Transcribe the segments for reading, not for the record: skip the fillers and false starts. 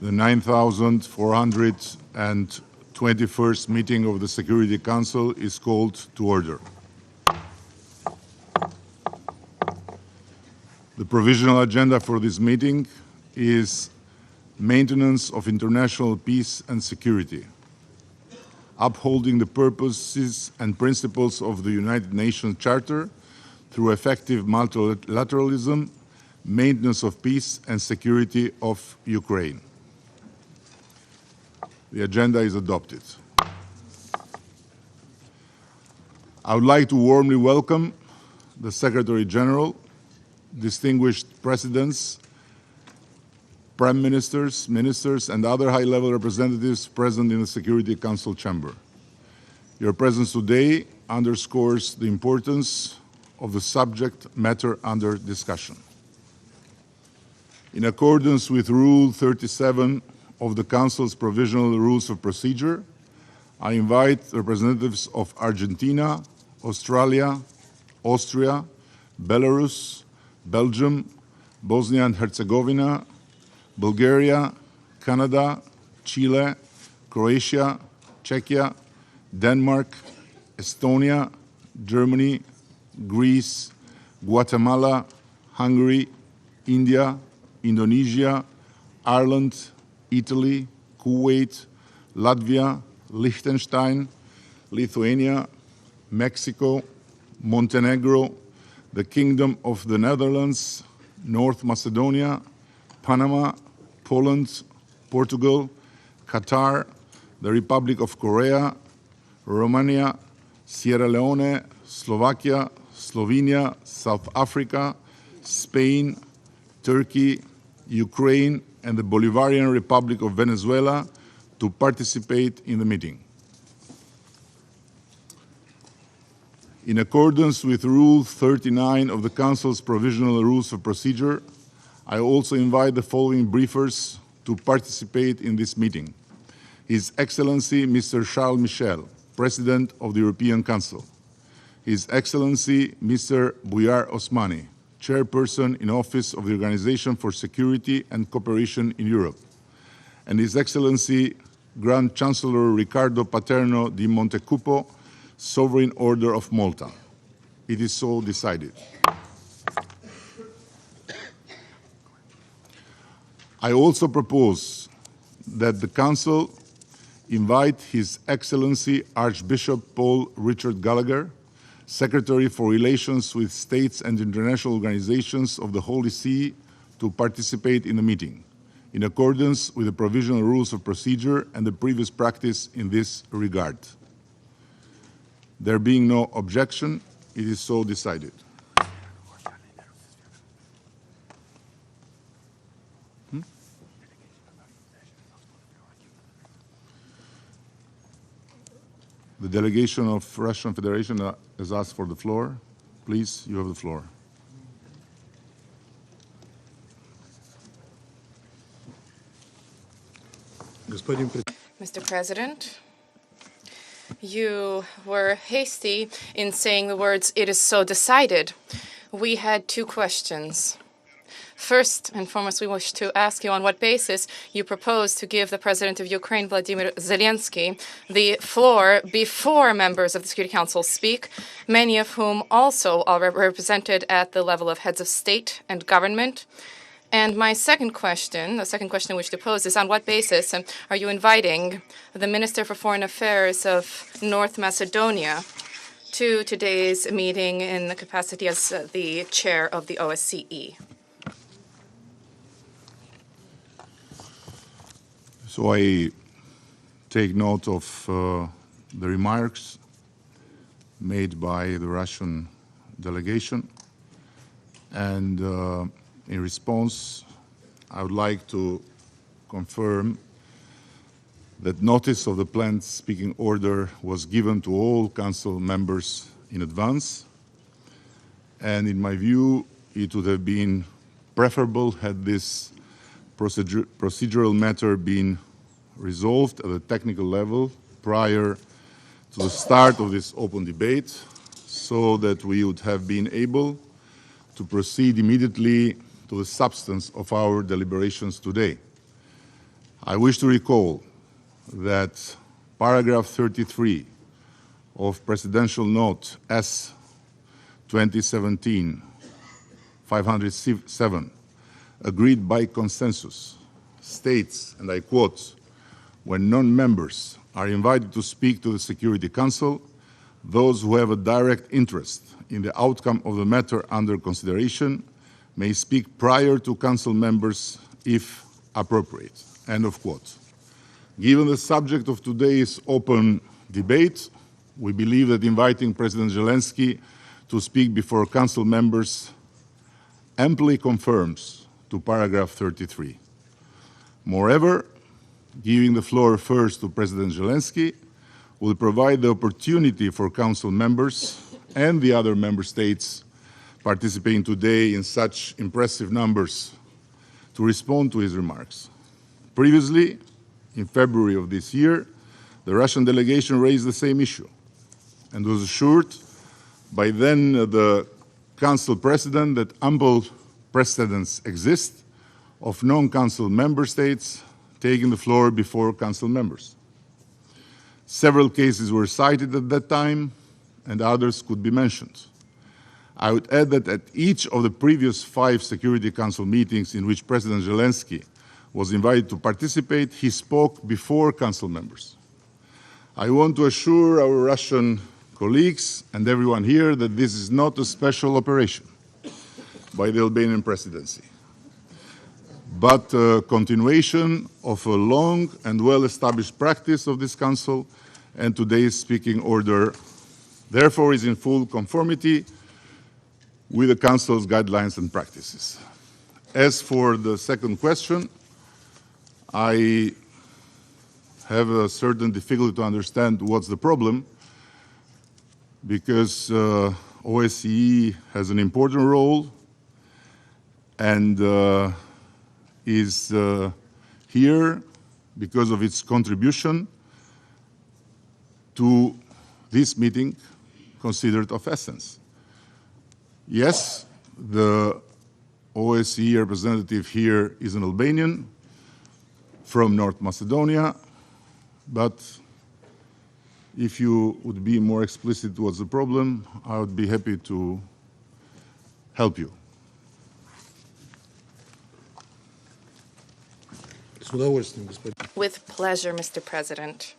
The 9,421st meeting of the Security Council is called to order. The provisional agenda for this meeting is maintenance of international peace and security, upholding the purposes and principles of the United Nations Charter through effective multilateralism, maintenance of peace and security of Ukraine. The agenda is adopted. I would like to warmly welcome the Secretary General, distinguished presidents, prime ministers, ministers, and other high-level representatives present in the Security Council chamber. Your presence today underscores the importance of the subject matter under discussion. In accordance with Rule 37 of the Council's Provisional Rules of Procedure, I invite representatives of Argentina, Australia, Austria, Belarus, Belgium, Bosnia and Herzegovina, Bulgaria, Canada, Chile, Croatia, Czechia, Denmark, Estonia, Germany, Greece, Guatemala, Hungary, India, Indonesia, Ireland, Italy, Kuwait, Latvia, Liechtenstein, Lithuania, Mexico, Montenegro, the Kingdom of the Netherlands, North Macedonia, Panama, Poland, Portugal, Qatar, the Republic of Korea, Romania, Sierra Leone, Slovakia, Slovenia, South Africa, Spain, Turkey, Ukraine, and the Bolivarian Republic of Venezuela to participate in the meeting. In accordance with Rule 39 of the Council's Provisional Rules of Procedure, I also invite the following briefers to participate in this meeting. His Excellency Mr. Charles Michel, President of the European Council. His Excellency Mr. Bujar Osmani, Chairperson in Office of the Organization for Security and Cooperation in Europe. And His Excellency Grand Chancellor Riccardo Paterno di Montecupo, Sovereign Order of Malta. It is so decided. I also propose that the Council invite His Excellency Archbishop Paul Richard Gallagher, Secretary for Relations with States and International Organizations of the Holy See, to participate in the meeting, in accordance with the Provisional Rules of Procedure and the previous practice in this regard. There being no objection, it is so decided. The delegation of Russian Federation has asked for the floor. Please, you have the floor. Mr. President, you were hasty in saying the words, "It is so decided." We had two questions. First and foremost, we wish to ask you on what basis you propose to give the President of Ukraine, Vladimir Zelenskyy, the floor before members of the Security Council speak, many of whom also are represented at the level of heads of state and government. And my second question, the second question I wish to pose, is on what basis are you inviting the Minister for Foreign Affairs of North Macedonia to today's meeting in the capacity as the chair of the OSCE? So I take note of the remarks made by the Russian delegation, and in response, I would like to confirm that notice of the planned speaking order was given to all Council members in advance, and in my view, it would have been preferable had this procedural matter been resolved at a technical level prior to the start of this open debate, so that we would have been able to proceed immediately to the substance of our deliberations today. I wish to recall that paragraph 33 of Presidential Note S 2017-507, agreed by consensus, states, and I quote, "When non-members are invited to speak to the Security Council, those who have a direct interest in the outcome of the matter under consideration may speak prior to Council members if appropriate." End of quote. Given the subject of today's open debate, we believe that inviting President Zelensky to speak before Council members amply confirms to paragraph 33. Moreover, giving the floor first to President Zelensky will provide the opportunity for Council members and the other member states participating today in such impressive numbers to respond to his remarks. Previously, in February of this year, the Russian delegation raised the same issue and was assured by then the Council President that ample precedents exist of non-Council member states taking the floor before Council members. Several cases were cited at that time, and others could be mentioned. I would add that at each of the previous 5 Security Council meetings in which President Zelensky was invited to participate, he spoke before Council members. I want to assure our Russian colleagues and everyone here that this is not a special operation by the Albanian presidency, but a continuation of a long and well-established practice of this Council, and today's speaking order therefore is in full conformity with the Council's guidelines and practices. As for the second question, I have a certain difficulty to understand what's the problem, because OSCE has an important role and is here because of its contribution to this meeting considered of essence. Yes, the OSCE representative here is an Albanian from North Macedonia, but if you would be more explicit what's the problem, I would be happy to help you. With pleasure, Mr. President.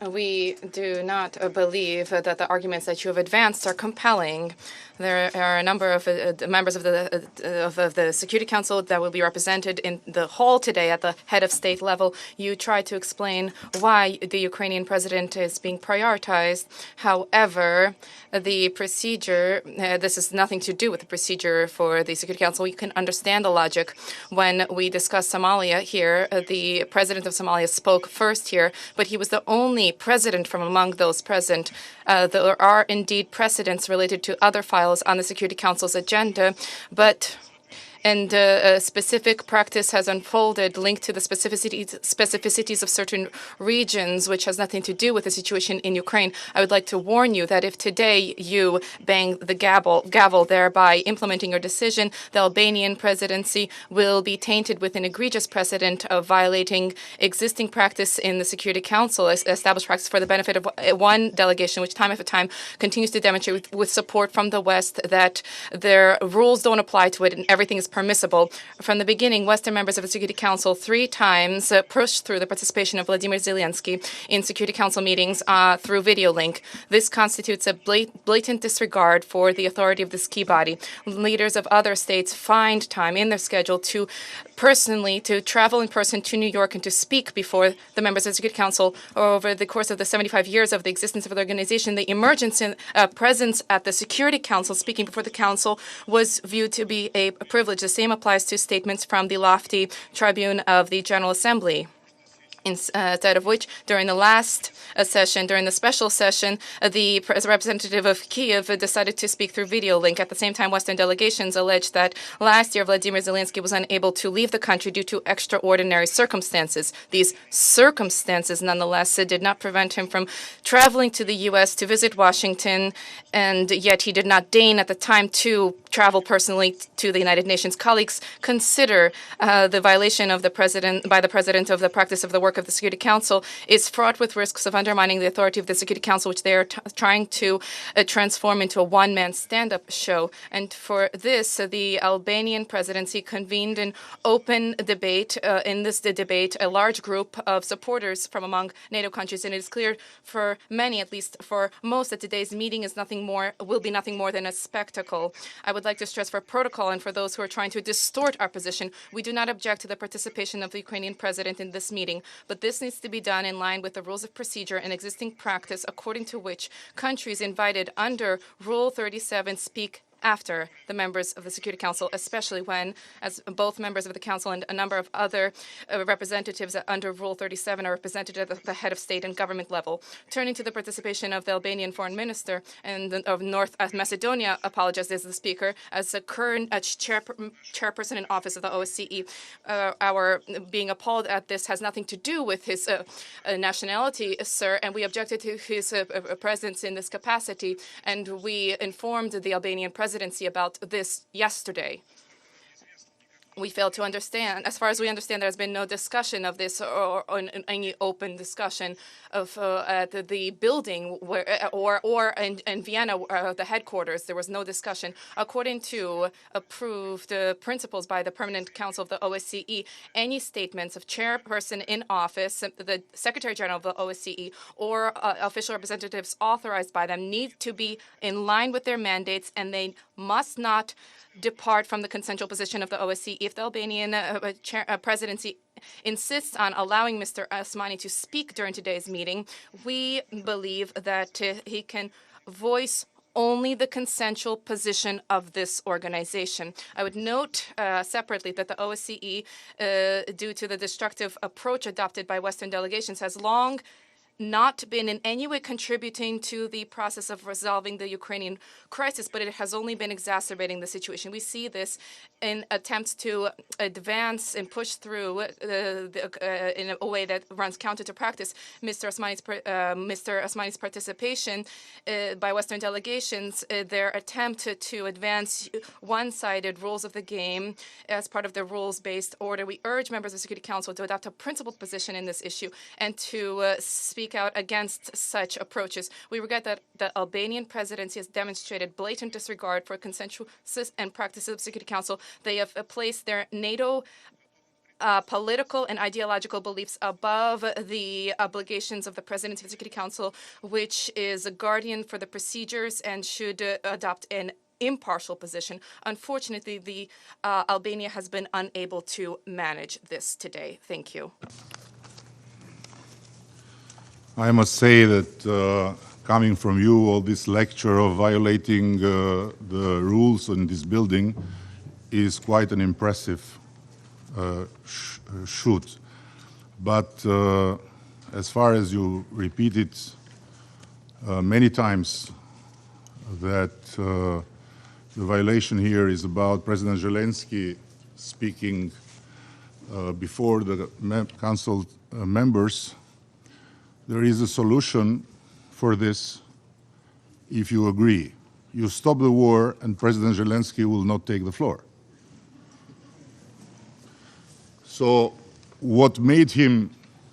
We do not believe that the arguments that you have advanced are compelling. There are a number of members of the Security Council that will be represented in the hall today at the head of state level. You tried to explain why the Ukrainian president is being prioritized. However, the procedure, this has nothing to do with the procedure for the Security Council. You can understand the logic. When we discussed Somalia here, the president of Somalia spoke first here, but he was the only president from among those present. There are indeed precedents related to other files on the Security Council's agenda, and a specific practice has unfolded linked to the specificities of certain regions, which has nothing to do with the situation in Ukraine. I would like to warn you that if today you bang the gavel thereby implementing your decision, the Albanian presidency will be tainted with an egregious precedent of violating existing practice in the Security Council, established practice for the benefit of one delegation, which time after time continues to demonstrate with support from the West that their rules don't apply to it and everything is permissible. From the beginning, Western members of the Security Council 3 times pushed through the participation of Vladimir Zelensky in Security Council meetings through video link. This constitutes a blatant disregard for the authority of this key body. Leaders of other states find time in their schedule to travel in person to New York and to speak before the members of the Security Council. Over the course of the 75 years of the existence of the organization, the emergence and presence at the Security Council, speaking before the Council, was viewed to be a privilege. The same applies to statements from the lofty tribune of the General Assembly. Instead of which, during the last session, during the special session, the representative of Kiev decided to speak through video link. At the same time, Western delegations alleged that last year Vladimir Zelenskyy was unable to leave the country due to extraordinary circumstances. These circumstances, nonetheless, did not prevent him from traveling to the U.S. to visit Washington, and yet he did not deign at the time to travel personally to the United Nations. Colleagues, consider the violation of the president by the president of the practice of the work of the Security Council is fraught with risks of undermining the authority of the Security Council, which they are trying to transform into a one-man stand-up show. And for this, the Albanian presidency convened an open debate. In this debate, a large group of supporters from among NATO countries, and it is clear for many, at least for most, that today's meeting is will be nothing more than a spectacle. I would like to stress for protocol and for those who are trying to distort our position, we do not object to the participation of the Ukrainian president in this meeting, but this needs to be done in line with the rules of procedure and existing practice, according to which countries invited under Rule 37 speak after the members of the Security Council, especially when, as both members of the Council and a number of other representatives under Rule 37 are represented at the head of state and government level. Turning to the participation of the Albanian foreign minister and of North Macedonia, apologizes the speaker, as a current chairperson in office of the OSCE. Our being appalled at this has nothing to do with his nationality, sir, and we objected to his presence in this capacity, and we informed the Albanian presidency about this yesterday. We fail to understand. As far as we understand, there has been no discussion of this or any open discussion of at the building or in Vienna, the headquarters. There was no discussion. According to approved principles by the Permanent Council of the OSCE, any statements of chairperson in office, the Secretary General of the OSCE, or official representatives authorized by them need to be in line with their mandates, and they must not depart from the consensual position of the OSCE. If the Albanian presidency insists on allowing Mr. Osmani to speak during today's meeting, we believe that he can voice only the consensual position of this organization. I would note separately that the OSCE, due to the destructive approach adopted by Western delegations, has long not been in any way contributing to the process of resolving the Ukrainian crisis, but it has only been exacerbating the situation. We see this in attempts to advance and push through in a way that runs counter to practice. Mr. Osmani's participation by Western delegations, their attempt to advance one-sided rules of the game as part of the rules-based order. We urge members of the Security Council to adopt a principled position in this issue and to speak out against such approaches. We regret that the Albanian presidency has demonstrated blatant disregard for consensus and practices of the Security Council. They have placed their NATO political and ideological beliefs above the obligations of the Presidency of the Security Council, which is a guardian for the procedures and should adopt an impartial position. Unfortunately, the Albania has been unable to manage this today. Thank you. I must say that coming from you, all this lecture of violating the rules in this building is quite an impressive shoot. But as far as you repeated many times that the violation here is about President Zelenskyy speaking before the Council members, there is a solution for this if you agree. You stop the war and President Zelenskyy will not take the floor. So what made him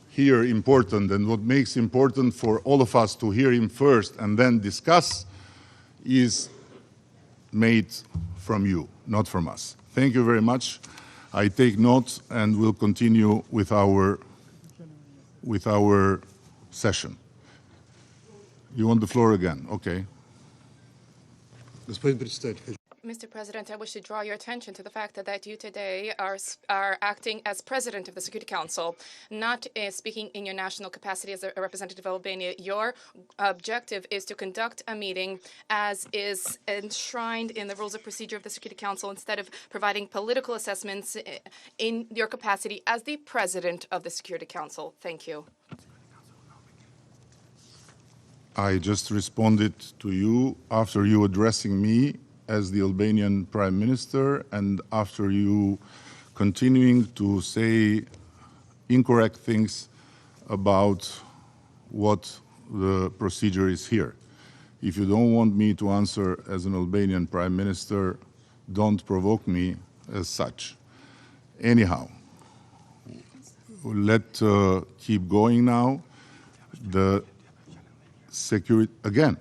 here important and what makes important for all of us to hear him first and then discuss is made from you, not from us. Thank you very much. I take note and we'll continue with our session. You want the floor again? Okay. Господин председатель. Mr. President, I wish to draw your attention to the fact that you today are acting as President of the Security Council, not speaking in your national capacity as a representative of Albania. Your objective is to conduct a meeting as is enshrined in the rules of procedure of the Security Council instead of providing political assessments in your capacity as the President of the Security Council. Thank you. I just responded to you after you addressing me as the Albanian Prime Minister and after you continuing to say incorrect things about what the procedure is here. If you don't want me to answer as an Albanian Prime Minister, don't provoke me as such. Anyhow, let's keep going now. The security, again,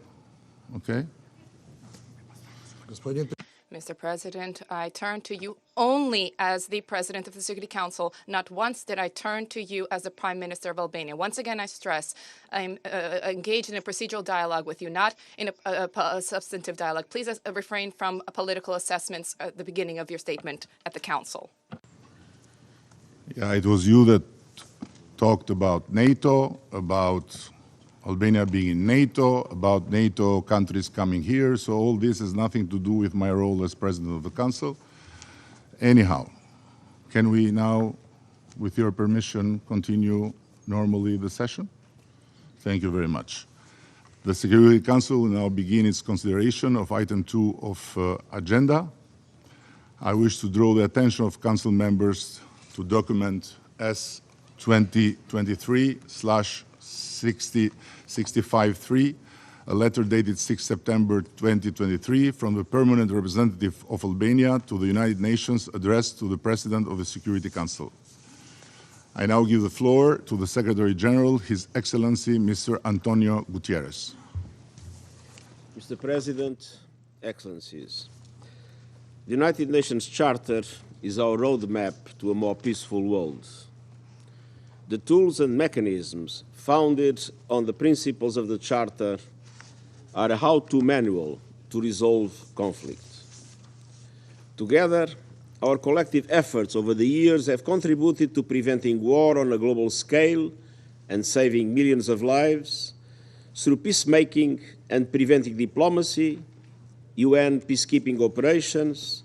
okay? Mr. President, I turn to you only as the President of the Security Council. Not once did I turn to you as the Prime Minister of Albania. Once again, I stress, I'm engaged in a procedural dialogue with you, not in a substantive dialogue. Please refrain from political assessments at the beginning of your statement at the Council. Yeah, it was you that talked about NATO, about Albania being in NATO, about NATO countries coming here. So all this has nothing to do with my role as President of the Council. Anyhow, can we now, with your permission, continue normally the session? Thank you very much. The Security Council will now begin its consideration of item 2 of agenda. I wish to draw the attention of Council members to document S 2023/653, a letter dated 6 September 2023 from the Permanent Representative of Albania to the United Nations addressed to the President of the Security Council. I now give the floor to the Secretary General, His Excellency Mr. Antonio Gutierrez. Mr. President, Excellencies, the United Nations Charter is our roadmap to a more peaceful world. The tools and mechanisms founded on the principles of the Charter are a how-to manual to resolve conflict. Together, our collective efforts over the years have contributed to preventing war on a global scale and saving millions of lives through peacemaking and preventing diplomacy, UN peacekeeping operations,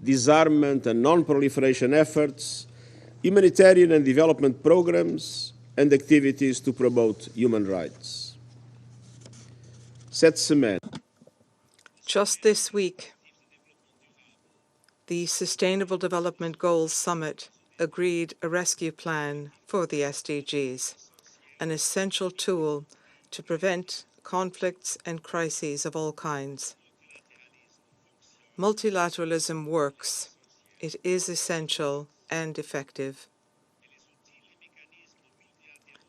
disarmament and non-proliferation efforts, humanitarian and development programs, and activities to promote human rights. Cette semaine, just this week, the Sustainable Development Goals Summit agreed a rescue plan for the SDGs, an essential tool to prevent conflicts and crises of all kinds. Multilateralism works. It is essential and effective.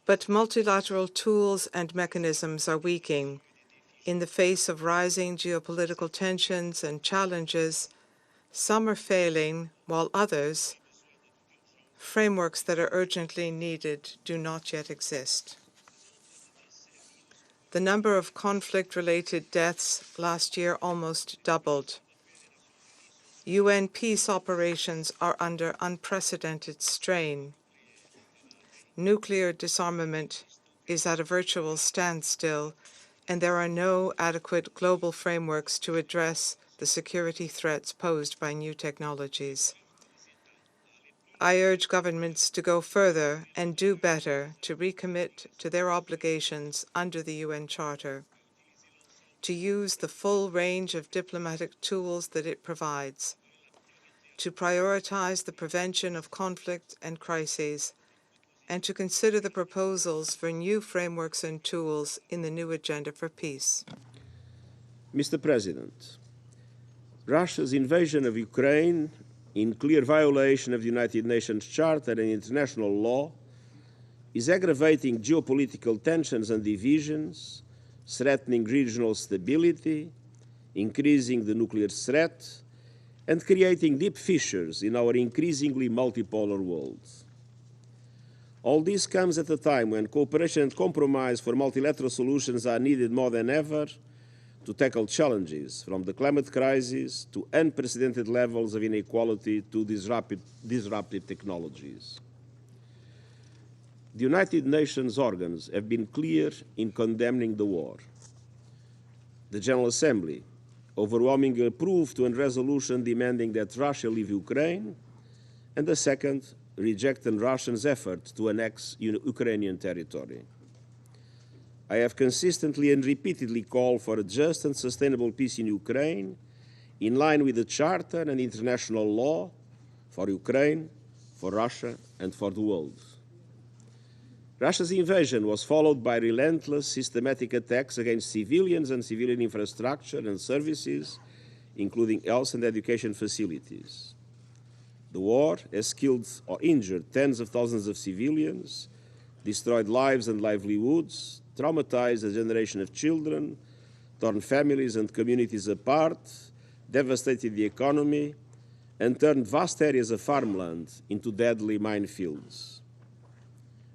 But multilateral tools and mechanisms are weakening in the face of rising geopolitical tensions and challenges. Some are failing, while others, frameworks that are urgently needed, do not yet exist. The number of conflict-related deaths last year almost doubled. UN peace operations are under unprecedented strain. Nuclear disarmament is at a virtual standstill, and there are no adequate global frameworks to address the security threats posed by new technologies. I urge governments to go further and do better to recommit to their obligations under the UN Charter, to use the full range of diplomatic tools that it provides, to prioritize the prevention of conflict and crises, and to consider the proposals for new frameworks and tools in the new agenda for peace. Mr. President, Russia's invasion of Ukraine, in clear violation of the United Nations Charter and international law, is aggravating geopolitical tensions and divisions, threatening regional stability, increasing the nuclear threat, and creating deep fissures in our increasingly multipolar world. All this comes at a time when cooperation and compromise for multilateral solutions are needed more than ever, to tackle challenges from the climate crisis to unprecedented levels of inequality to disruptive technologies. The United Nations organs have been clear in condemning the war. The General Assembly overwhelmingly approved one resolution demanding that Russia leave Ukraine, and the second rejected Russia's effort to annex Ukrainian territory. I have consistently and repeatedly called for a just and sustainable peace in Ukraine, in line with the Charter and international law, for Ukraine, for Russia, and for the world. Russia's invasion was followed by relentless, systematic attacks against civilians and civilian infrastructure and services, including health and education facilities. The war has killed or injured tens of thousands of civilians, destroyed lives and livelihoods, traumatized a generation of children, torn families and communities apart, devastated the economy, and turned vast areas of farmland into deadly minefields.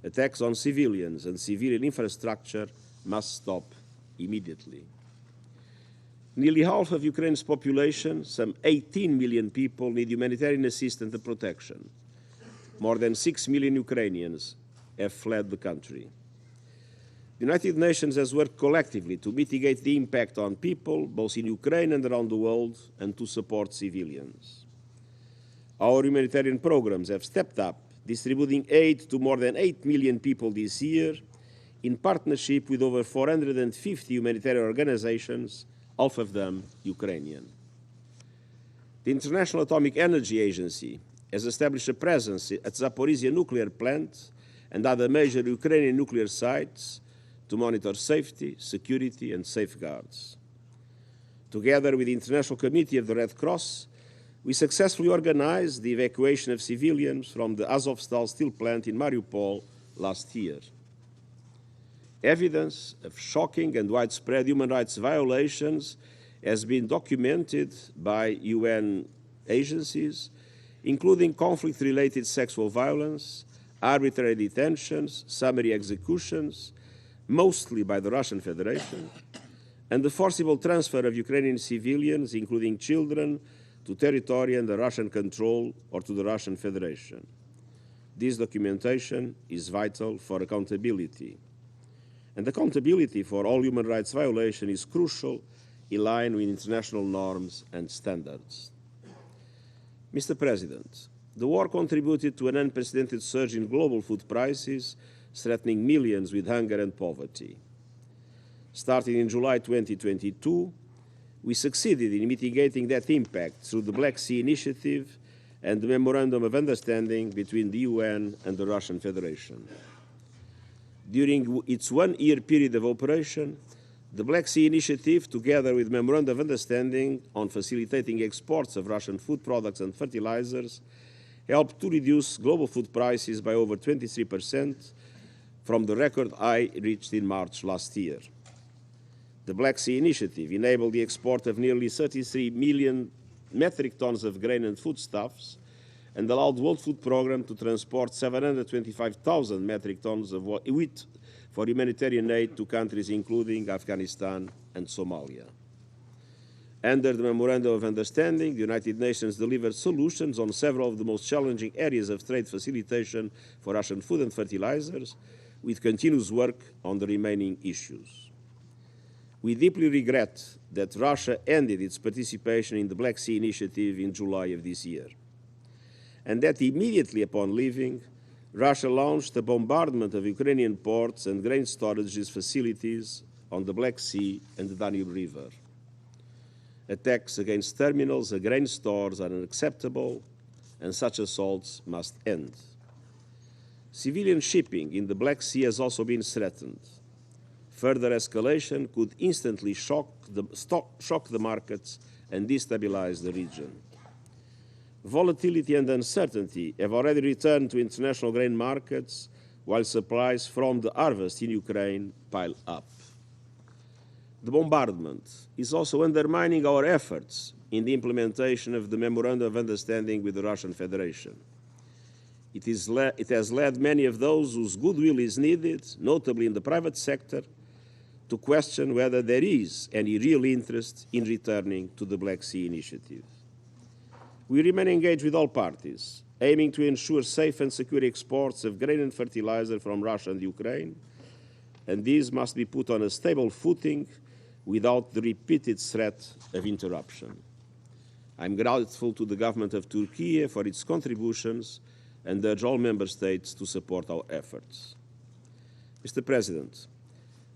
Attacks on civilians and civilian infrastructure must stop immediately. Nearly half of Ukraine's population, some 18 million people, need humanitarian assistance and protection. More than 6 million Ukrainians have fled the country. The United Nations has worked collectively to mitigate the impact on people, both in Ukraine and around the world, and to support civilians. Our humanitarian programs have stepped up, distributing aid to more than 8 million people this year, in partnership with over 450 humanitarian organizations, half of them Ukrainian. The International Atomic Energy Agency has established a presence at Zaporizhia nuclear plant and other major Ukrainian nuclear sites to monitor safety, security, and safeguards. Together with the International Committee of the Red Cross, we successfully organized the evacuation of civilians from the Azovstal steel plant in Mariupol last year. Evidence of shocking and widespread human rights violations has been documented by UN agencies, including conflict-related sexual violence, arbitrary detentions, summary executions, mostly by the Russian Federation, and the forcible transfer of Ukrainian civilians, including children, to territory under Russian control or to the Russian Federation. This documentation is vital for accountability. And accountability for all human rights violations is crucial, in line with international norms and standards. Mr. President, the war contributed to an unprecedented surge in global food prices, threatening millions with hunger and poverty. Starting in July 2022, we succeeded in mitigating that impact through the Black Sea Initiative and the Memorandum of Understanding between the UN and the Russian Federation. During its one-year period of operation, the Black Sea Initiative, together with Memorandum of Understanding on facilitating exports of Russian food products and fertilizers, helped to reduce global food prices by over 23% from the record high reached in March last year. The Black Sea Initiative enabled the export of nearly 33 million metric tons of grain and foodstuffs and allowed the World Food Programme to transport 725,000 metric tons of wheat for humanitarian aid to countries including Afghanistan and Somalia. Under the Memorandum of Understanding, the United Nations delivered solutions on several of the most challenging areas of trade facilitation for Russian food and fertilizers, with continuous work on the remaining issues. We deeply regret that Russia ended its participation in the Black Sea Initiative in July of this year, and that immediately upon leaving, Russia launched a bombardment of Ukrainian ports and grain storage facilities on the Black Sea and the Danube River. Attacks against terminals and grain stores are unacceptable, and such assaults must end. Civilian shipping in the Black Sea has also been threatened. Further escalation could instantly shock the markets and destabilize the region. Volatility and uncertainty have already returned to international grain markets, while supplies from the harvest in Ukraine pile up. The bombardment is also undermining our efforts in the implementation of the Memorandum of Understanding with the Russian Federation. It has led many of those whose goodwill is needed, notably in the private sector, to question whether there is any real interest in returning to the Black Sea Initiative. We remain engaged with all parties, aiming to ensure safe and secure exports of grain and fertilizer from Russia and Ukraine, and these must be put on a stable footing without the repeated threat of interruption. I'm grateful to the government of Turkey for its contributions and urge all member states to support our efforts. Mr. President,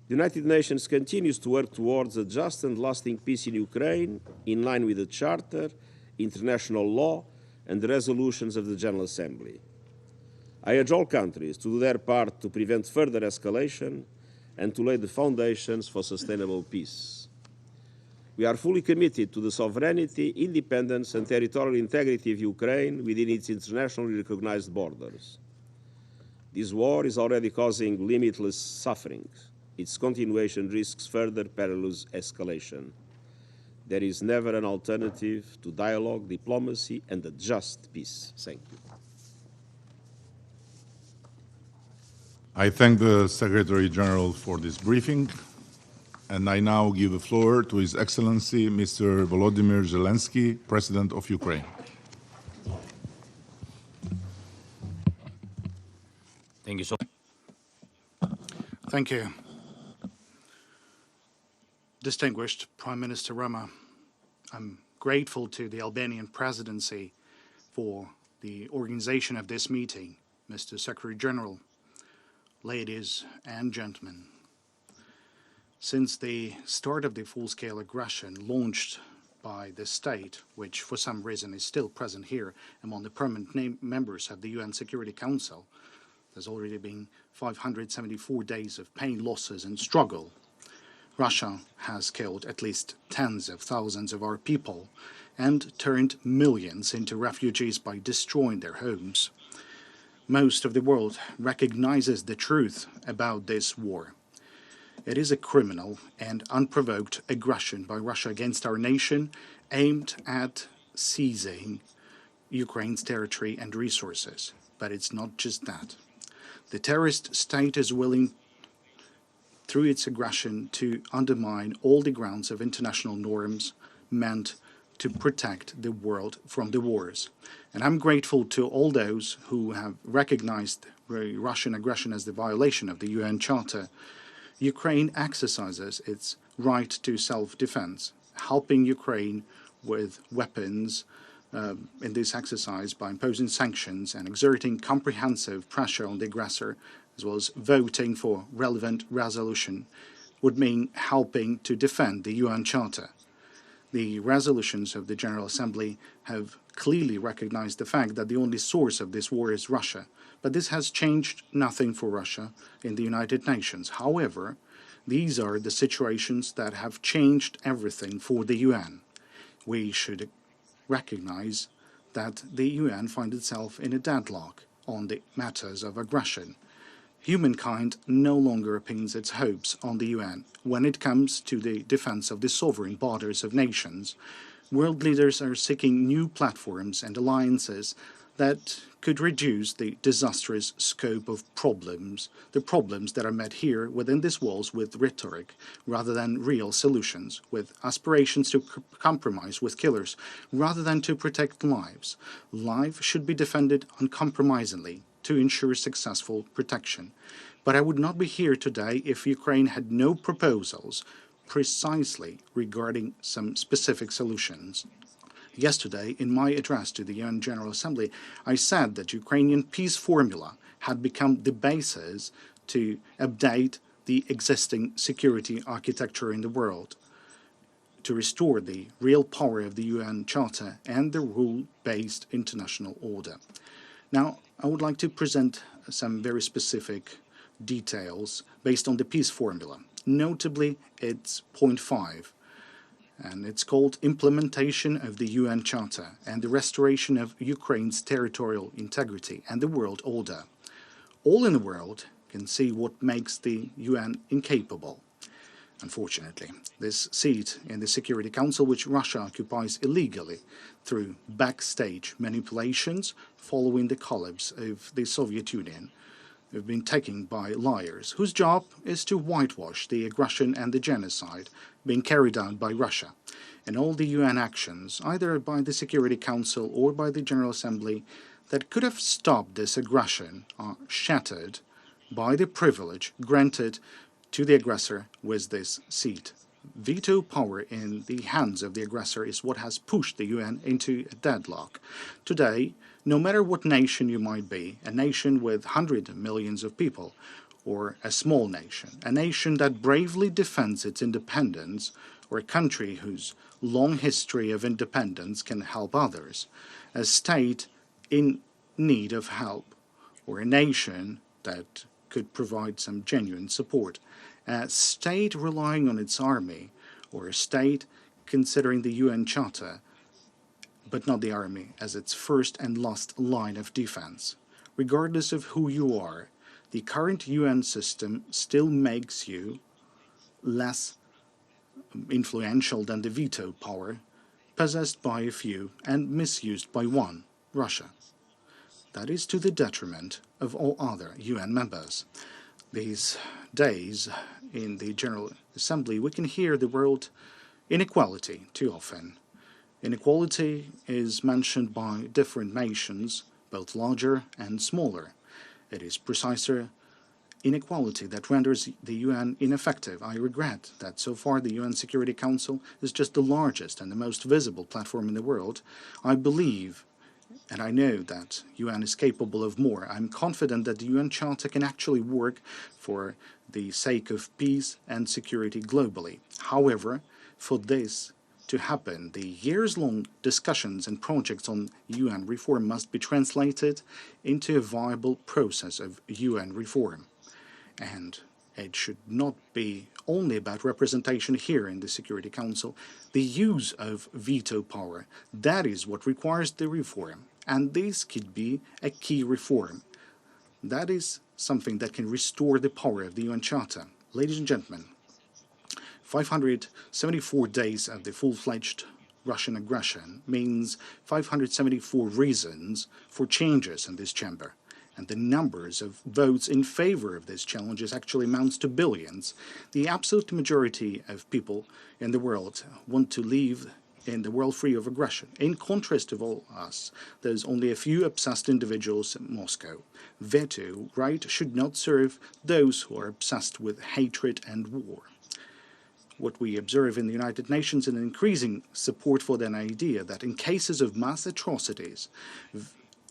the United Nations continues to work towards a just and lasting peace in Ukraine in line with the Charter, international law, and the resolutions of the General Assembly. I urge all countries to do their part to prevent further escalation and to lay the foundations for sustainable peace. We are fully committed to the sovereignty, independence, and territorial integrity of Ukraine within its internationally recognized borders. This war is already causing limitless suffering. Its continuation risks further perilous escalation. There is never an alternative to dialogue, diplomacy, and a just peace. Thank you. I thank the Secretary General for this briefing, and I now give the floor to His Excellency Mr. Volodymyr Zelenskyy, President of Ukraine. Thank you so much. Thank you. Distinguished Prime Minister Rama, I'm grateful to the Albanian presidency for the organization of this meeting. Mr. Secretary General, ladies and gentlemen, since the start of the full-scale aggression launched by the state, which for some reason is still present here among the permanent members of the UN Security Council, there's already been 574 days of pain, losses, and struggle. Russia has killed at least tens of thousands of our people and turned millions into refugees by destroying their homes. Most of the world recognizes the truth about this war. It is a criminal and unprovoked aggression by Russia against our nation aimed at seizing Ukraine's territory and resources. But it's not just that. The terrorist state is willing, through its aggression, to undermine all the grounds of international norms meant to protect the world from the wars. And I'm grateful to all those who have recognized Russian aggression as the violation of the UN Charter. Ukraine exercises its right to self-defense, helping Ukraine with weapons in this exercise by imposing sanctions and exerting comprehensive pressure on the aggressor, as well as voting for relevant resolution, would mean helping to defend the UN Charter. The resolutions of the General Assembly have clearly recognized the fact that the only source of this war is Russia, but this has changed nothing for Russia in the United Nations. However, these are the situations that have changed everything for the UN. We should recognize that the UN finds itself in a deadlock on the matters of aggression. Humankind no longer pins its hopes on the UN when it comes to the defense of the sovereign borders of nations. World leaders are seeking new platforms and alliances that could reduce the disastrous scope of problems, the problems that are met here within these walls with rhetoric rather than real solutions, with aspirations to compromise with killers rather than to protect lives. Life should be defended uncompromisingly to ensure successful protection. But I would not be here today if Ukraine had no proposals precisely regarding some specific solutions. Yesterday, in my address to the UN General Assembly, I said that Ukrainian peace formula had become the basis to update the existing security architecture in the world, to restore the real power of the UN Charter and the rule-based international order. Now, I would like to present some very specific details based on the peace formula. Notably, it's point 5, and it's called Implementation of the UN Charter and the Restoration of Ukraine's Territorial Integrity and the World Order. All in the world can see what makes the UN incapable. Unfortunately, this seat in the Security Council, which Russia occupies illegally through backstage manipulations following the collapse of the Soviet Union, have been taken by liars, whose job is to whitewash the aggression and the genocide being carried out by Russia. And all the UN actions, either by the Security Council or by the General Assembly, that could have stopped this aggression are shattered by the privilege granted to the aggressor with this seat. Veto power in the hands of the aggressor is what has pushed the UN into a deadlock. Today, no matter what nation you might be, a nation with hundreds of millions of people, or a small nation, a nation that bravely defends its independence, or a country whose long history of independence can help others, a state in need of help, or a nation that could provide some genuine support, a state relying on its army, or a state considering the UN Charter, but not the army, as its first and last line of defense. Regardless of who you are, the current UN system still makes you less influential than the veto power possessed by a few and misused by one, Russia. That is to the detriment of all other UN members. These days, in the General Assembly, we can hear the word inequality too often. Inequality is mentioned by different nations, both larger and smaller. It is precisely inequality that renders the UN ineffective. I regret that so far the UN Security Council is just the largest and the most visible platform in the world. I believe and I know that UN is capable of more. I'm confident that the UN Charter can actually work for the sake of peace and security globally. However, for this to happen, the years-long discussions and projects on UN reform must be translated into a viable process of UN reform. And it should not be only about representation here in the Security Council. The use of veto power, that is what requires the reform. And this could be a key reform. That is something that can restore the power of the UN Charter. Ladies and gentlemen, 574 days of the full-fledged Russian aggression means 574 reasons for changes in this chamber. And the numbers of votes in favor of this challenge actually amounts to billions. The absolute majority of people in the world want to live in the world free of aggression. In contrast to all us, there's only a few obsessed individuals in Moscow. Veto right should not serve those who are obsessed with hatred and war. What we observe in the United Nations is an increasing support for the idea that in cases of mass atrocities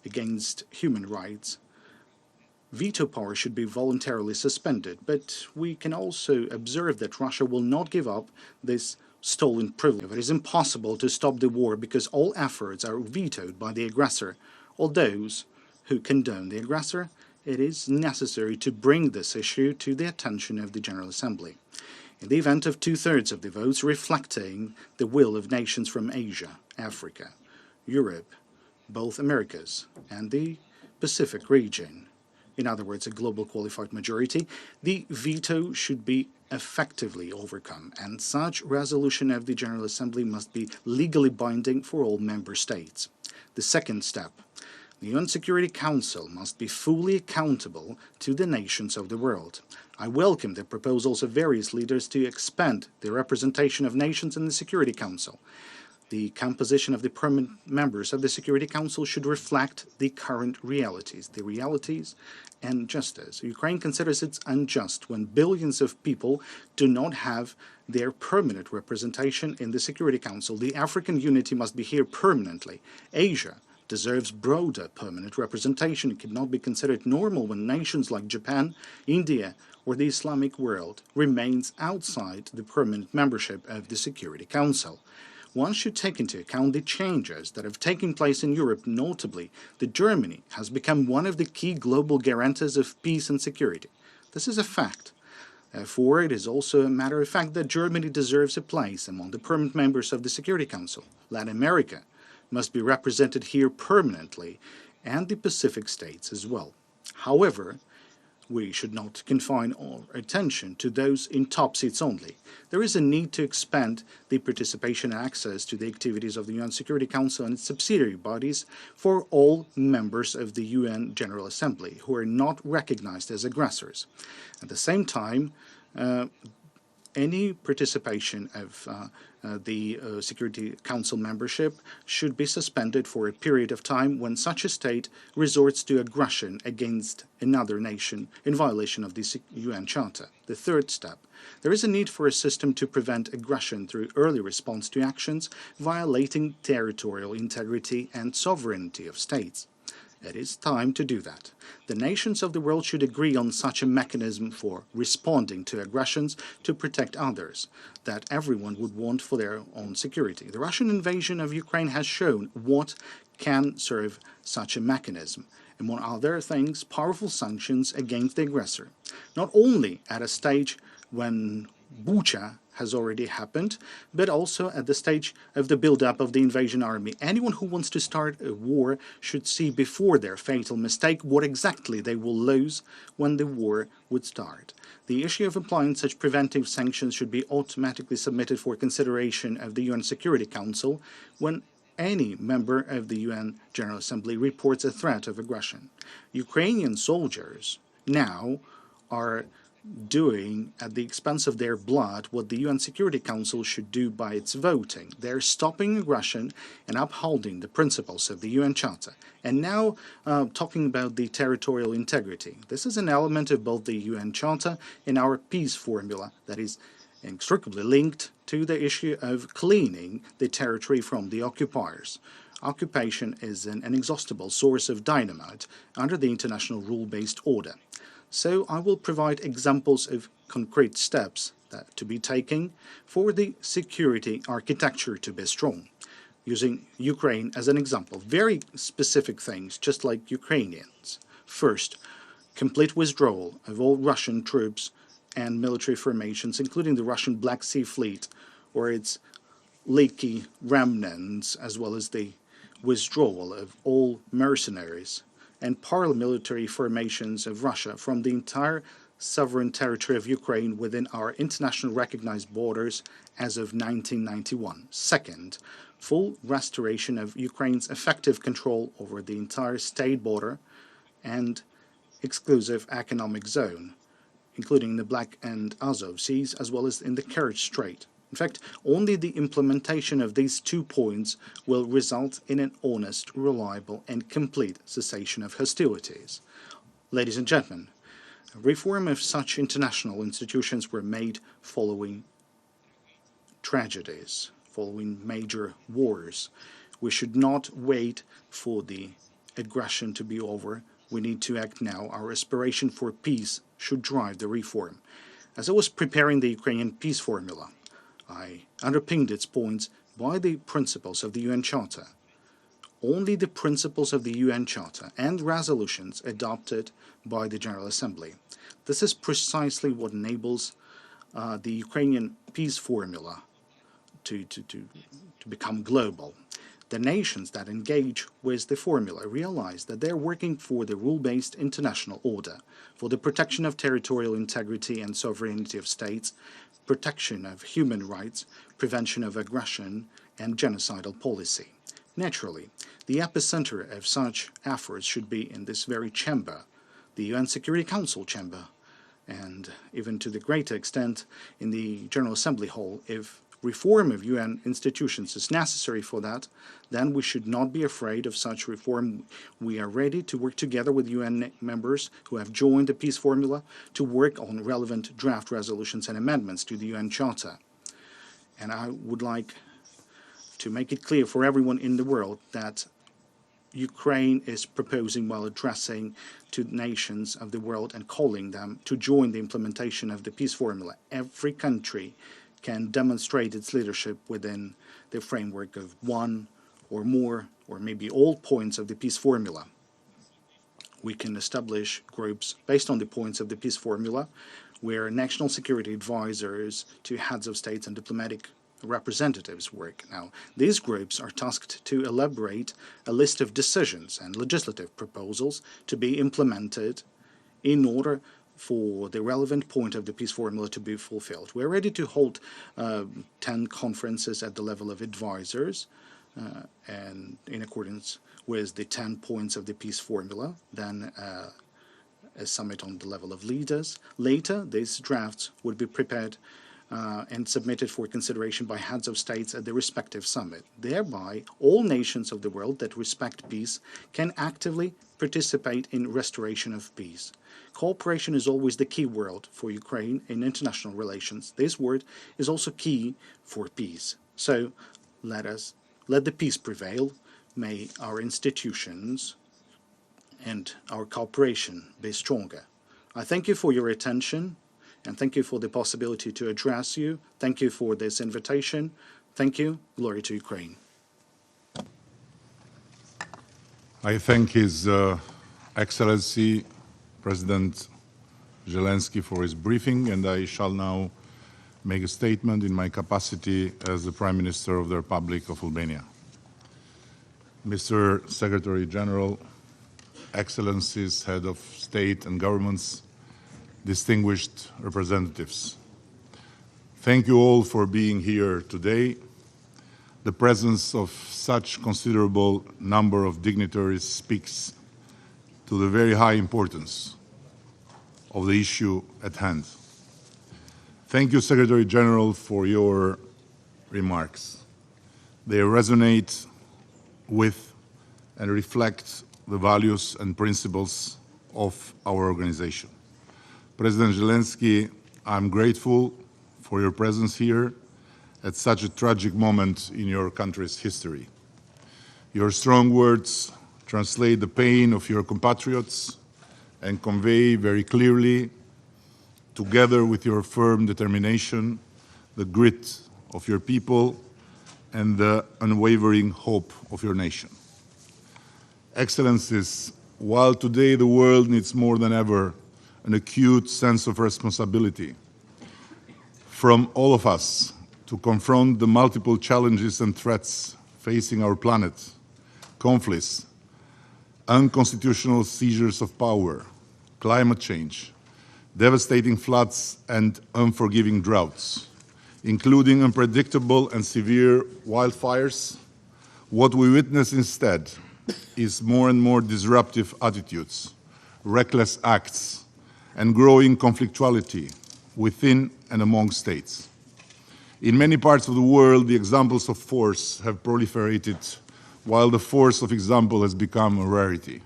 against human rights, veto power should be voluntarily suspended. But we can also observe that Russia will not give up this stolen privilege. It is impossible to stop the war because all efforts are vetoed by the aggressor or those who condone the aggressor. It is necessary to bring this issue to the attention of the General Assembly. In the event of two-thirds of the votes reflecting the will of nations from Asia, Africa, Europe, both Americas, and the Pacific region, in other words, a global qualified majority, the veto should be effectively overcome, and such resolution of the General Assembly must be legally binding for all member states. The second step, the UN Security Council must be fully accountable to the nations of the world. I welcome the proposals of various leaders to expand the representation of nations in the Security Council. The composition of the permanent members of the Security Council should reflect the current realities, and justice. Ukraine considers it unjust when billions of people do not have their permanent representation in the Security Council. The African unity must be here permanently. Asia deserves broader permanent representation. It cannot be considered normal when nations like Japan, India, or the Islamic world remains outside the permanent membership of the Security Council. One should take into account the changes that have taken place in Europe, notably that Germany has become one of the key global guarantors of peace and security. This is a fact. Therefore, it is also a matter of fact that Germany deserves a place among the permanent members of the Security Council. Latin America must be represented here permanently, and the Pacific states as well. However, we should not confine our attention to those in top seats only. There is a need to expand the participation and access to the activities of the UN Security Council and its subsidiary bodies for all members of the UN General Assembly who are not recognized as aggressors. At the same time, any participation of the Security Council membership should be suspended for a period of time when such a state resorts to aggression against another nation in violation of the UN Charter. The third step, there is a need for a system to prevent aggression through early response to actions violating territorial integrity and sovereignty of states. It is time to do that. The nations of the world should agree on such a mechanism for responding to aggressions to protect others that everyone would want for their own security. The Russian invasion of Ukraine has shown what can serve such a mechanism. Among other things, powerful sanctions against the aggressor. Not only at a stage when Bucha has already happened, but also at the stage of the build-up of the invasion army. Anyone who wants to start a war should see before their fatal mistake what exactly they will lose when the war would start. The issue of applying such preventive sanctions should be automatically submitted for consideration of the UN Security Council when any member of the UN General Assembly reports a threat of aggression. Ukrainian soldiers now are doing at the expense of their blood what the UN Security Council should do by its voting. They're stopping aggression and upholding the principles of the UN Charter. And now talking about the territorial integrity. This is an element of both the UN Charter and our peace formula that is inextricably linked to the issue of cleaning the territory from the occupiers. Occupation is an inexhaustible source of dynamite under the international rule-based order. So I will provide examples of concrete steps to be taken for the security architecture to be strong. Using Ukraine as an example, very specific things, just like Ukrainians. First, complete withdrawal of all Russian troops and military formations, including the Russian Black Sea Fleet or its leaky remnants, as well as the withdrawal of all mercenaries and paramilitary formations of Russia from the entire sovereign territory of Ukraine within our international recognized borders as of 1991. Second, full restoration of Ukraine's effective control over the entire state border and exclusive economic zone, including the Black and Azov Seas, as well as in the Kerch Strait. In fact, only the implementation of these 2 points will result in an honest, reliable, and complete cessation of hostilities. Ladies and gentlemen, reform of such international institutions were made following tragedies, following major wars. We should not wait for the aggression to be over. We need to act now. Our aspiration for peace should drive the reform. As I was preparing the Ukrainian peace formula, I underpinned its points by the principles of the UN Charter. Only the principles of the UN Charter and resolutions adopted by the General Assembly. This is precisely what enables the Ukrainian peace formula to become global. The nations that engage with the formula realize that they're working for the rule-based international order, for the protection of territorial integrity and sovereignty of states, protection of human rights, prevention of aggression, and genocidal policy. Naturally, the epicenter of such efforts should be in this very chamber, the UN Security Council chamber, and even to the greater extent in the General Assembly Hall. If reform of UN institutions is necessary for that, then we should not be afraid of such reform. We are ready to work together with UN members who have joined the peace formula to work on relevant draft resolutions and amendments to the UN Charter. And I would like to make it clear for everyone in the world that Ukraine is proposing while addressing to nations of the world and calling them to join the implementation of the peace formula. Every country can demonstrate its leadership within the framework of one or more or maybe all points of the peace formula. We can establish groups based on the points of the peace formula where national security advisors to heads of states and diplomatic representatives work. Now, these groups are tasked to elaborate a list of decisions and legislative proposals to be implemented in order for the relevant point of the peace formula to be fulfilled. We're ready to hold 10 conferences at the level of advisors, and in accordance with the 10 points of the peace formula, then a summit on the level of leaders. Later, these drafts would be prepared and submitted for consideration by heads of states at the respective summit. Thereby, all nations of the world that respect peace can actively participate in restoration of peace. Cooperation is always the key word for Ukraine in international relations. This word is also key for peace. So let the peace prevail. May our institutions and our cooperation be stronger. I thank you for your attention, and thank you for the possibility to address you. Thank you for this invitation. Thank you. Glory to Ukraine. I thank His Excellency President Zelenskyy for his briefing, and I shall now make a statement in my capacity as the Prime Minister of the Republic of Albania. Mr. Secretary General, Excellencies, Head of State and Governments, distinguished representatives, thank you all for being here today. The presence of such considerable number of dignitaries speaks to the very high importance of the issue at hand. Thank you, Secretary General, for your remarks. They resonate with and reflect the values and principles of our organization. President Zelenskyy, I'm grateful for your presence here at such a tragic moment in your country's history. Your strong words translate the pain of your compatriots and convey very clearly, together with your firm determination, the grit of your people and the unwavering hope of your nation. Excellencies, while today the world needs more than ever an acute sense of responsibility from all of us to confront the multiple challenges and threats facing our planet, conflicts, unconstitutional seizures of power, climate change, devastating floods and unforgiving droughts, including unpredictable and severe wildfires, what we witness instead is more and more disruptive attitudes, reckless acts, and growing conflictuality within and among states. In many parts of the world, the examples of force have proliferated, while the force of example has become a rarity.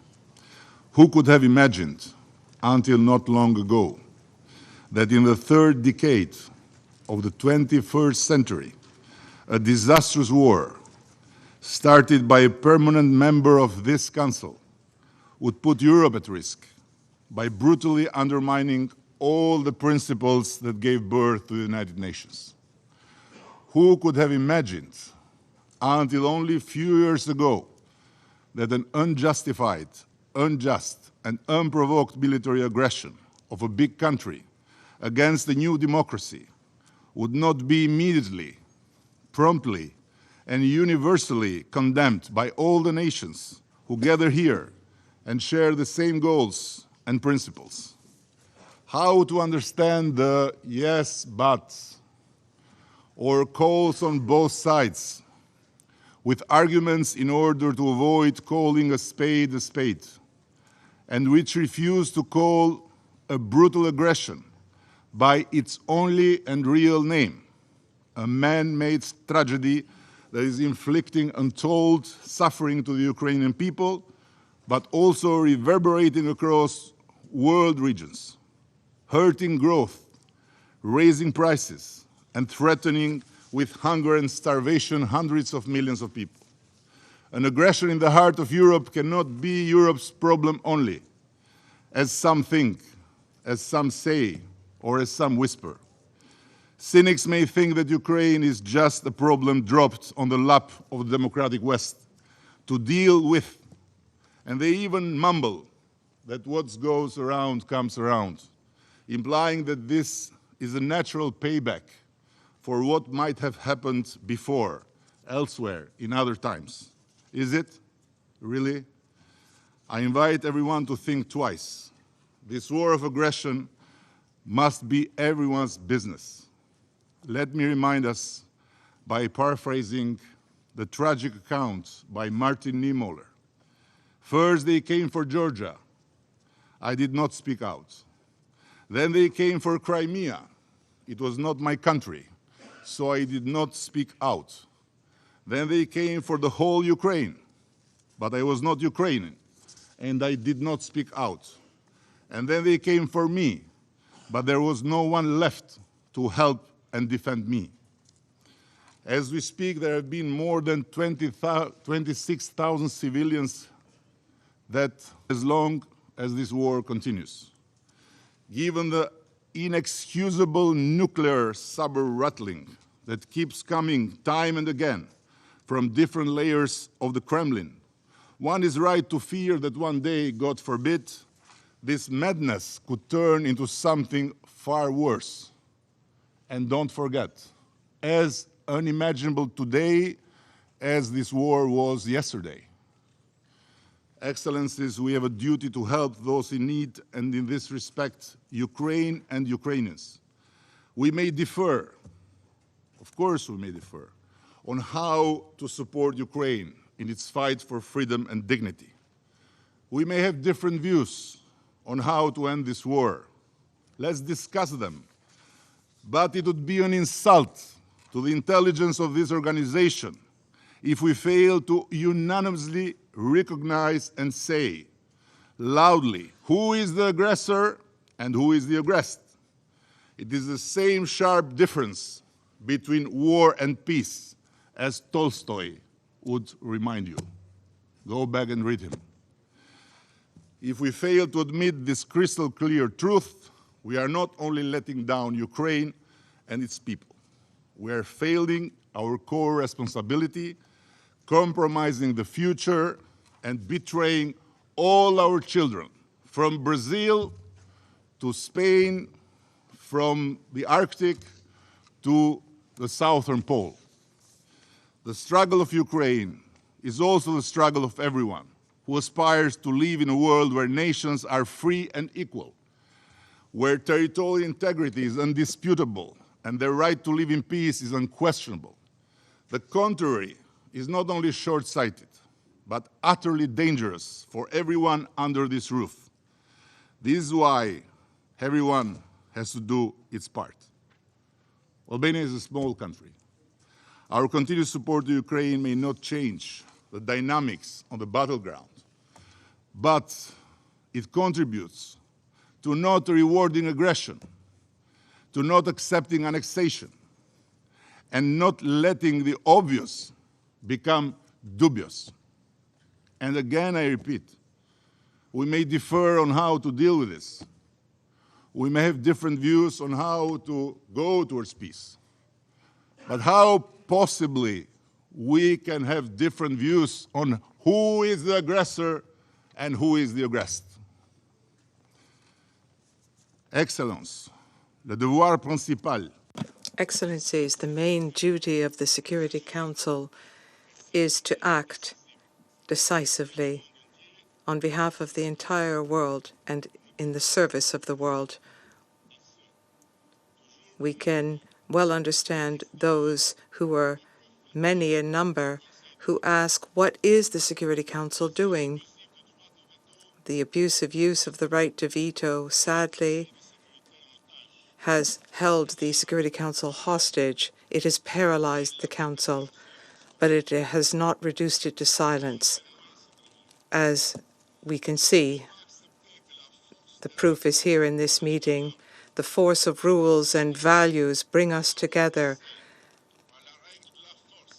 Who could have imagined, until not long ago, that in the third decade of the 21st century, a disastrous war started by a permanent member of this Council would put Europe at risk by brutally undermining all the principles that gave birth to the United Nations? Who could have imagined, until only a few years ago, that an unjustified, unjust, and unprovoked military aggression of a big country against a new democracy would not be immediately, promptly, and universally condemned by all the nations who gather here and share the same goals and principles? How to understand the yes, buts, or calls on both sides with arguments in order to avoid calling a spade, and which refuse to call a brutal aggression by its only and real name, a man-made tragedy that is inflicting untold suffering to the Ukrainian people, but also reverberating across world regions, hurting growth, raising prices, and threatening with hunger and starvation hundreds of millions of people. An aggression in the heart of Europe cannot be Europe's problem only, as some think, as some say, or as some whisper. Cynics may think that Ukraine is just a problem dropped on the lap of the democratic West to deal with, and they even mumble that what goes around comes around, implying that this is a natural payback for what might have happened before, elsewhere, in other times. Is it? Really? I invite everyone to think twice. This war of aggression must be everyone's business. Let me remind us by paraphrasing the tragic account by Martin Niemöller. First they came for Georgia. I did not speak out. Then they came for Crimea. It was not my country, so I did not speak out. Then they came for the whole Ukraine, but I was not Ukrainian, and I did not speak out. And then they came for me, but there was no one left to help and defend me. As we speak, there have been more than 26,000 civilians that as long as this war continues. Given the inexcusable nuclear saber rattling that keeps coming time and again from different layers of the Kremlin, one is right to fear that one day, God forbid, this madness could turn into something far worse. And don't forget, as unimaginable today as this war was yesterday. Excellencies, we have a duty to help those in need, and in this respect, Ukraine and Ukrainians. We may differ, of course we may differ, on how to support Ukraine in its fight for freedom and dignity. We may have different views on how to end this war. Let's discuss them. But it would be an insult to the intelligence of this organization if we fail to unanimously recognize and say loudly who is the aggressor and who is the aggressed. It is the same sharp difference between war and peace as Tolstoy would remind you. Go back and read him. If we fail to admit this crystal clear truth, we are not only letting down Ukraine and its people, we are failing our core responsibility, compromising the future, and betraying all our children, from Brazil to Spain, from the Arctic to the Southern Pole. The struggle of Ukraine is also the struggle of everyone who aspires to live in a world where nations are free and equal, where territorial integrity is undisputable and their right to live in peace is unquestionable. The contrary is not only short-sighted, but utterly dangerous for everyone under this roof. This is why everyone has to do its part. Albania is a small country. Our continued support to Ukraine may not change the dynamics on the battleground, but it contributes to not rewarding aggression, to not accepting annexation, and not letting the obvious become dubious. And again, I repeat, we may differ on how to deal with this. We may have different views on how to go towards peace. But how possibly we can have different views on who is the aggressor and who is the aggressed? Excellence, le devoir principal. Excellencies, the main duty of the Security Council is to act decisively on behalf of the entire world and in the service of the world. We can well understand those who are many in number who ask, what is the Security Council doing? The abusive use of the right to veto, sadly, has held the Security Council hostage. It has paralyzed the Council, but it has not reduced it to silence. As we can see, the proof is here in this meeting. The force of rules and values bring us together.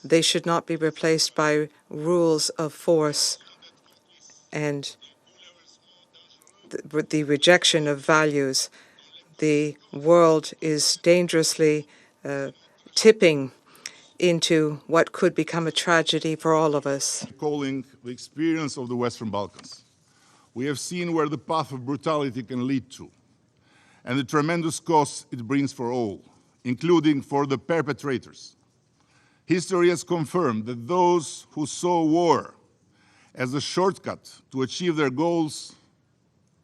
They should not be replaced by rules of force and the rejection of values. The world is dangerously tipping into what could become a tragedy for all of us. Recalling the experience of the Western Balkans, we have seen where the path of brutality can lead to, and the tremendous costs it brings for all, including for the perpetrators. History has confirmed that those who saw war as a shortcut to achieve their goals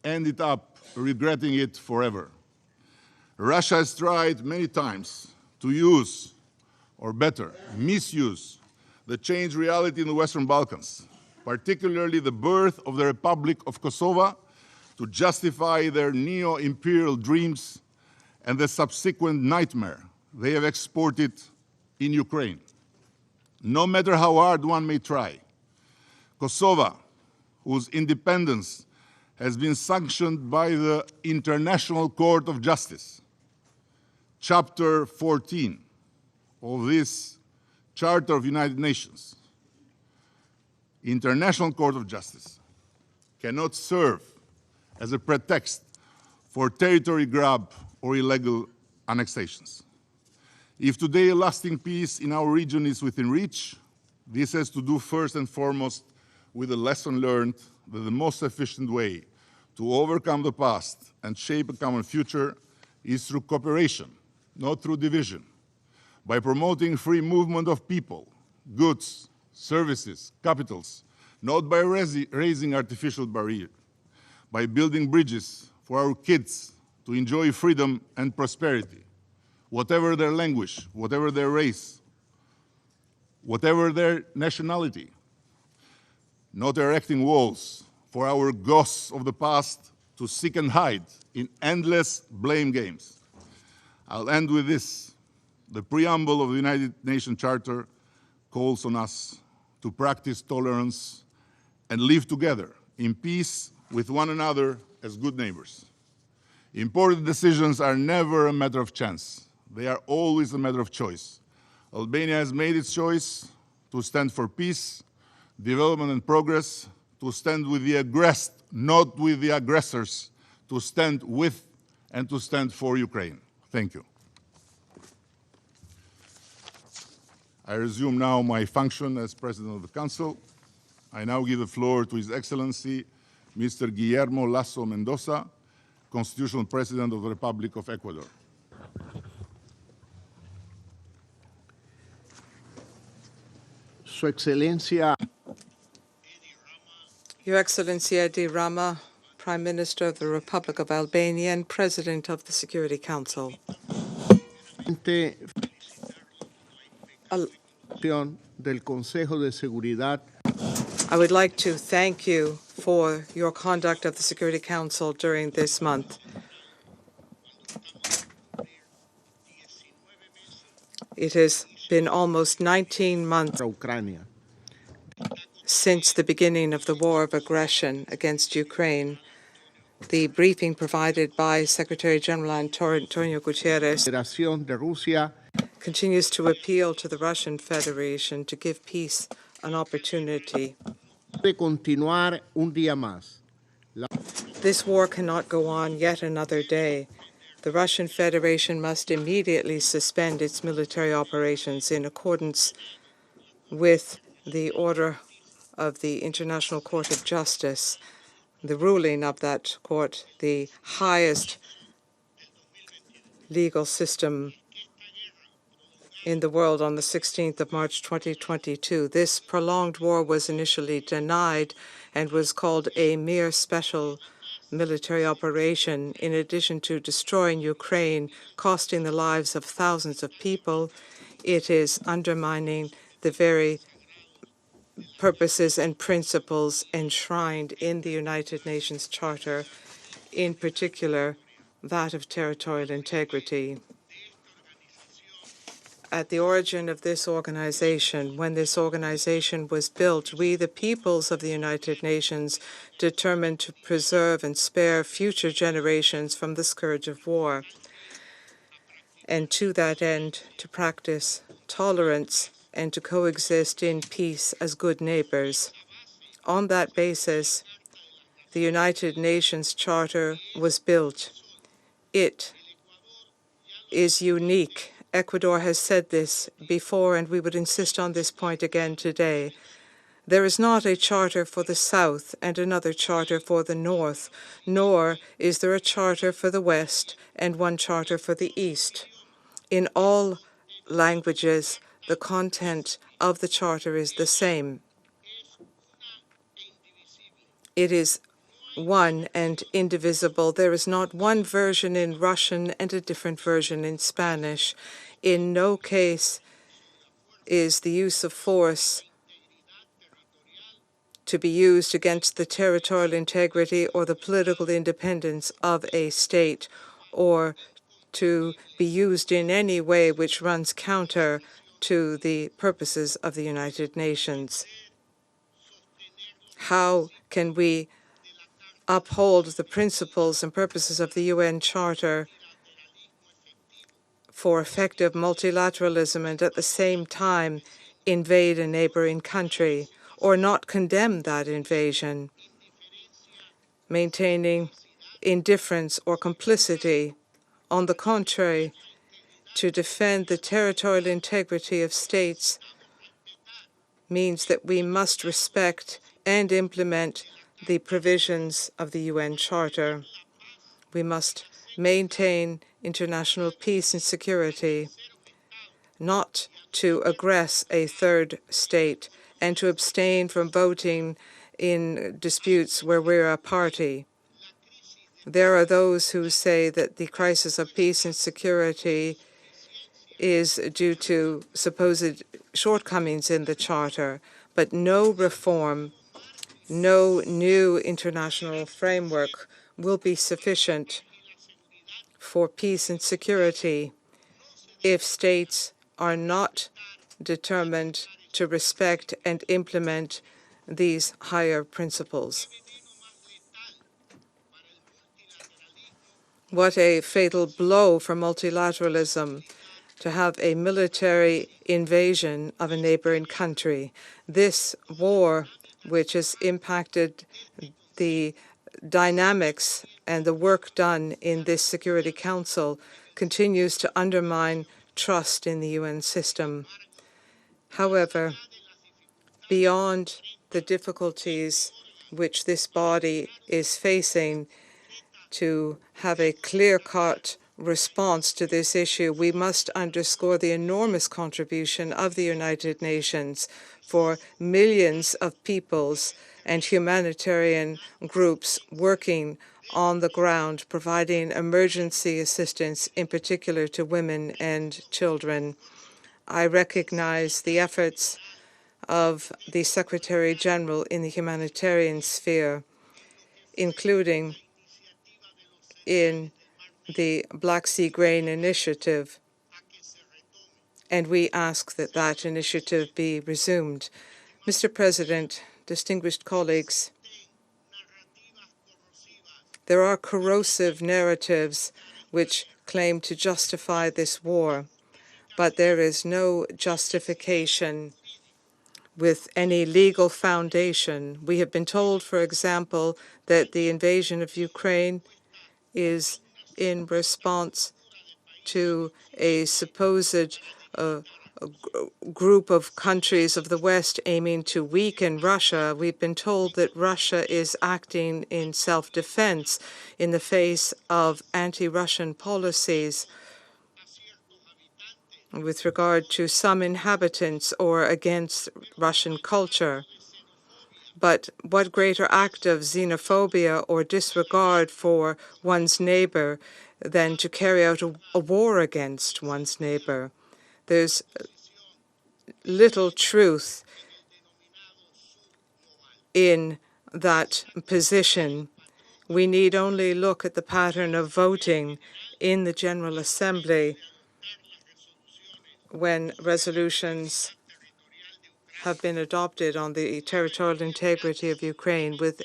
ended up regretting it forever. Russia has tried many times to use, or better, misuse, the changed reality in the Western Balkans, particularly the birth of the Republic of Kosovo, to justify their neo-imperial dreams and the subsequent nightmare they have exported in Ukraine. No matter how hard one may try, Kosovo, whose independence has been sanctioned by the International Court of Justice, Chapter 14 of this Charter of United Nations, International Court of Justice, cannot serve as a pretext for territory grab or illegal annexations. If today a lasting peace in our region is within reach, this has to do first and foremost with the lesson learned that the most efficient way to overcome the past and shape a common future is through cooperation, not through division, by promoting free movement of people, goods, services, capitals, not by raising artificial barriers, by building bridges for our kids to enjoy freedom and prosperity, whatever their language, whatever their race, whatever their nationality, not erecting walls for our ghosts of the past to seek and hide in endless blame games. I'll end with this. The preamble of the United Nations Charter calls on us to practice tolerance and live together in peace with one another as good neighbors. Important decisions are never a matter of chance. They are always a matter of choice. Albania has made its choice to stand for peace, development and progress, to stand with the aggressed, not with the aggressors, to stand with and to stand for Ukraine. Thank you. I resume now my function as President of the Council. I now give the floor to His Excellency, Mr. Guillermo Lasso Mendoza, Constitutional President of the Republic of Ecuador. Su Excelencia. Your Excellency Edi Rama, Prime Minister of the Republic of Albania and President of the Security Council. Del Consejo de Seguridad. I would like to thank you for your conduct of the Security Council during this month. It has been almost 19 months since the beginning of the war of aggression against Ukraine. The briefing provided by Secretary General Antonio Guterres continues to appeal to the Russian Federation to give peace an opportunity. This war cannot go on yet another day. The Russian Federation must immediately suspend its military operations in accordance with the order of the International Court of Justice. The ruling of that court, the highest legal system in the world, on the 16th of March 2022. This prolonged war was initially denied and was called a mere special military operation. In addition to destroying Ukraine, costing the lives of thousands of people, it is undermining the very purposes and principles enshrined in the United Nations Charter, in particular that of territorial integrity. At the origin of this organization, when this organization was built, we, the peoples of the United Nations, determined to preserve and spare future generations from the scourge of war, and to that end, to practice tolerance and to coexist in peace as good neighbors. On that basis, the United Nations Charter was built. It is unique. Ecuador has said this before, and we would insist on this point again today. There is not a charter for the South and another charter for the North, nor is there a charter for the West and one charter for the East. In all languages, the content of the charter is the same. It is one and indivisible. There is not one version in Russian and a different version in Spanish. In no case is the use of force to be used against the territorial integrity or the political independence of a state, or to be used in any way which runs counter to the purposes of the United Nations. How can we uphold the principles and purposes of the UN Charter for effective multilateralism and at the same time invade a neighboring country, or not condemn that invasion, maintaining indifference or complicity? On the contrary, to defend the territorial integrity of states means that we must respect and implement the provisions of the UN Charter. We must maintain international peace and security, not to aggress a third state, and to abstain from voting in disputes where we're a party. There are those who say that the crisis of peace and security is due to supposed shortcomings in the Charter, but no reform, no new international framework will be sufficient for peace and security if states are not determined to respect and implement these higher principles. What a fatal blow for multilateralism to have a military invasion of a neighboring country. This war, which has impacted the dynamics and the work done in this Security Council, continues to undermine trust in the UN system. However, beyond the difficulties which this body is facing to have a clear-cut response to this issue, we must underscore the enormous contribution of the United Nations for millions of peoples and humanitarian groups working on the ground, providing emergency assistance, in particular to women and children. I recognize the efforts of the Secretary General in the humanitarian sphere, including in the Black Sea Grain Initiative, and we ask that that initiative be resumed. Mr. President, distinguished colleagues, there are corrosive narratives which claim to justify this war, but there is no justification with any legal foundation. We have been told, for example, that the invasion of Ukraine is in response to a supposed group of countries of the West aiming to weaken Russia. We've been told that Russia is acting in self-defense in the face of anti-Russian policies with regard to some inhabitants or against Russian culture. But what greater act of xenophobia or disregard for one's neighbor than to carry out a war against one's neighbor? There's little truth in that position. We need only look at the pattern of voting in the General Assembly when resolutions have been adopted on the territorial integrity of Ukraine with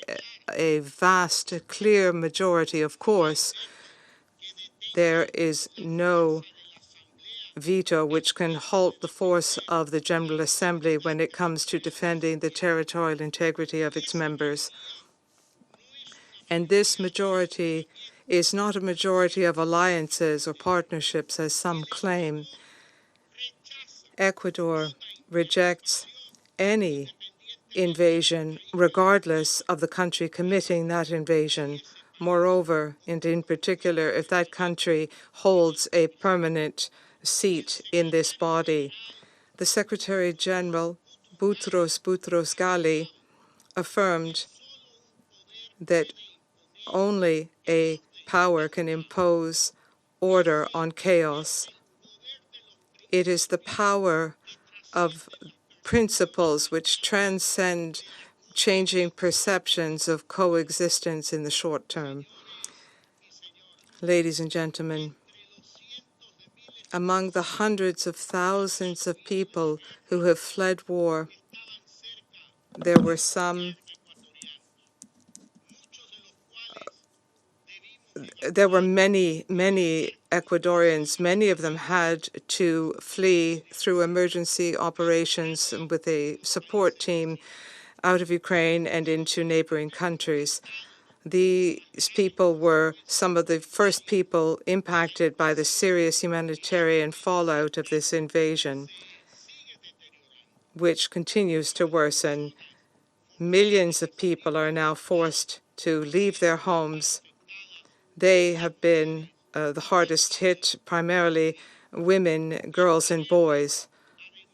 a vast, clear majority. Of course, there is no veto which can halt the force of the General Assembly when it comes to defending the territorial integrity of its members. And this majority is not a majority of alliances or partnerships, as some claim. Ecuador rejects any invasion, regardless of the country committing that invasion. Moreover, and in particular, if that country holds a permanent seat in this body. The Secretary General, Boutros Boutros-Ghali, affirmed that Only a power can impose order on chaos. It is the power of principles which transcend changing perceptions of coexistence in the short term. Ladies and gentlemen, among the hundreds of thousands of people who have fled war, there were many Ecuadorians. Many of them had to flee through emergency operations with a support team out of Ukraine and into neighboring countries. These people were some of the first people impacted by the serious humanitarian fallout of this invasion, which continues to worsen. Millions of people are now forced to leave their homes. They have been the hardest hit. Primarily women, girls, and boys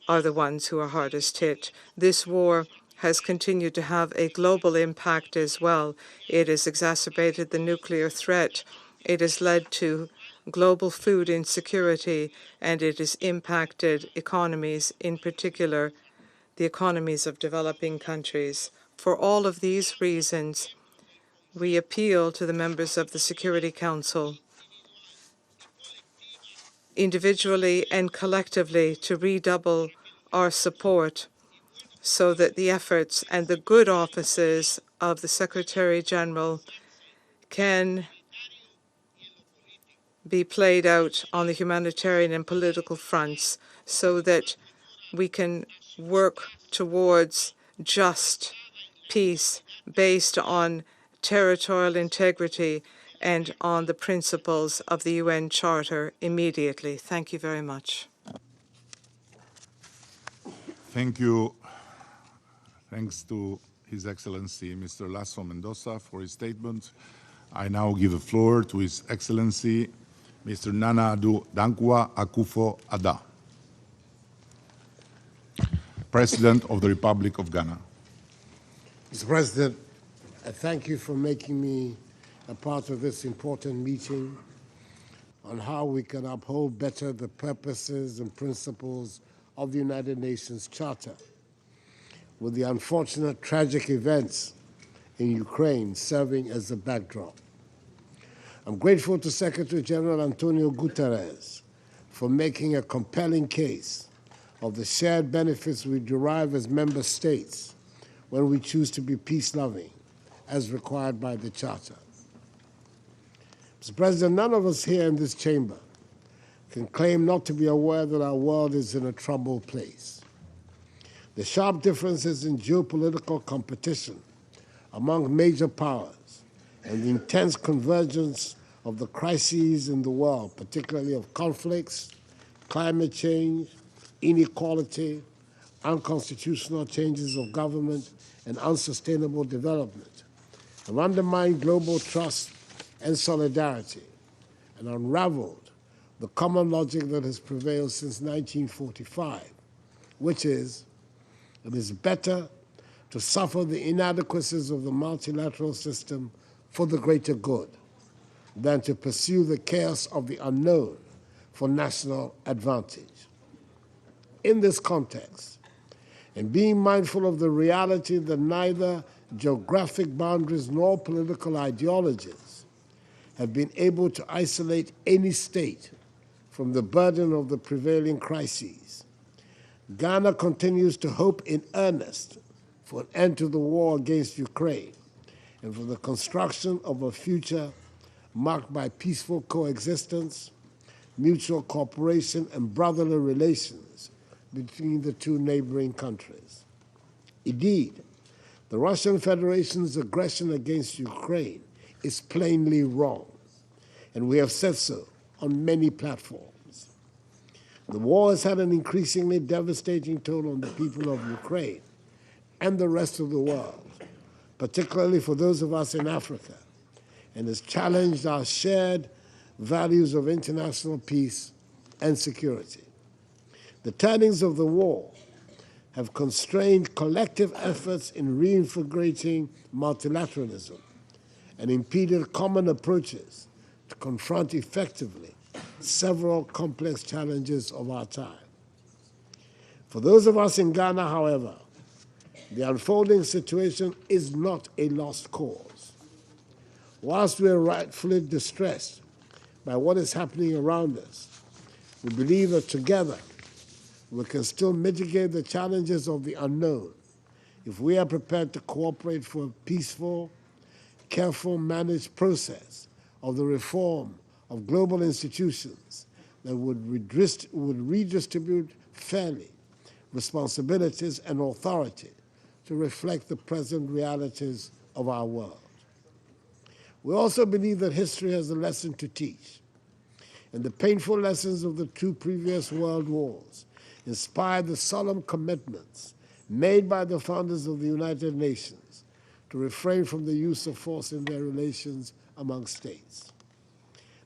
are the ones who are hardest hit. This war has continued to have a global impact as well. It has exacerbated the nuclear threat. It has led to global food insecurity, and it has impacted economies, in particular the economies of developing countries. For all of these reasons, we appeal to the members of the Security Council, individually and collectively, to redouble our support so that the efforts and the good offices of the Secretary General can be played out on the humanitarian and political fronts so that we can work towards just peace based on territorial integrity and on the principles of the UN Charter immediately. Thank you very much. Thank you. Thanks to His Excellency Mr. Lasso Mendoza for his statement. I now give the floor to His Excellency Mr. Nana Addo Dankwa Akufo-Addo, President of the Republic of Ghana. Mr. President, I thank you for making me a part of this important meeting on how we can uphold better the purposes and principles of the United Nations Charter, with the unfortunate tragic events in Ukraine serving as a backdrop. I'm grateful to Secretary General Antonio Guterres for making a compelling case of the shared benefits we derive as member states when we choose to be peace-loving, as required by the Charter. Mr. President, none of us here in this chamber can claim not to be aware that our world is in a troubled place. The sharp differences in geopolitical competition among major powers and the intense convergence of the crises in the world, particularly of conflicts, climate change, inequality, unconstitutional changes of government, and unsustainable development, have undermined global trust and solidarity and unraveled the common logic that has prevailed since 1945, which is, it is better to suffer the inadequacies of the multilateral system for the greater good than to pursue the chaos of the unknown for national advantage. In this context, and being mindful of the reality that neither geographic boundaries nor political ideologies have been able to isolate any state from the burden of the prevailing crises, Ghana continues to hope in earnest for an end to the war against Ukraine and for the construction of a future marked by peaceful coexistence, mutual cooperation, and brotherly relations between the two neighboring countries. Indeed, the Russian Federation's aggression against Ukraine is plainly wrong, and we have said so on many platforms. The war has had an increasingly devastating toll on the people of Ukraine and the rest of the world, particularly for those of us in Africa, and has challenged our shared values of international peace and security. The turnings of the war have constrained collective efforts in reintegrating multilateralism and impeded common approaches to confront effectively several complex challenges of our time. For those of us in Ghana, however, the unfolding situation is not a lost cause. Whilst we are rightfully distressed by what is happening around us, we believe that together we can still mitigate the challenges of the unknown if we are prepared to cooperate for a peaceful, careful, managed process of the reform of global institutions that would redistribute fairly responsibilities and authority to reflect the present realities of our world. We also believe that history has a lesson to teach, and the painful lessons of the two previous world wars inspired the solemn commitments made by the founders of the United Nations to refrain from the use of force in their relations among states.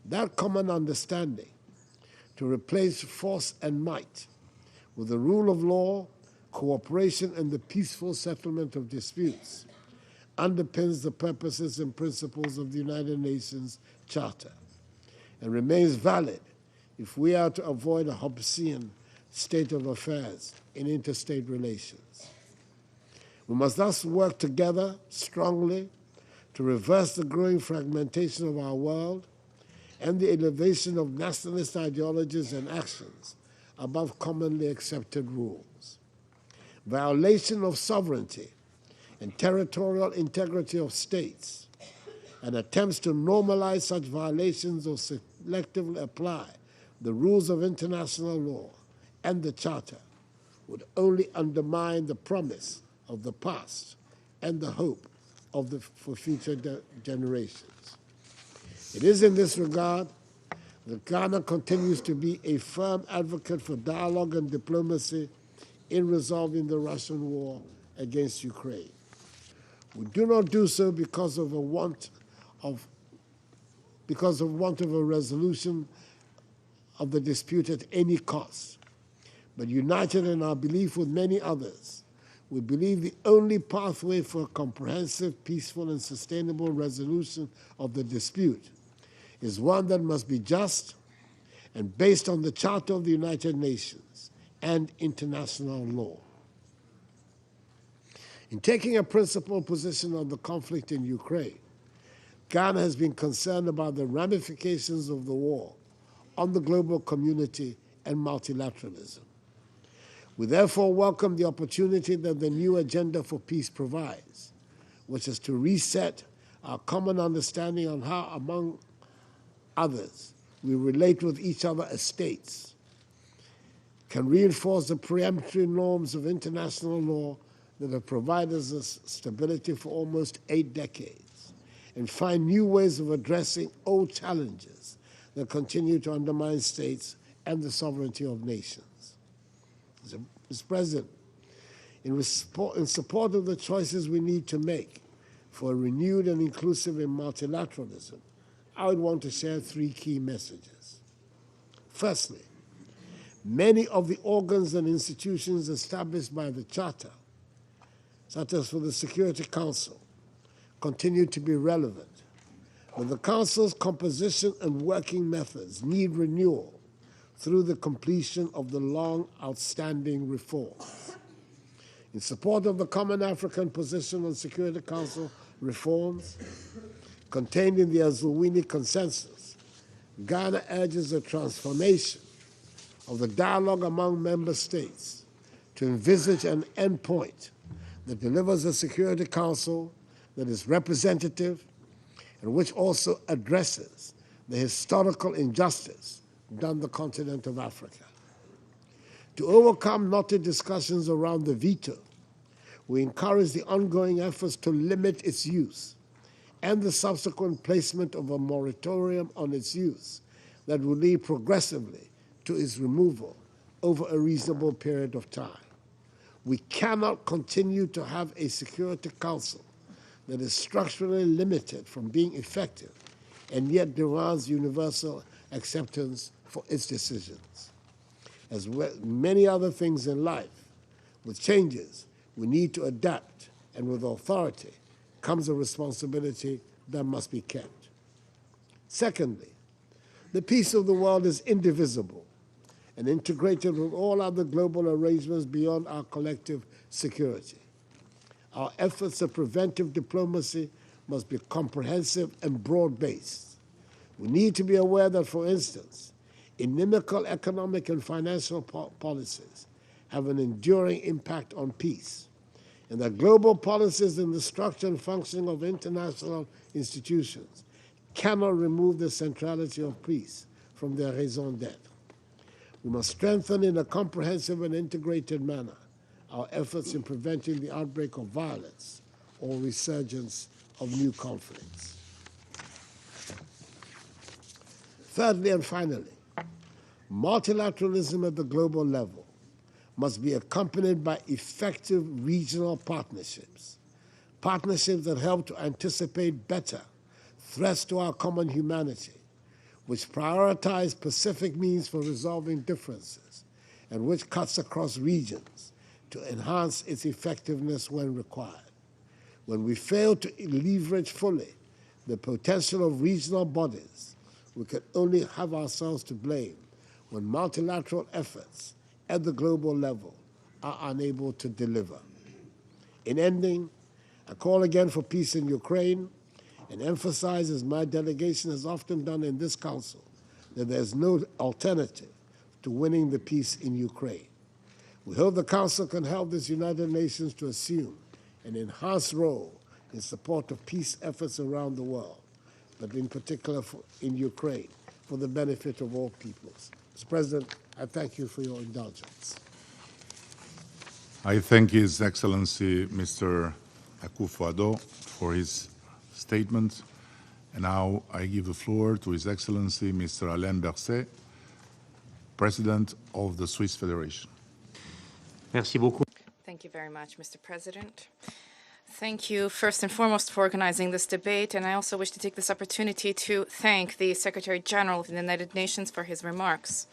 That common understanding to replace force and might with the rule of law, cooperation, and the peaceful settlement of disputes underpins the purposes and principles of the United Nations Charter and remains valid if we are to avoid a Hobbesian state of affairs in interstate relations. We must thus work together strongly to reverse the growing fragmentation of our world and the elevation of nationalist ideologies and actions above commonly accepted rules. Violation of sovereignty and territorial integrity of states and attempts to normalize such violations or selectively apply the rules of international law and the Charter would only undermine the promise of the past and the hope for future generations. It is in this regard that Ghana continues to be a firm advocate for dialogue and diplomacy in resolving the Russian war against Ukraine. We do not do so because of want of a resolution of the dispute at any cost, but united in our belief with many others, we believe the only pathway for a comprehensive, peaceful, and sustainable resolution of the dispute is one that must be just and based on the Charter of the United Nations and international law. In taking a principled position on the conflict in Ukraine, Ghana has been concerned about the ramifications of the war on the global community and multilateralism. We therefore welcome the opportunity that the new agenda for peace provides, which is to reset our common understanding on how, among others, we relate with each other as states, can reinforce the preemptory norms of international law that have provided us stability for almost 8 decades, and find new ways of addressing old challenges that continue to undermine states and the sovereignty of nations. Mr. President, in support of the choices we need to make for a renewed and inclusive in multilateralism, I would want to share 3 key messages. Firstly, many of the organs and institutions established by the Charter, such as for the Security Council, continue to be relevant, but the Council's composition and working methods need renewal through the completion of the long outstanding reforms. In support of the Common African Position on Security Council reforms contained in the Azulwini Consensus, Ghana urges a transformation of the dialogue among member states to envisage an endpoint that delivers a Security Council that is representative and which also addresses the historical injustice done the continent of Africa. To overcome knotty discussions around the veto, we encourage the ongoing efforts to limit its use and the subsequent placement of a moratorium on its use that will lead progressively to its removal over a reasonable period of time. We cannot continue to have a Security Council that is structurally limited from being effective and yet demands universal acceptance for its decisions. As with many other things in life, with changes, we need to adapt, and with authority comes a responsibility that must be kept. Secondly, the peace of the world is indivisible and integrated with all other global arrangements beyond our collective security. Our efforts of preventive diplomacy must be comprehensive and broad-based. We need to be aware that, for instance, inimical economic and financial policies have an enduring impact on peace, and that global policies in the structure and functioning of international institutions cannot remove the centrality of peace from their raison d'etre. We must strengthen in a comprehensive and integrated manner our efforts in preventing the outbreak of violence or resurgence of new conflicts. Thirdly and finally, multilateralism at the global level must be accompanied by effective regional partnerships, partnerships that help to anticipate better threats to our common humanity, which prioritize specific means for resolving differences, and which cuts across regions to enhance its effectiveness when required. When we fail to leverage fully the potential of regional bodies, we can only have ourselves to blame when multilateral efforts at the global level are unable to deliver. In ending, I call again for peace in Ukraine and emphasize, as my delegation has often done in this Council, that there is no alternative to winning the peace in Ukraine. We hope the Council can help this United Nations to assume an enhanced role in support of peace efforts around the world, but in particular in Ukraine, for the benefit of all peoples. Mr. President, I thank you for your indulgence. I thank His Excellency Mr. Akufo-Addo for his statement. And now I give the floor to His Excellency Mr. Alain Berset, President of the Swiss Federation. Merci beaucoup. Thank you very much, Mr. President. Thank you, first and foremost, for organizing this debate, and I also wish to take this opportunity to thank the Secretary General of the United Nations for his remarks.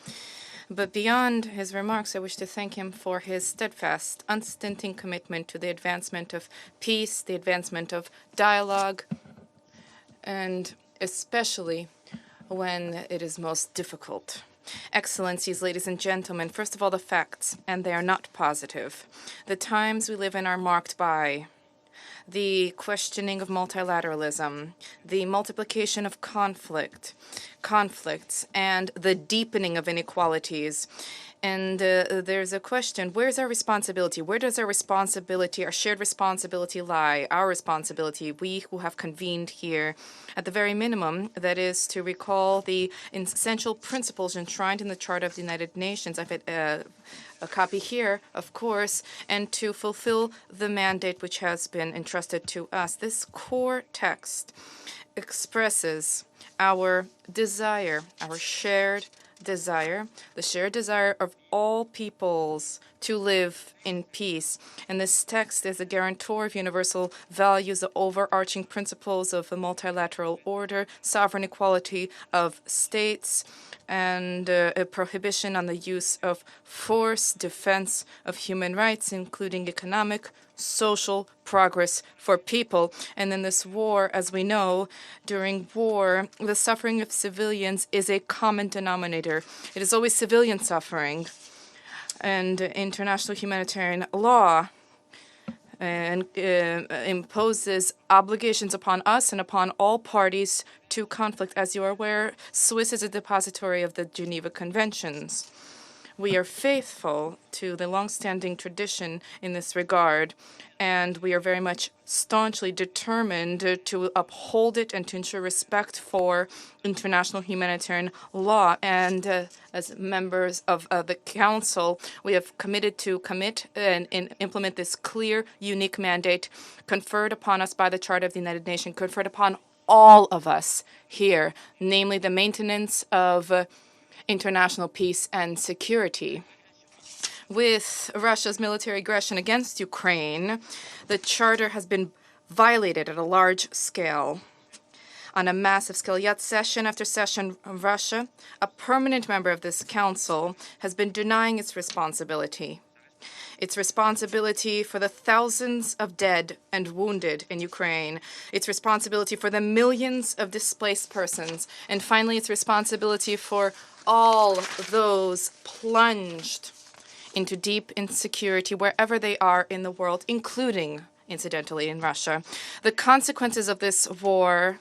But beyond his remarks, I wish to thank him for his steadfast, unstinting commitment to the advancement of peace, the advancement of dialogue, and especially when it is most difficult. Excellencies, ladies and gentlemen, first of all, the facts, and they are not positive. The times we live in are marked by the questioning of multilateralism, the multiplication of conflicts, and the deepening of inequalities. And there's a question, where's our responsibility? Where does our responsibility, our shared responsibility lie? Our responsibility, we who have convened here, at the very minimum, that is to recall the essential principles enshrined in the Charter of the United Nations. I've had a copy here, of course, and to fulfill the mandate which has been entrusted to us. This core text expresses our desire, our shared desire, the shared desire of all peoples to live in peace. And this text is a guarantor of universal values, the overarching principles of a multilateral order, sovereign equality of states, and a prohibition on the use of force, defense of human rights, including economic, social progress for people. And in this war, as we know, during war, the suffering of civilians is a common denominator. It is always civilian suffering. And international humanitarian law and imposes obligations upon us and upon all parties to conflict. As you are aware, Swiss is a depository of the Geneva Conventions. We are faithful to the long-standing tradition in this regard, and we are very much staunchly determined to uphold it and to ensure respect for international humanitarian law. And as members of the Council, we have committed to commit and implement this clear, unique mandate conferred upon us by the Charter of the United Nations, conferred upon all of us here, namely the maintenance of international peace and security. With Russia's military aggression against Ukraine, the Charter has been violated at a large scale. On a massive scale, yet session after session, Russia, a permanent member of this Council, has been denying its responsibility. Its responsibility for the thousands of dead and wounded in Ukraine, its responsibility for the millions of displaced persons, and finally its responsibility for all those plunged into deep insecurity wherever they are in the world, including, incidentally, in Russia. The consequences of this war,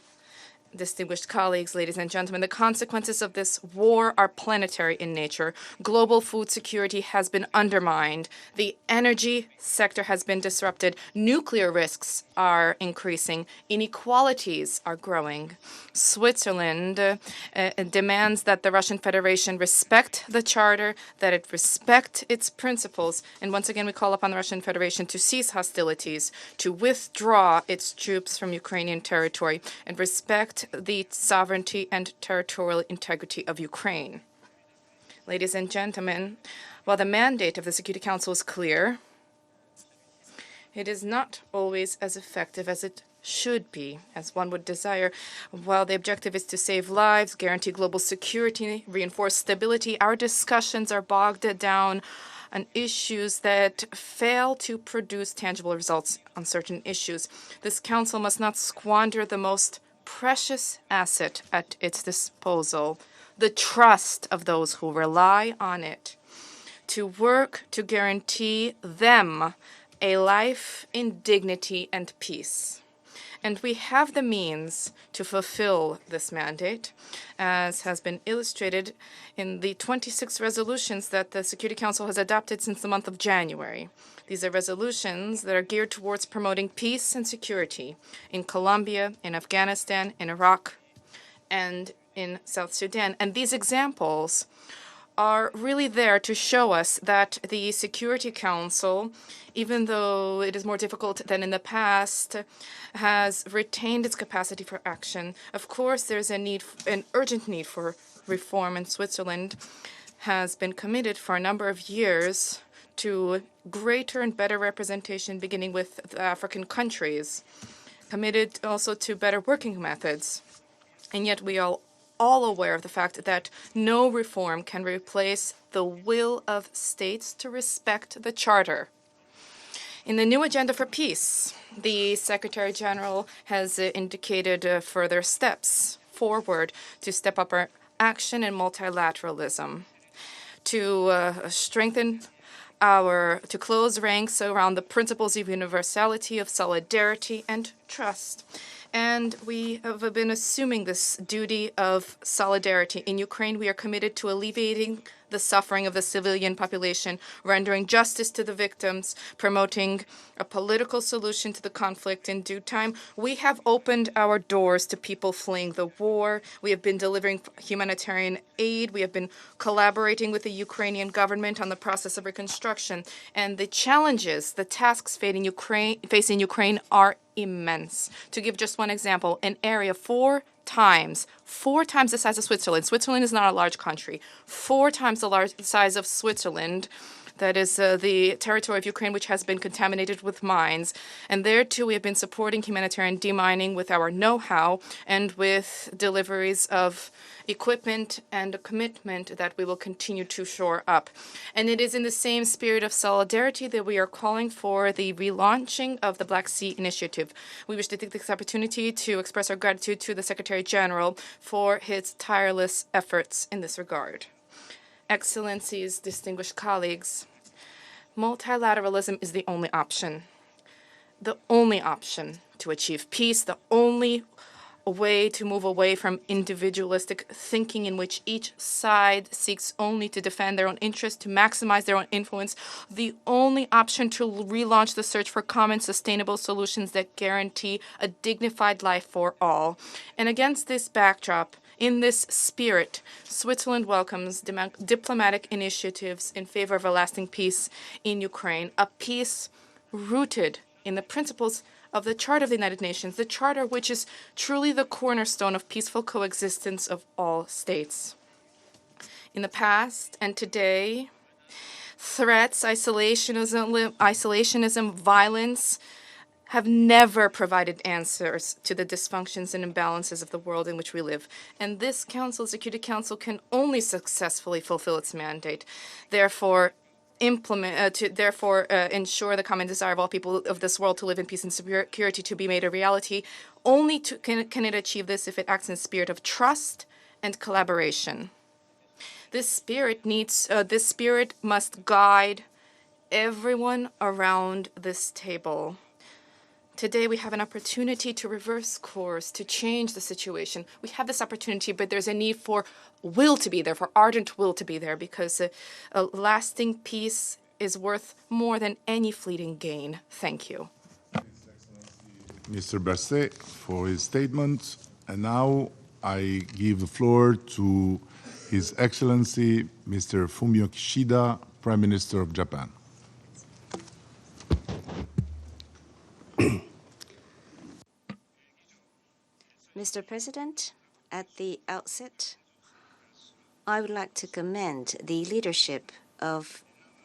distinguished colleagues, ladies and gentlemen, the consequences of this war are planetary in nature. Global food security has been undermined. The energy sector has been disrupted. Nuclear risks are increasing. Inequalities are growing. Switzerland demands that the Russian Federation respect the Charter, that it respect its principles. And once again, we call upon the Russian Federation to cease hostilities, to withdraw its troops from Ukrainian territory, and respect the sovereignty and territorial integrity of Ukraine. Ladies and gentlemen, while the mandate of the Security Council is clear, it is not always as effective as it should be, as one would desire. While the objective is to save lives, guarantee global security, reinforce stability, our discussions are bogged down on issues that fail to produce tangible results on certain issues. This Council must not squander the most precious asset at its disposal, the trust of those who rely on it, to work to guarantee them a life in dignity and peace. And we have the means to fulfill this mandate, as has been illustrated in the 26 resolutions that the Security Council has adopted since the month of January. These are resolutions that are geared towards promoting peace and security in Colombia, in Afghanistan, in Iraq, and in South Sudan. And these examples are really there to show us that the Security Council, even though it is more difficult than in the past, has retained its capacity for action. Of course, there's an urgent need for reform, and Switzerland has been committed for a number of years to greater and better representation, beginning with the African countries, committed also to better working methods. And yet we are all aware of the fact that no reform can replace the will of states to respect the Charter. In the new agenda for peace, the Secretary General has indicated further steps forward to step up our action in multilateralism, to strengthen to close ranks around the principles of universality, of solidarity, and trust. And we have been assuming this duty of solidarity. In Ukraine, we are committed to alleviating the suffering of the civilian population, rendering justice to the victims, promoting a political solution to the conflict in due time. We have opened our doors to people fleeing the war. We have been delivering humanitarian aid. We have been collaborating with the Ukrainian government on the process of reconstruction. And the challenges, the tasks facing Ukraine are immense. To give just one example, an area four times the size of Switzerland. Switzerland is not a large country. 4 times the size of Switzerland. That is the territory of Ukraine, which has been contaminated with mines. And there, too, we have been supporting humanitarian demining with our know-how and with deliveries of equipment and a commitment that we will continue to shore up. And it is in the same spirit of solidarity that we are calling for the relaunching of the Black Sea Initiative. We wish to take this opportunity to express our gratitude to the Secretary General for his tireless efforts in this regard. Excellencies, distinguished colleagues, multilateralism is the only option to achieve peace, the only way to move away from individualistic thinking in which each side seeks only to defend their own interests, to maximize their own influence, the only option to relaunch the search for common sustainable solutions that guarantee a dignified life for all. And against this backdrop, in this spirit, Switzerland welcomes diplomatic initiatives in favor of a lasting peace in Ukraine, a peace rooted in the principles of the Charter of the United Nations, the Charter which is truly the cornerstone of peaceful coexistence of all states. In the past and today, threats, isolationism, violence have never provided answers to the dysfunctions and imbalances of the world in which we live. And this Council, Security Council, can only successfully fulfill its mandate. Therefore, ensure the common desire of all people of this world to live in peace and security to be made a reality. Only can it achieve this if it acts in a spirit of trust and collaboration. This spirit must guide everyone around this table. Today we have an opportunity to reverse course, to change the situation. We have this opportunity, but there's a need for will to be there, for ardent will to be there, because a lasting peace is worth more than any fleeting gain. Thank you. Mr. Berset for his statement. And now I give the floor to His Excellency Mr. Fumio Kishida, Prime Minister of Japan. Mr. President, at the outset, I would like to commend the leadership of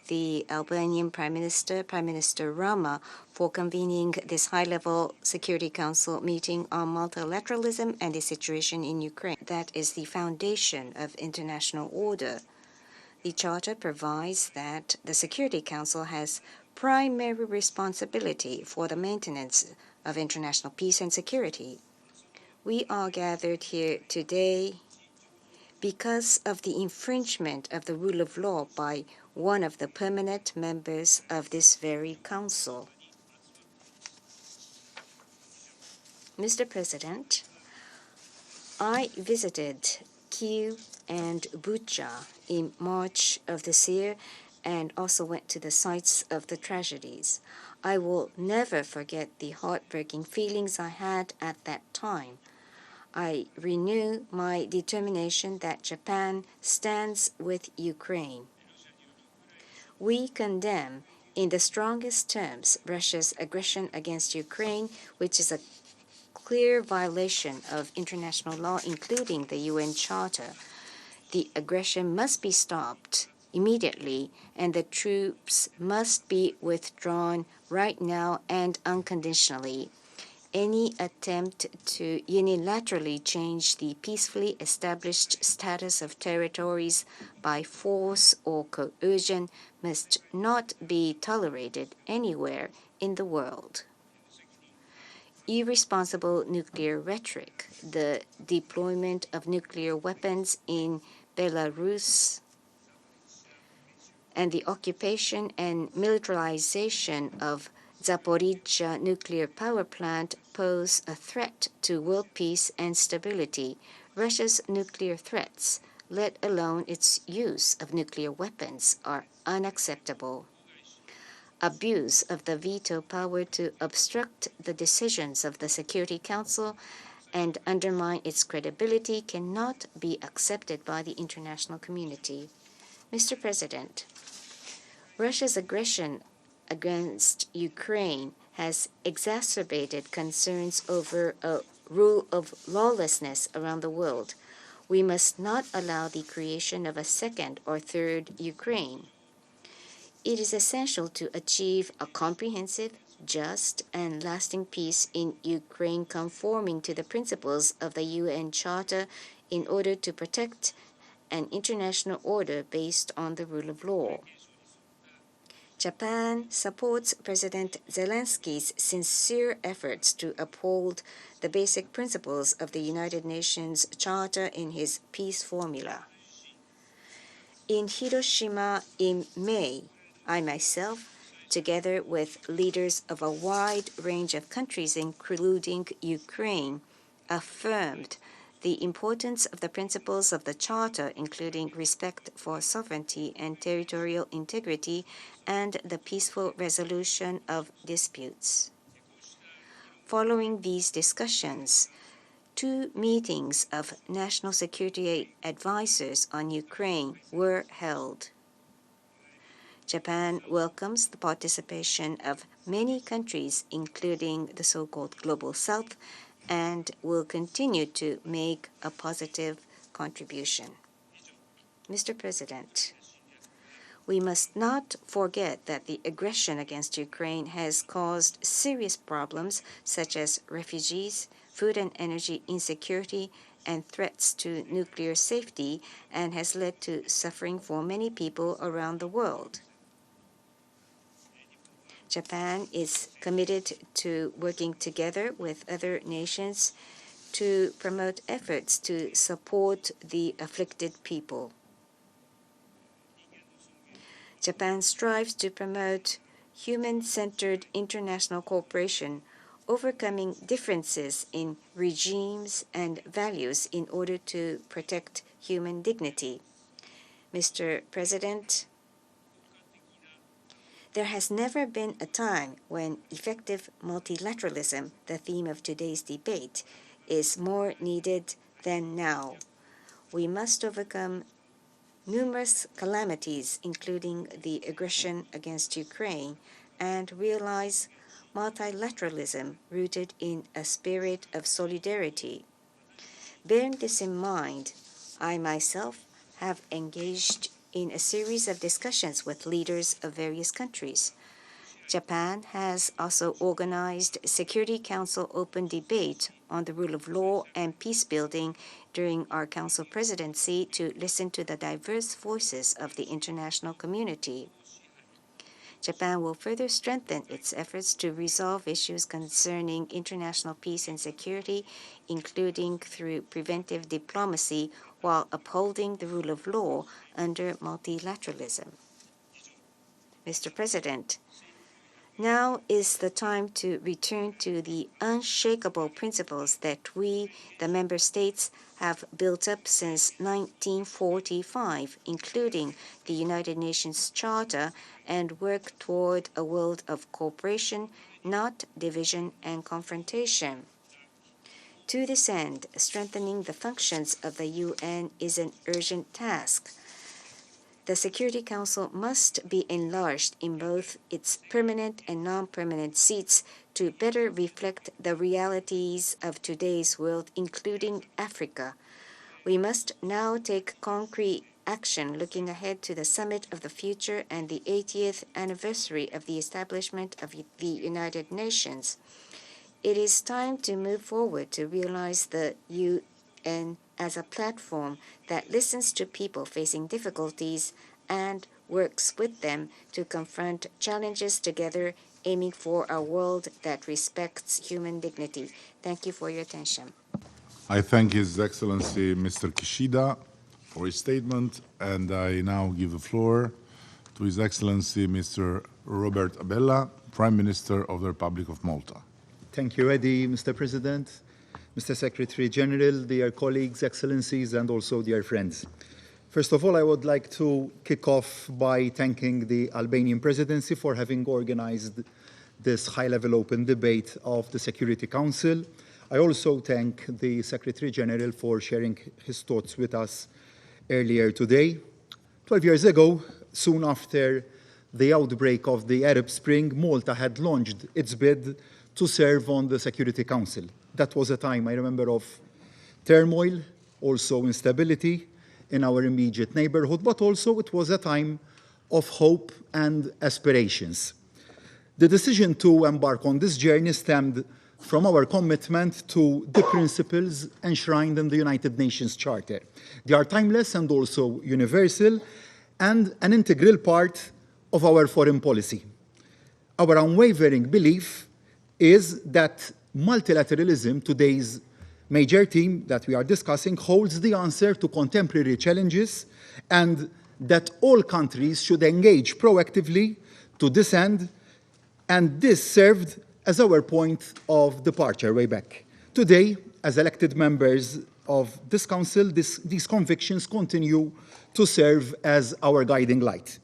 the Albanian Prime Minister Rama, for convening this high-level Security Council meeting on multilateralism and the situation in Ukraine. That is the foundation of international order. The Charter provides that the Security Council has primary responsibility for the maintenance of international peace and security. We are gathered here today because of the infringement of the rule of law by one of the permanent members of this very council. Mr. President, I visited Kyiv and Bucha in March of this year and also went to the sites of the tragedies. I will never forget the heartbreaking feelings I had at that time. I renew my determination that Japan stands with Ukraine. We condemn in the strongest terms Russia's aggression against Ukraine, which is a clear violation of international law, including the UN Charter. The aggression must be stopped immediately, and the troops must be withdrawn right now and unconditionally. Any attempt to unilaterally change the peacefully established status of territories by force or coercion must not be tolerated anywhere in the world. Irresponsible nuclear rhetoric, the deployment of nuclear weapons in Belarus, and the occupation and militarization of Zaporizhzhia nuclear power plant pose a threat to world peace and stability. Russia's nuclear threats, let alone its use of nuclear weapons, are unacceptable. Abuse of the veto power to obstruct the decisions of the Security Council and undermine its credibility cannot be accepted by the international community. Mr. President, Russia's aggression against Ukraine has exacerbated concerns over a rule of lawlessness around the world. We must not allow the creation of a second or third Ukraine. It is essential to achieve a comprehensive, just, and lasting peace in Ukraine conforming to the principles of the UN Charter in order to protect an international order based on the rule of law. Japan supports President Zelensky's sincere efforts to uphold the basic principles of the United Nations Charter in his peace formula. In Hiroshima in May, I myself, together with leaders of a wide range of countries, including Ukraine, affirmed the importance of the principles of the Charter, including respect for sovereignty and territorial integrity and the peaceful resolution of disputes. Following these discussions, 2 meetings of national security advisors on Ukraine were held. Japan welcomes the participation of many countries, including the so-called Global South, and will continue to make a positive contribution. Mr. President, we must not forget that the aggression against Ukraine has caused serious problems such as refugees, food and energy insecurity, and threats to nuclear safety, and has led to suffering for many people around the world. Japan is committed to working together with other nations to promote efforts to support the afflicted people. Japan strives to promote human-centered international cooperation, overcoming differences in regimes and values in order to protect human dignity. Mr. President, there has never been a time when effective multilateralism, the theme of today's debate, is more needed than now. We must overcome numerous calamities, including the aggression against Ukraine, and realize multilateralism rooted in a spirit of solidarity. Bearing this in mind, I myself have engaged in a series of discussions with leaders of various countries. Japan has also organized Security Council open debate on the rule of law and peace building during our Council presidency to listen to the diverse voices of the international community. Japan will further strengthen its efforts to resolve issues concerning international peace and security, including through preventive diplomacy, while upholding the rule of law under multilateralism. Mr. President, now is the time to return to the unshakable principles that we, the member states, have built up since 1945, including the United Nations Charter, and work toward a world of cooperation, not division and confrontation. To this end, strengthening the functions of the UN is an urgent task. The Security Council must be enlarged in both its permanent and non-permanent seats to better reflect the realities of today's world, including Africa. We must now take concrete action looking ahead to the Summit of the Future and the 80th anniversary of the establishment of the United Nations. It is time to move forward to realize the UN as a platform that listens to people facing difficulties and works with them to confront challenges together, aiming for a world that respects human dignity. Thank you for your attention. I thank His Excellency Mr. Kishida for his statement, and I now give the floor to His Excellency Mr. Robert Abella, Prime Minister of the Republic of Malta. Thank you, Eddie, Mr. President, Mr. Secretary General, dear colleagues, excellencies, and also dear friends. First of all, I would like to kick off by thanking the Albanian presidency for having organized this high-level open debate of the Security Council. I also thank the Secretary General for sharing his thoughts with us earlier today. 12 years ago, soon after the outbreak of the Arab Spring, Malta had launched its bid to serve on the Security Council. That was a time, I remember, of turmoil, also instability in our immediate neighborhood, but also it was a time of hope and aspirations. The decision to embark on this journey stemmed from our commitment to the principles enshrined in the United Nations Charter. They are timeless and also universal and an integral part of our foreign policy. Our unwavering belief is that multilateralism, today's major theme that we are discussing, holds the answer to contemporary challenges, and that all countries should engage proactively to this end, and this served as our point of departure way back. Today, as elected members of this Council, these convictions continue to serve as our guiding light.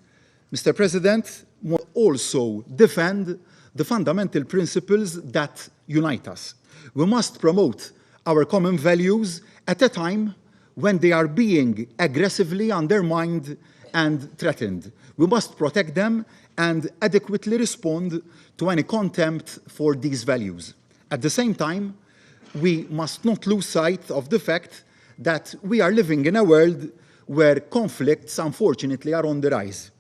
Mr. President, we also defend the fundamental principles that unite us. We must promote our common values at a time when they are being aggressively undermined and threatened. We must protect them and adequately respond to any contempt for these values. At the same time, we must not lose sight of the fact that we are living in a world where conflicts, unfortunately, are on the rise.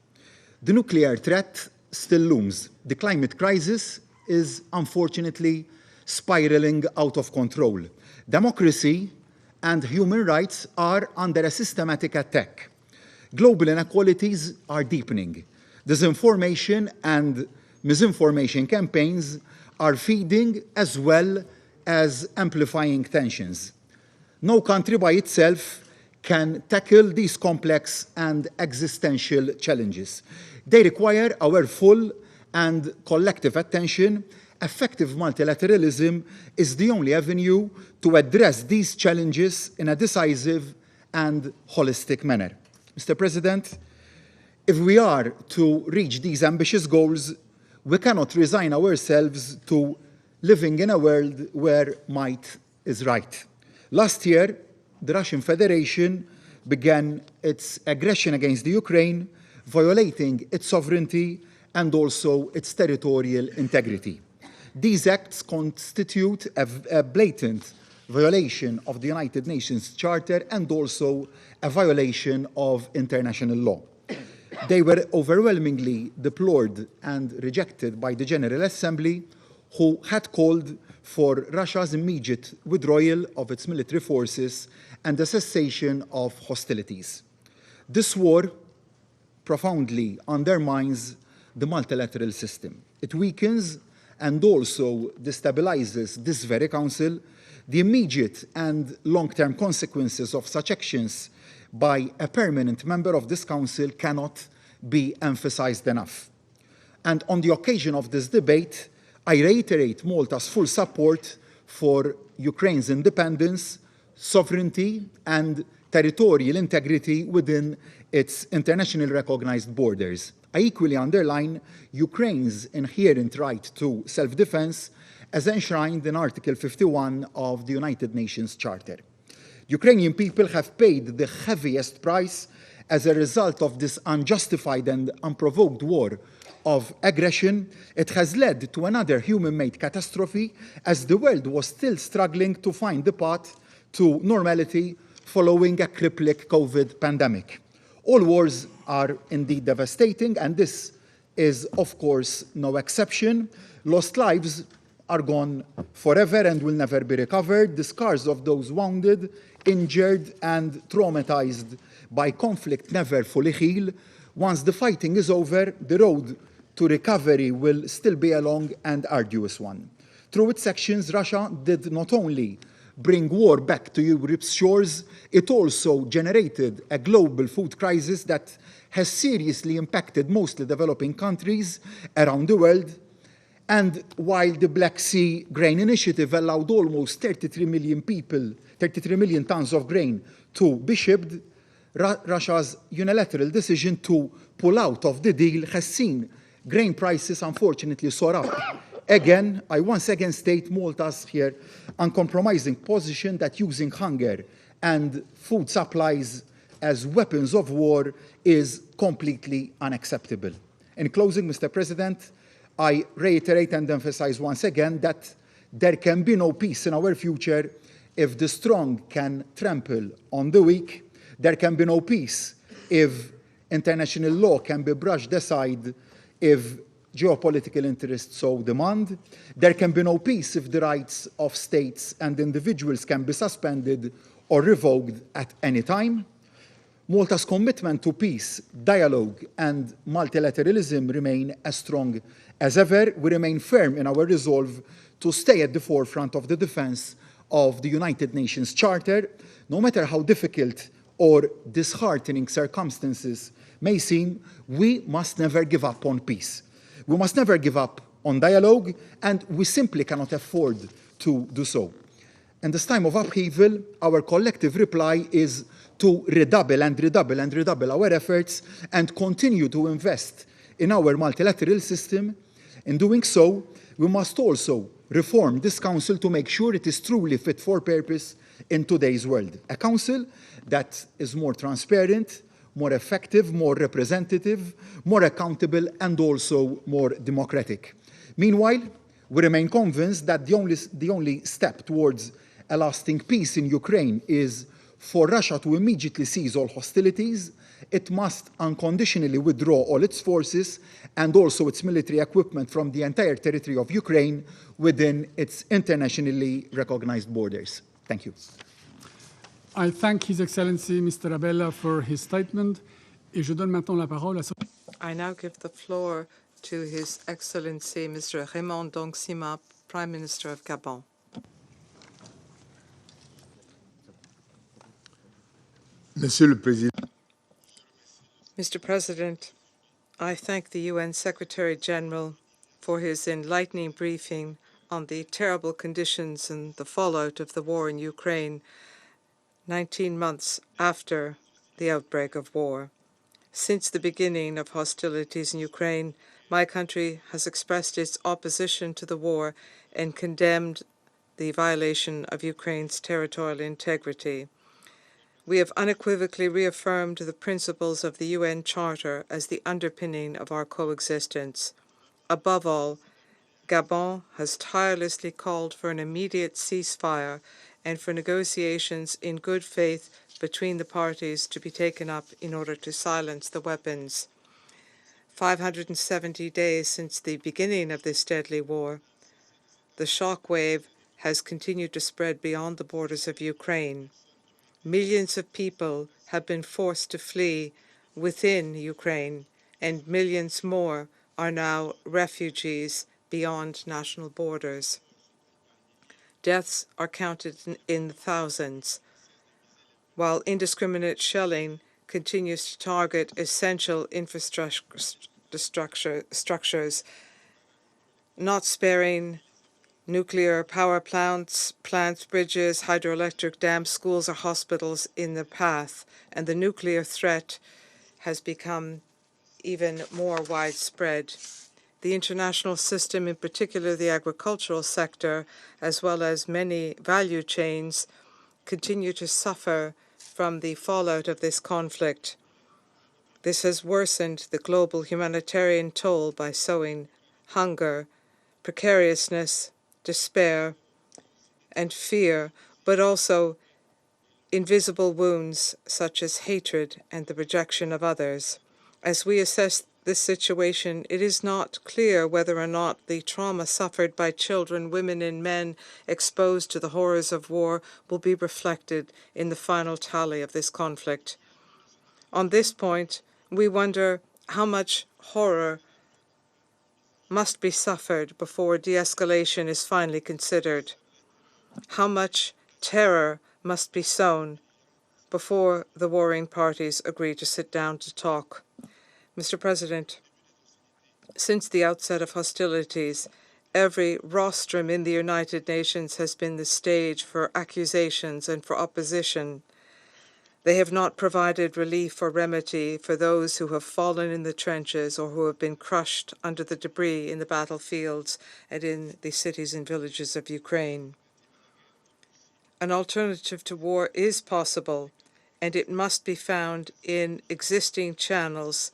The nuclear threat still looms. The climate crisis is, unfortunately, spiraling out of control. Democracy and human rights are under a systematic attack. Global inequalities are deepening. Disinformation and misinformation campaigns are feeding as well as amplifying tensions. No country by itself can tackle these complex and existential challenges. They require our full and collective attention. Effective multilateralism is the only avenue to address these challenges in a decisive and holistic manner. Mr. President, if we are to reach these ambitious goals, we cannot resign ourselves to living in a world where might is right. Last year, the Russian Federation began its aggression against the Ukraine, violating its sovereignty and also its territorial integrity. These acts constitute a blatant violation of the United Nations Charter and also a violation of international law. They were overwhelmingly deplored and rejected by the General Assembly, who had called for Russia's immediate withdrawal of its military forces and the cessation of hostilities. This war profoundly undermines the multilateral system. It weakens and also destabilizes this very council. The immediate and long-term consequences of such actions by a permanent member of this council cannot be emphasized enough. And on the occasion of this debate, I reiterate Malta's full support for Ukraine's independence, sovereignty, and territorial integrity within its internationally recognized borders. I equally underline Ukraine's inherent right to self-defense as enshrined in Article 51 of the United Nations Charter. Ukrainian people have paid the heaviest price as a result of this unjustified and unprovoked war of aggression. It has led to another human-made catastrophe as the world was still struggling to find the path to normality following a crippling COVID pandemic. All wars are indeed devastating, and this is, of course, no exception. Lost lives are gone forever and will never be recovered. The scars of those wounded, injured, and traumatized by conflict never fully heal. Once the fighting is over, the road to recovery will still be a long and arduous one. Through its actions, Russia did not only bring war back to Europe's shores, it also generated a global food crisis that has seriously impacted mostly developing countries around the world. And while the Black Sea Grain Initiative allowed almost 33 million tons of grain to be shipped, Russia's unilateral decision to pull out of the deal has seen grain prices unfortunately soar up. Again, I once again state Malta's here uncompromising position that using hunger and food supplies as weapons of war is completely unacceptable. In closing, Mr. President, I reiterate and emphasize once again that there can be no peace in our future if the strong can trample on the weak. There can be no peace if international law can be brushed aside, if geopolitical interests so demand. There can be no peace if the rights of states and individuals can be suspended or revoked at any time. Malta's commitment to peace, dialogue, and multilateralism remain as strong as ever. We remain firm in our resolve to stay at the forefront of the defense of the United Nations Charter, no matter how difficult or disheartening circumstances may seem. We must never give up on peace. We must never give up on dialogue, and we simply cannot afford to do so. In this time of upheaval, our collective reply is to redouble and redouble and redouble our efforts and continue to invest in our multilateral system. In doing so, we must also reform this council to make sure it is truly fit for purpose in today's world. A council that is more transparent, more effective, more representative, more accountable, and also more democratic. Meanwhile, we remain convinced that the only step towards a lasting peace in Ukraine is for Russia to immediately cease all hostilities. It must unconditionally withdraw all its forces and also its military equipment from the entire territory of Ukraine within its internationally recognized borders. Thank you. I thank His Excellency Mr. Abella for his statement. Et je donne maintenant la parole à... I now give the floor to His Excellency Mr. Raymond Dongsima, Prime Minister of Gabon. Monsieur le Président, Mr. President, I thank the UN Secretary-General for his enlightening briefing on the terrible conditions and the fallout of the war in Ukraine 19 months after the outbreak of war. Since the beginning of hostilities in Ukraine, my country has expressed its opposition to the war and condemned the violation of Ukraine's territorial integrity. We have unequivocally reaffirmed the principles of the UN Charter as the underpinning of our coexistence. Above all, Gabon has tirelessly called for an immediate ceasefire and for negotiations in good faith between the parties to be taken up in order to silence the weapons. 570 days since the beginning of this deadly war, the shock wave has continued to spread beyond the borders of Ukraine. Millions of people have been forced to flee within Ukraine, and millions more are now refugees beyond national borders. Deaths are counted in thousands, while indiscriminate shelling continues to target essential infrastructures, not sparing nuclear power plants, bridges, hydroelectric dams, schools, or hospitals in the path, and the nuclear threat has become even more widespread. The international system, in particular the agricultural sector, as well as many value chains, continue to suffer from the fallout of this conflict. This has worsened the global humanitarian toll by sowing hunger, precariousness, despair, and fear, but also invisible wounds such as hatred and the rejection of others. As we assess this situation, it is not clear whether or not the trauma suffered by children, women, and men exposed to the horrors of war will be reflected in the final tally of this conflict. On this point, we wonder how much horror must be suffered before de-escalation is finally considered. How much terror must be sown before the warring parties agree to sit down to talk. Mr. President, since the outset of hostilities, every rostrum in the United Nations has been the stage for accusations and for opposition. They have not provided relief or remedy for those who have fallen in the trenches or who have been crushed under the debris in the battlefields and in the cities and villages of Ukraine. An alternative to war is possible, and it must be found in existing channels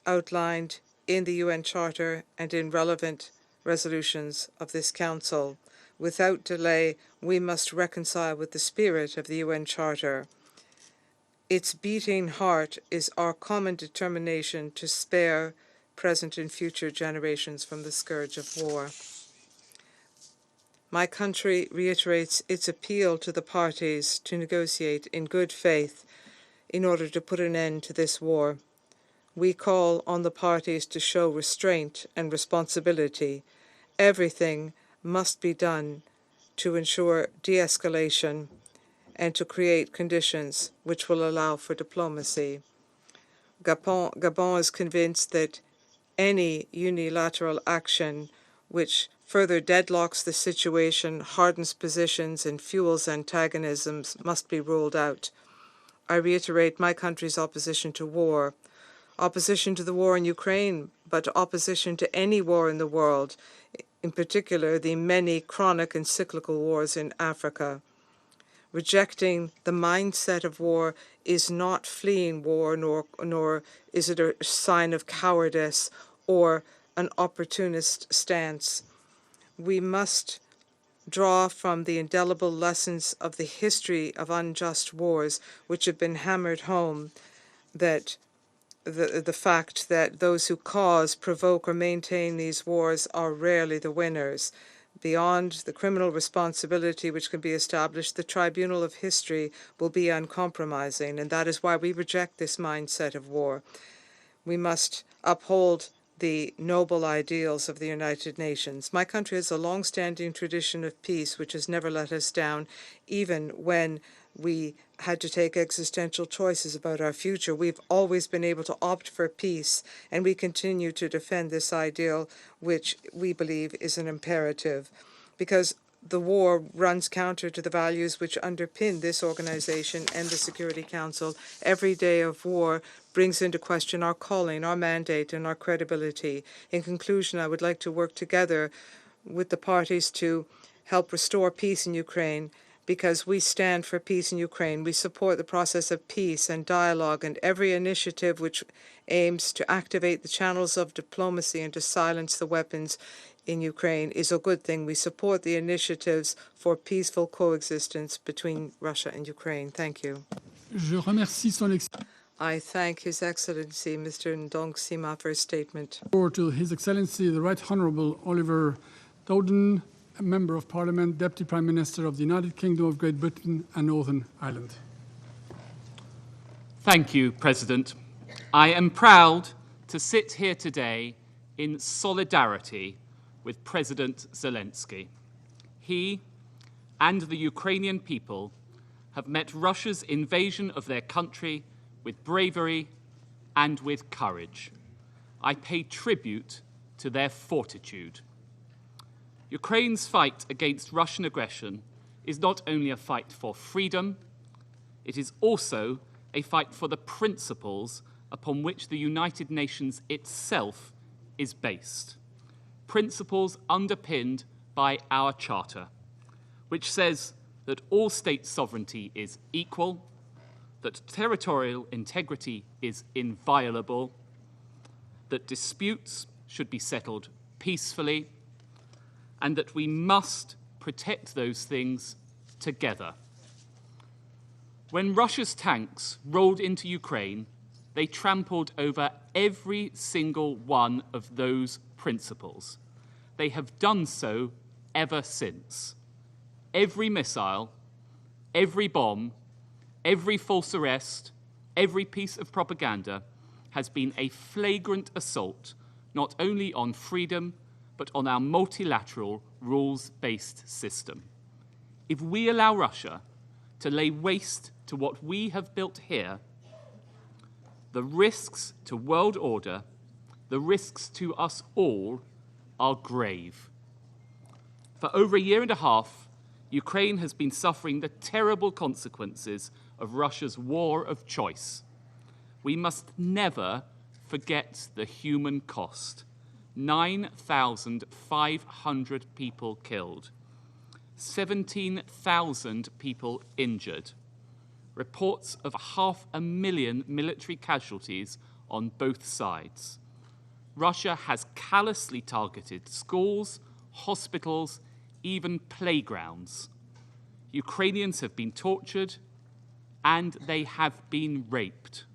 outlined in the UN Charter and in relevant resolutions of this Council. Without delay, we must reconcile with the spirit of the UN Charter. Its beating heart is our common determination to spare present and future generations from the scourge of war. My country reiterates its appeal to the parties to negotiate in good faith in order to put an end to this war. We call on the parties to show restraint and responsibility. Everything must be done to ensure de-escalation and to create conditions which will allow for diplomacy. Gabon is convinced that any unilateral action which further deadlocks the situation, hardens positions, and fuels antagonisms must be ruled out. I reiterate my country's opposition to war, opposition to the war in Ukraine, but opposition to any war in the world, in particular the many chronic and cyclical wars in Africa. Rejecting the mindset of war is not fleeing war, nor is it a sign of cowardice or an opportunist stance. We must draw from the indelible lessons of the history of unjust wars, which have been hammered home, that the fact that those who cause, provoke, or maintain these wars are rarely the winners. Beyond the criminal responsibility which can be established, the tribunal of history will be uncompromising, and that is why we reject this mindset of war. We must uphold the noble ideals of the United Nations. My country has a long-standing tradition of peace, which has never let us down, even when we had to take existential choices about our future. We've always been able to opt for peace, and we continue to defend this ideal, which we believe is an imperative, because the war runs counter to the values which underpin this organization and the Security Council. Every day of war brings into question our calling, our mandate, and our credibility. In conclusion, I would like to work together with the parties to help restore peace in Ukraine, because we stand for peace in Ukraine. We support the process of peace and dialogue and every initiative which aims to activate the channels of diplomacy and to silence the weapons in Ukraine is a good thing. We support the initiatives for peaceful coexistence between Russia and Ukraine. Thank you. Je remercie son I thank His Excellency Mr. Ndong Sima for his statement. to His Excellency the Right Honourable Oliver Dowden, a Member of Parliament, Deputy Prime Minister of the United Kingdom of Great Britain and Northern Ireland. Thank you, President. I am proud to sit here today in solidarity with President Zelenskyy. He and the Ukrainian people have met Russia's invasion of their country with bravery and with courage. I pay tribute to their fortitude. Ukraine's fight against Russian aggression is not only a fight for freedom, it is also a fight for the principles upon which the United Nations itself is based. Principles underpinned by our Charter, which says that all state sovereignty is equal, that territorial integrity is inviolable, that disputes should be settled peacefully, and that we must protect those things together. When Russia's tanks rolled into Ukraine, they trampled over every single one of those principles. They have done so ever since. Every missile, every bomb, every false arrest, every piece of propaganda has been a flagrant assault not only on freedom, but on our multilateral, rules-based system. If we allow Russia to lay waste to what we have built here, the risks to world order, the risks to us all, are grave. For over a year and a half, Ukraine has been suffering the terrible consequences of Russia's war of choice. We must never forget the human cost. 9,500 people killed, 17,000 people injured, reports of 500,000 military casualties on both sides. Russia has callously targeted schools, hospitals, even playgrounds. Ukrainians have been tortured and they have been raped.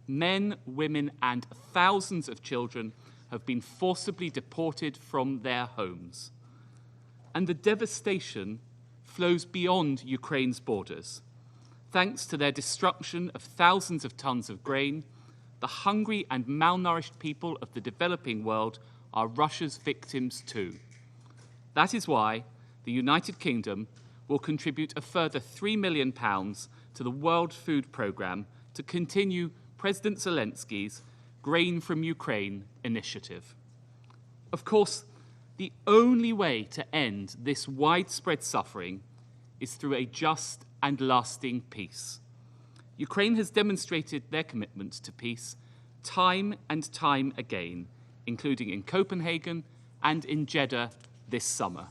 Men, women, and thousands of children have been forcibly deported from their homes. And the devastation flows beyond Ukraine's borders. Thanks to their destruction of thousands of tons of grain, the hungry and malnourished people of the developing world are Russia's victims too. That is why the United Kingdom will contribute a further £3 million to the World Food Programme to continue President Zelenskyy's Grain from Ukraine initiative. Of course, the only way to end this widespread suffering is through a just and lasting peace. Ukraine has demonstrated their commitment to peace time and time again, including in Copenhagen and in Jeddah this summer.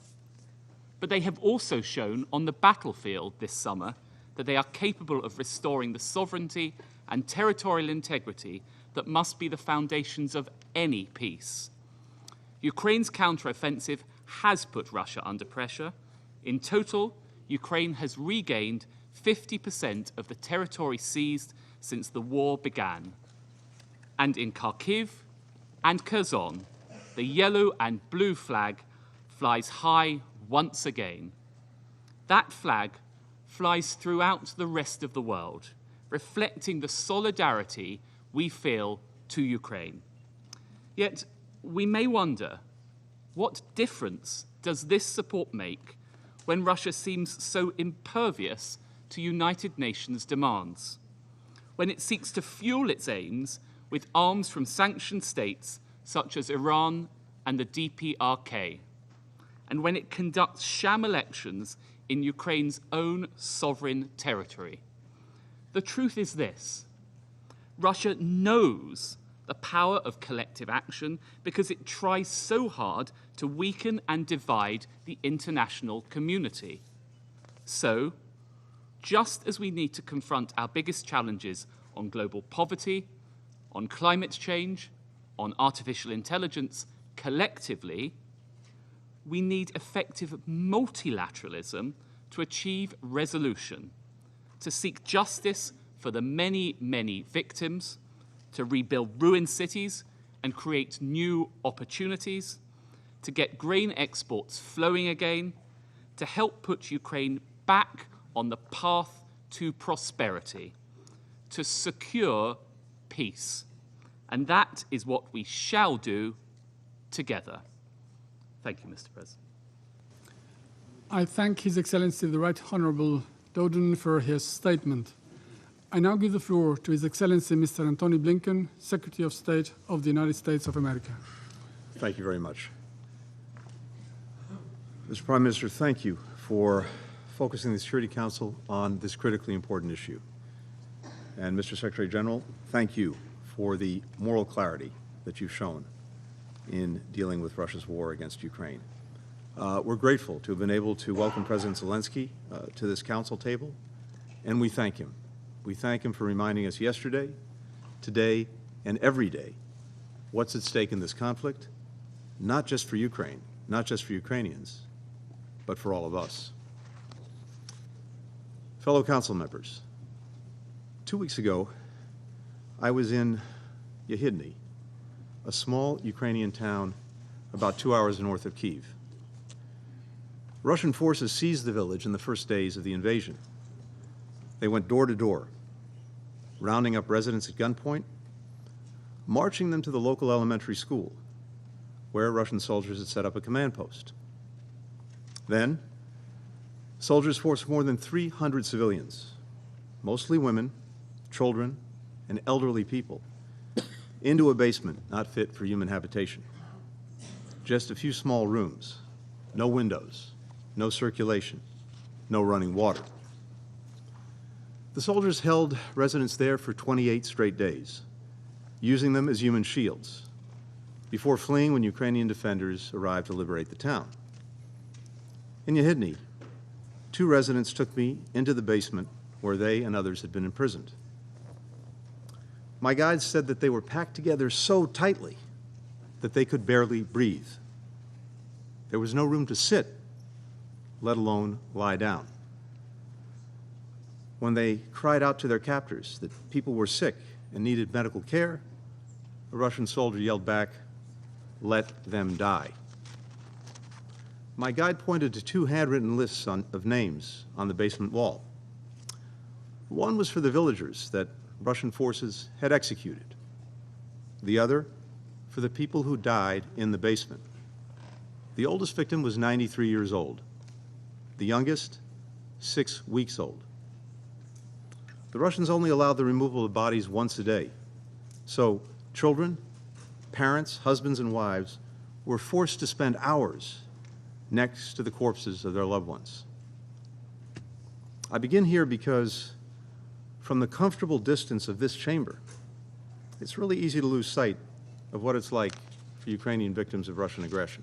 But they have also shown on the battlefield this summer that they are capable of restoring the sovereignty and territorial integrity that must be the foundations of any peace. Ukraine's counteroffensive has put Russia under pressure. In total, Ukraine has regained 50% of the territory seized since the war began. And in Kharkiv and Kherson, the yellow and blue flag flies high once again. That flag flies throughout the rest of the world, reflecting the solidarity we feel to Ukraine. Yet, we may wonder, what difference does this support make when Russia seems so impervious to United Nations demands, when it seeks to fuel its aims with arms from sanctioned states such as Iran and the DPRK, and when it conducts sham elections in Ukraine's own sovereign territory? The truth is this: Russia knows the power of collective action because it tries so hard to weaken and divide the international community. So, just as we need to confront our biggest challenges on global poverty, on climate change, on artificial intelligence collectively, we need effective multilateralism to achieve resolution, to seek justice for the many, many victims, to rebuild ruined cities and create new opportunities, to get grain exports flowing again, to help put Ukraine back on the path to prosperity, to secure peace. And that is what we shall do together. Thank you, Mr. President. I thank His Excellency the Right Honourable Dowden for his statement. I now give the floor to His Excellency Mr. Antony Blinken, Secretary of State of the United States of America. Thank you very much. Mr. Prime Minister, thank you for focusing the Security Council on this critically important issue. And Mr. Secretary General, thank you for the moral clarity that you've shown in dealing with Russia's war against Ukraine. We're grateful to have been able to welcome President Zelenskyy to this council table, and we thank him. We thank him for reminding us yesterday, today, and every day what's at stake in this conflict, not just for Ukraine, not just for Ukrainians, but for all of us. Fellow council members, 2 weeks ago, I was in Yehidny, a small Ukrainian town about 2 hours north of Kyiv. Russian forces seized the village in the first days of the invasion. They went door to door, rounding up residents at gunpoint, marching them to the local elementary school, where Russian soldiers had set up a command post. Then, soldiers forced more than 300 civilians, mostly women, children, and elderly people, into a basement not fit for human habitation. Just a few small rooms, no windows, no circulation, no running water. The soldiers held residents there for 28 straight days, using them as human shields, before fleeing when Ukrainian defenders arrived to liberate the town. In Yehidny, 2 residents took me into the basement where they and others had been imprisoned. My guides said that they were packed together so tightly that they could barely breathe. There was no room to sit, let alone lie down. When they cried out to their captors that people were sick and needed medical care, a Russian soldier yelled back, "Let them die." My guide pointed to 2 handwritten lists of names on the basement wall. One was for the villagers that Russian forces had executed. The other for the people who died in the basement. The oldest victim was 93 years old. The youngest, 6 weeks old. The Russians only allowed the removal of bodies once a day. So children, parents, husbands, and wives were forced to spend hours next to the corpses of their loved ones. I begin here because from the comfortable distance of this chamber, it's really easy to lose sight of what it's like for Ukrainian victims of Russian aggression.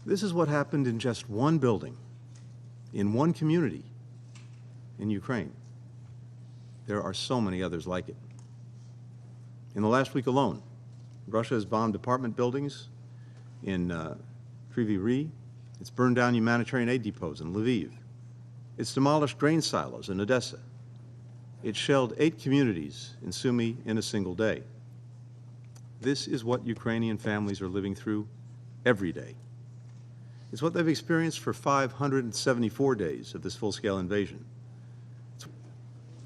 This is what happened in just one building, in one community in Ukraine. There are so many others like it. In the last week alone, Russia has bombed apartment buildings in Kryvyi Rih. It's burned down humanitarian aid depots in Lviv. It's demolished grain silos in Odessa. It shelled 8 communities in Sumy in a single day. This is what Ukrainian families are living through every day. It's what they've experienced for 574 days of this full-scale invasion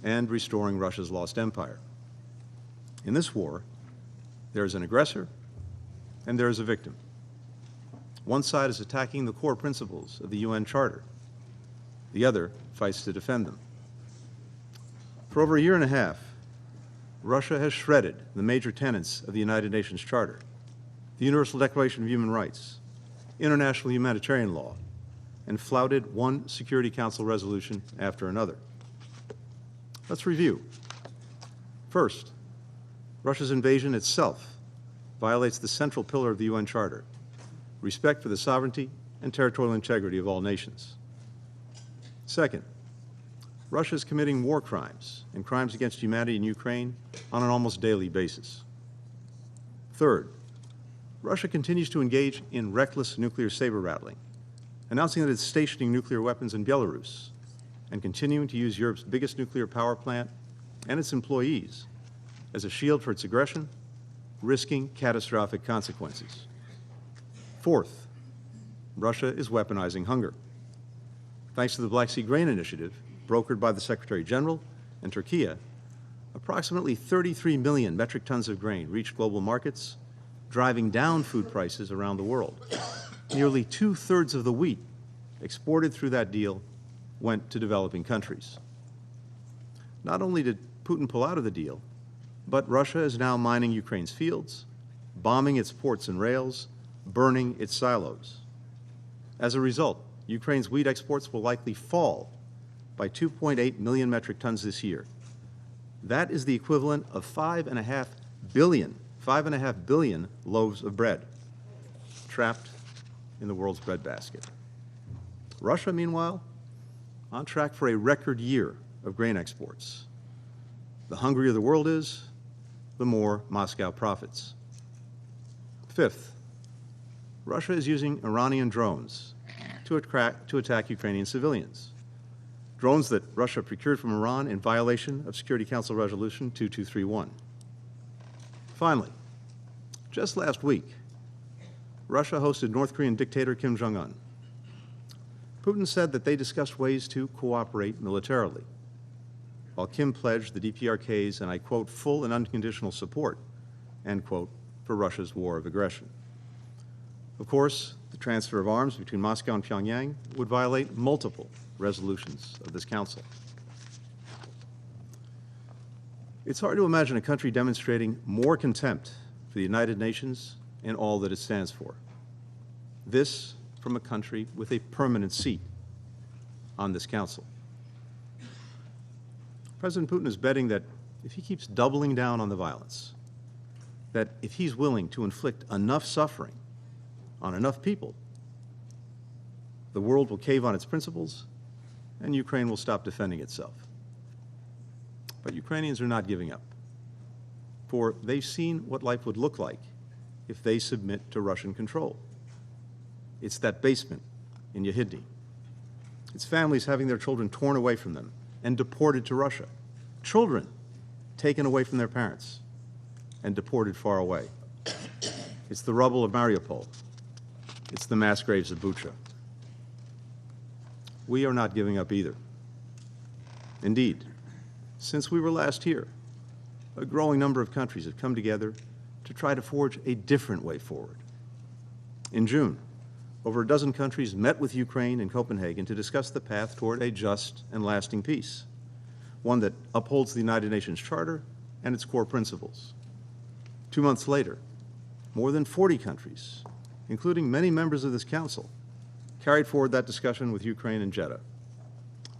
and restoring Russia's lost empire. In this war, there is an aggressor and there is a victim. One side is attacking the core principles of the UN Charter. The other fights to defend them. For over a year and a half, Russia has shredded the major tenets of the United Nations Charter, the Universal Declaration of Human Rights, international humanitarian law, and flouted one Security Council resolution after another. Let's review. First, Russia's invasion itself violates the central pillar of the UN Charter, respect for the sovereignty and territorial integrity of all nations. Second, Russia is committing war crimes and crimes against humanity in Ukraine on an almost daily basis. Third, Russia continues to engage in reckless nuclear saber-rattling, announcing that it's stationing nuclear weapons in Belarus and continuing to use Europe's biggest nuclear power plant and its employees as a shield for its aggression, risking catastrophic consequences. Fourth, Russia is weaponizing hunger. Thanks to the Black Sea Grain Initiative, brokered by the Secretary General and Turkey, approximately 33 million metric tons of grain reached global markets, driving down food prices around the world. Nearly 2/3 of the wheat exported through that deal went to developing countries. Not only did Putin pull out of the deal, but Russia is now mining Ukraine's fields, bombing its ports and rails, burning its silos. As a result, Ukraine's wheat exports will likely fall by 2.8 million metric tons this year. That is the equivalent of 5.5 billion loaves of bread trapped in the world's breadbasket. Russia, meanwhile, on track for a record year of grain exports. The hungrier the world is, the more Moscow profits. Fifth, Russia is using Iranian drones to attack Ukrainian civilians. Drones that Russia procured from Iran in violation of Security Council Resolution 2231. Finally, just last week, Russia hosted North Korean dictator Kim Jong-un. Putin said that they discussed ways to cooperate militarily, while Kim pledged the DPRK's, and I quote, full and unconditional support, end quote, for Russia's war of aggression. Of course, the transfer of arms between Moscow and Pyongyang would violate multiple resolutions of this council. It's hard to imagine a country demonstrating more contempt for the United Nations and all that it stands for. This from a country with a permanent seat on this council. President Putin is betting that if he keeps doubling down on the violence, that if he's willing to inflict enough suffering on enough people, the world will cave on its principles and Ukraine will stop defending itself. But Ukrainians are not giving up, for they've seen what life would look like if they submit to Russian control. It's that basement in Yehidny. It's families having their children torn away from them and deported to Russia. Children taken away from their parents and deported far away. It's the rubble of Mariupol. It's the mass graves of Bucha. We are not giving up either. Indeed, since we were last here, a growing number of countries have come together to try to forge a different way forward. In June, over a dozen countries met with Ukraine in Copenhagen to discuss the path toward a just and lasting peace, one that upholds the United Nations Charter and its core principles. 2 months later, more than 40 countries, including many members of this council, carried forward that discussion with Ukraine in Jeddah.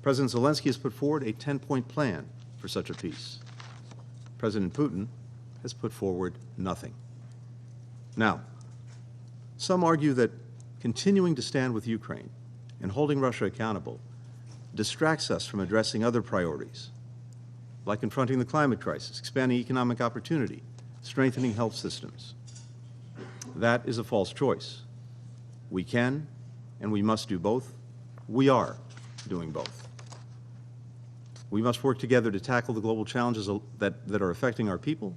President Zelenskyy has put forward a 10-point plan for such a peace. President Putin has put forward nothing. Now, some argue that continuing to stand with Ukraine and holding Russia accountable distracts us from addressing other priorities, like confronting the climate crisis, expanding economic opportunity, strengthening health systems. That is a false choice. We can and we must do both. We are doing both. We must work together to tackle the global challenges that are affecting our people,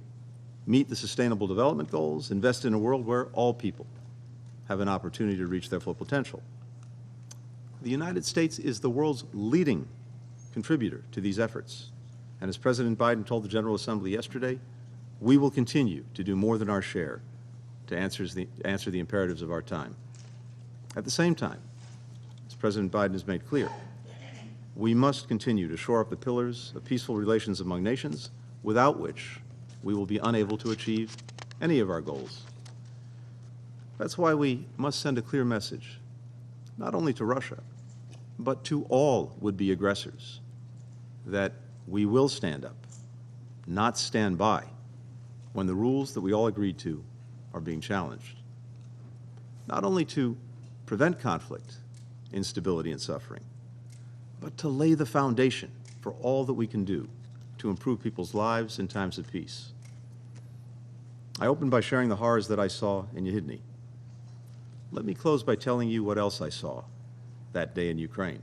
meet the Sustainable Development Goals, invest in a world where all people have an opportunity to reach their full potential. The United States is the world's leading contributor to these efforts. And as President Biden told the General Assembly yesterday, we will continue to do more than our share to answer the imperatives of our time. At the same time, as President Biden has made clear, we must continue to shore up the pillars of peaceful relations among nations, without which we will be unable to achieve any of our goals. That's why we must send a clear message, not only to Russia, but to all would-be aggressors, that we will stand up, not stand by, when the rules that we all agreed to are being challenged. Not only to prevent conflict, instability, and suffering, but to lay the foundation for all that we can do to improve people's lives in times of peace. I opened by sharing the horrors that I saw in Yehidny. Let me close by telling you what else I saw that day in Ukraine.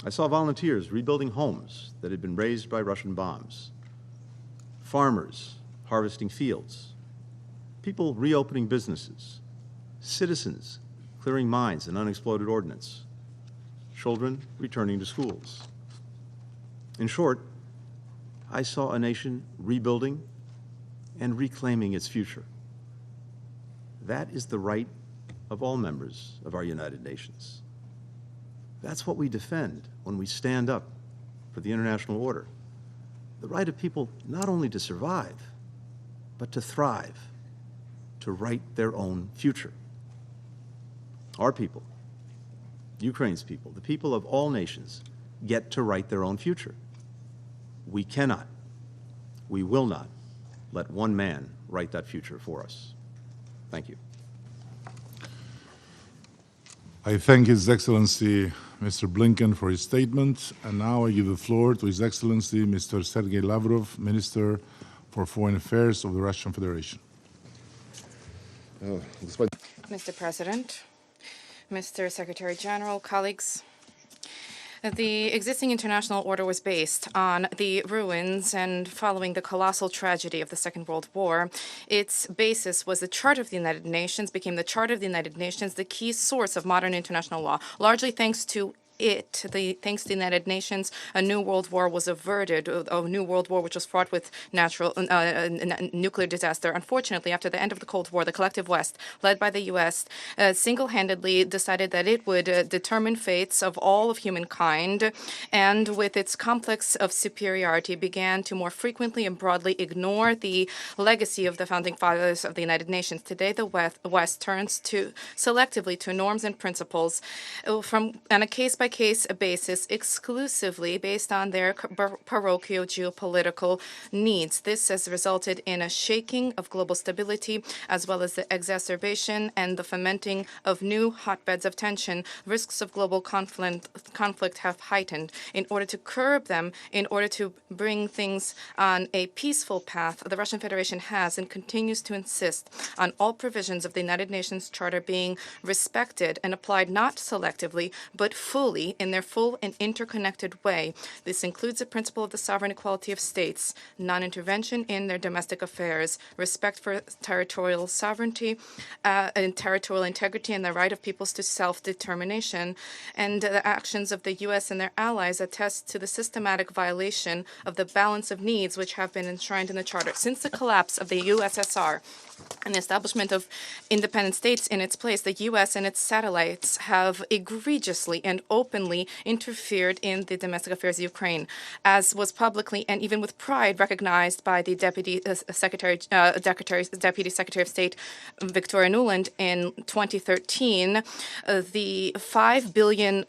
I saw volunteers rebuilding homes that had been razed by Russian bombs, farmers harvesting fields, people reopening businesses, citizens clearing mines and unexploded ordnance, children returning to schools. In short, I saw a nation rebuilding and reclaiming its future. That is the right of all members of our United Nations. That's what we defend when we stand up for the international order. The right of people not only to survive, but to thrive, to write their own future. Our people, Ukraine's people, the people of all nations, get to write their own future. We cannot, we will not let one man write that future for us. Thank you. I thank His Excellency Mr. Blinken for his statement, and now I give the floor to His Excellency Mr. Sergei Lavrov, Minister for Foreign Affairs of the Russian Federation. Mr. President, Mr. Secretary General, colleagues, the existing international order was based on the ruins and following the colossal tragedy of the Second World War. Its basis was the Charter of the United Nations, became the Charter of the United Nations, the key source of modern international law, largely thanks to thanks to the United Nations, a new world war was averted, a new world war which was fraught with nuclear disaster. Unfortunately, after the end of the Cold War, the collective West, led by the U.S., single-handedly decided that it would determine fates of all of humankind, and with its complex of superiority began to more frequently and broadly ignore the legacy of the founding fathers of the United Nations. Today, the West turns selectively to norms and principles on a case-by-case basis, exclusively based on their parochial geopolitical needs. This has resulted in a shaking of global stability, as well as the exacerbation and the fomenting of new hotbeds of tension. Risks of global conflict have heightened. In order to curb them, in order to bring things on a peaceful path, the Russian Federation has and continues to insist on all provisions of the United Nations Charter being respected and applied not selectively, but fully in their full and interconnected way. This includes the principle of the sovereign equality of states, non-intervention in their domestic affairs, respect for territorial sovereignty and territorial integrity, and the right of peoples to self-determination. And the actions of the U.S. and their allies attest to the systematic violation of the balance of needs which have been enshrined in the Charter. Since the collapse of the USSR and the establishment of independent states in its place, the U.S. and its satellites have egregiously and openly interfered in the domestic affairs of Ukraine, as was publicly and even with pride recognized by the Deputy Secretary of State Victoria Nuland in 2013. The $5 billion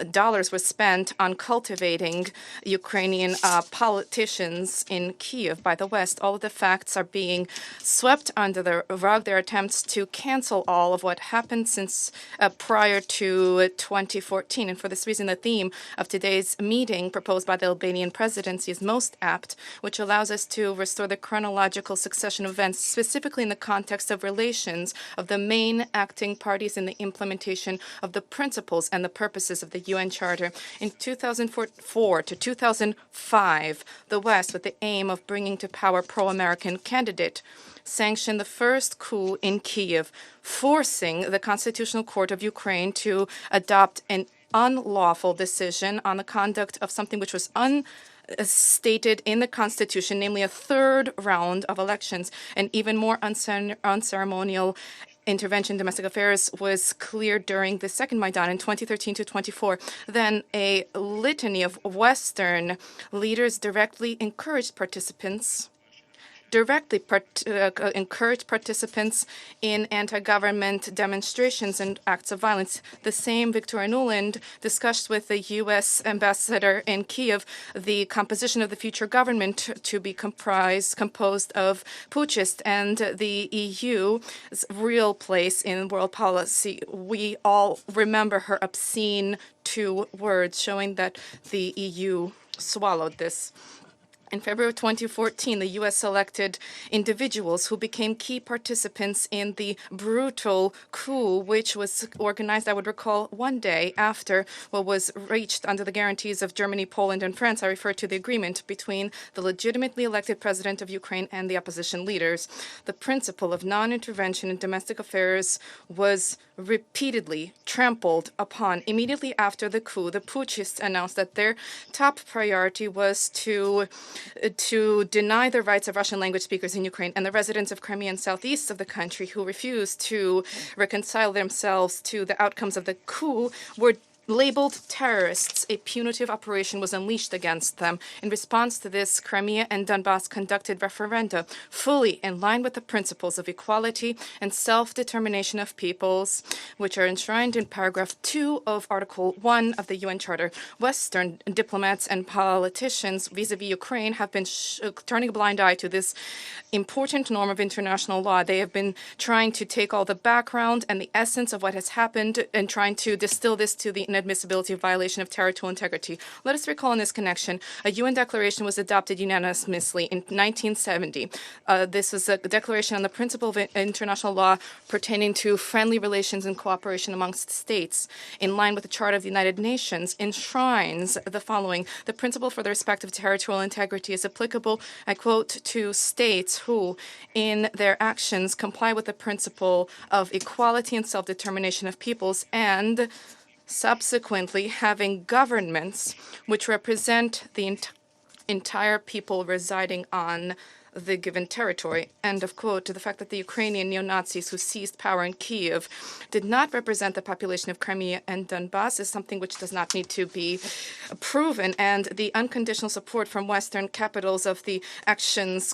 was spent on cultivating Ukrainian politicians in Kyiv by the West. All of the facts are being swept under the rug. Their attempts to cancel all of what happened since prior to 2014. And for this reason, the theme of today's meeting proposed by the Albanian presidency is most apt, which allows us to restore the chronological succession of events, specifically in the context of relations of the main acting parties in the implementation of the principles and the purposes of the UN Charter. In 2004 to 2005, the West, with the aim of bringing to power pro-American candidate, sanctioned the first coup in Kyiv, forcing the Constitutional Court of Ukraine to adopt an unlawful decision on the conduct of something which was stated in the Constitution, namely a third round of elections, and even more unceremonial intervention in domestic affairs was clear during the second Maidan in 2013 to 24. Then a litany of Western leaders directly encouraged participants in anti-government demonstrations and acts of violence. The same Victoria Nuland discussed with the U.S. ambassador in Kiev the composition of the future government to be composed of putschists and the EU's real place in world policy. We all remember her obscene 2 words, showing that the EU swallowed this. In February 2014, the U.S. selected individuals who became key participants in the brutal coup, which was organized, I would recall, one day after what was reached under the guarantees of Germany, Poland, and France. I refer to the agreement between the legitimately elected president of Ukraine and the opposition leaders. The principle of non-intervention in domestic affairs was repeatedly trampled upon. Immediately after the coup, the putschists announced that their top priority was to deny the rights of Russian language speakers in Ukraine, and the residents of Crimea and southeast of the country who refused to reconcile themselves to the outcomes of the coup were labeled terrorists. A punitive operation was unleashed against them. In response to this, Crimea and Donbass conducted referenda fully in line with the principles of equality and self-determination of peoples, which are enshrined in paragraph 2 of Article 1 of the UN Charter. Western diplomats and politicians vis-à-vis Ukraine have been turning a blind eye to this important norm of international law. They have been trying to take all the background and the essence of what has happened and trying to distill this to the inadmissibility of violation of territorial integrity. Let us recall in this connection, a UN declaration was adopted unanimously in 1970. This was a declaration on the principle of international law pertaining to friendly relations and cooperation amongst states. In line with the Charter of the United Nations, enshrines the following: the principle for the respect of territorial integrity is applicable, I quote, to states who, in their actions, comply with the principle of equality and self-determination of peoples, and subsequently having governments which represent the entire people residing on the given territory. End of quote. To the fact that the Ukrainian neo-Nazis who seized power in Kiev did not represent the population of Crimea and Donbass is something which does not need to be proven, and the unconditional support from Western capitals of the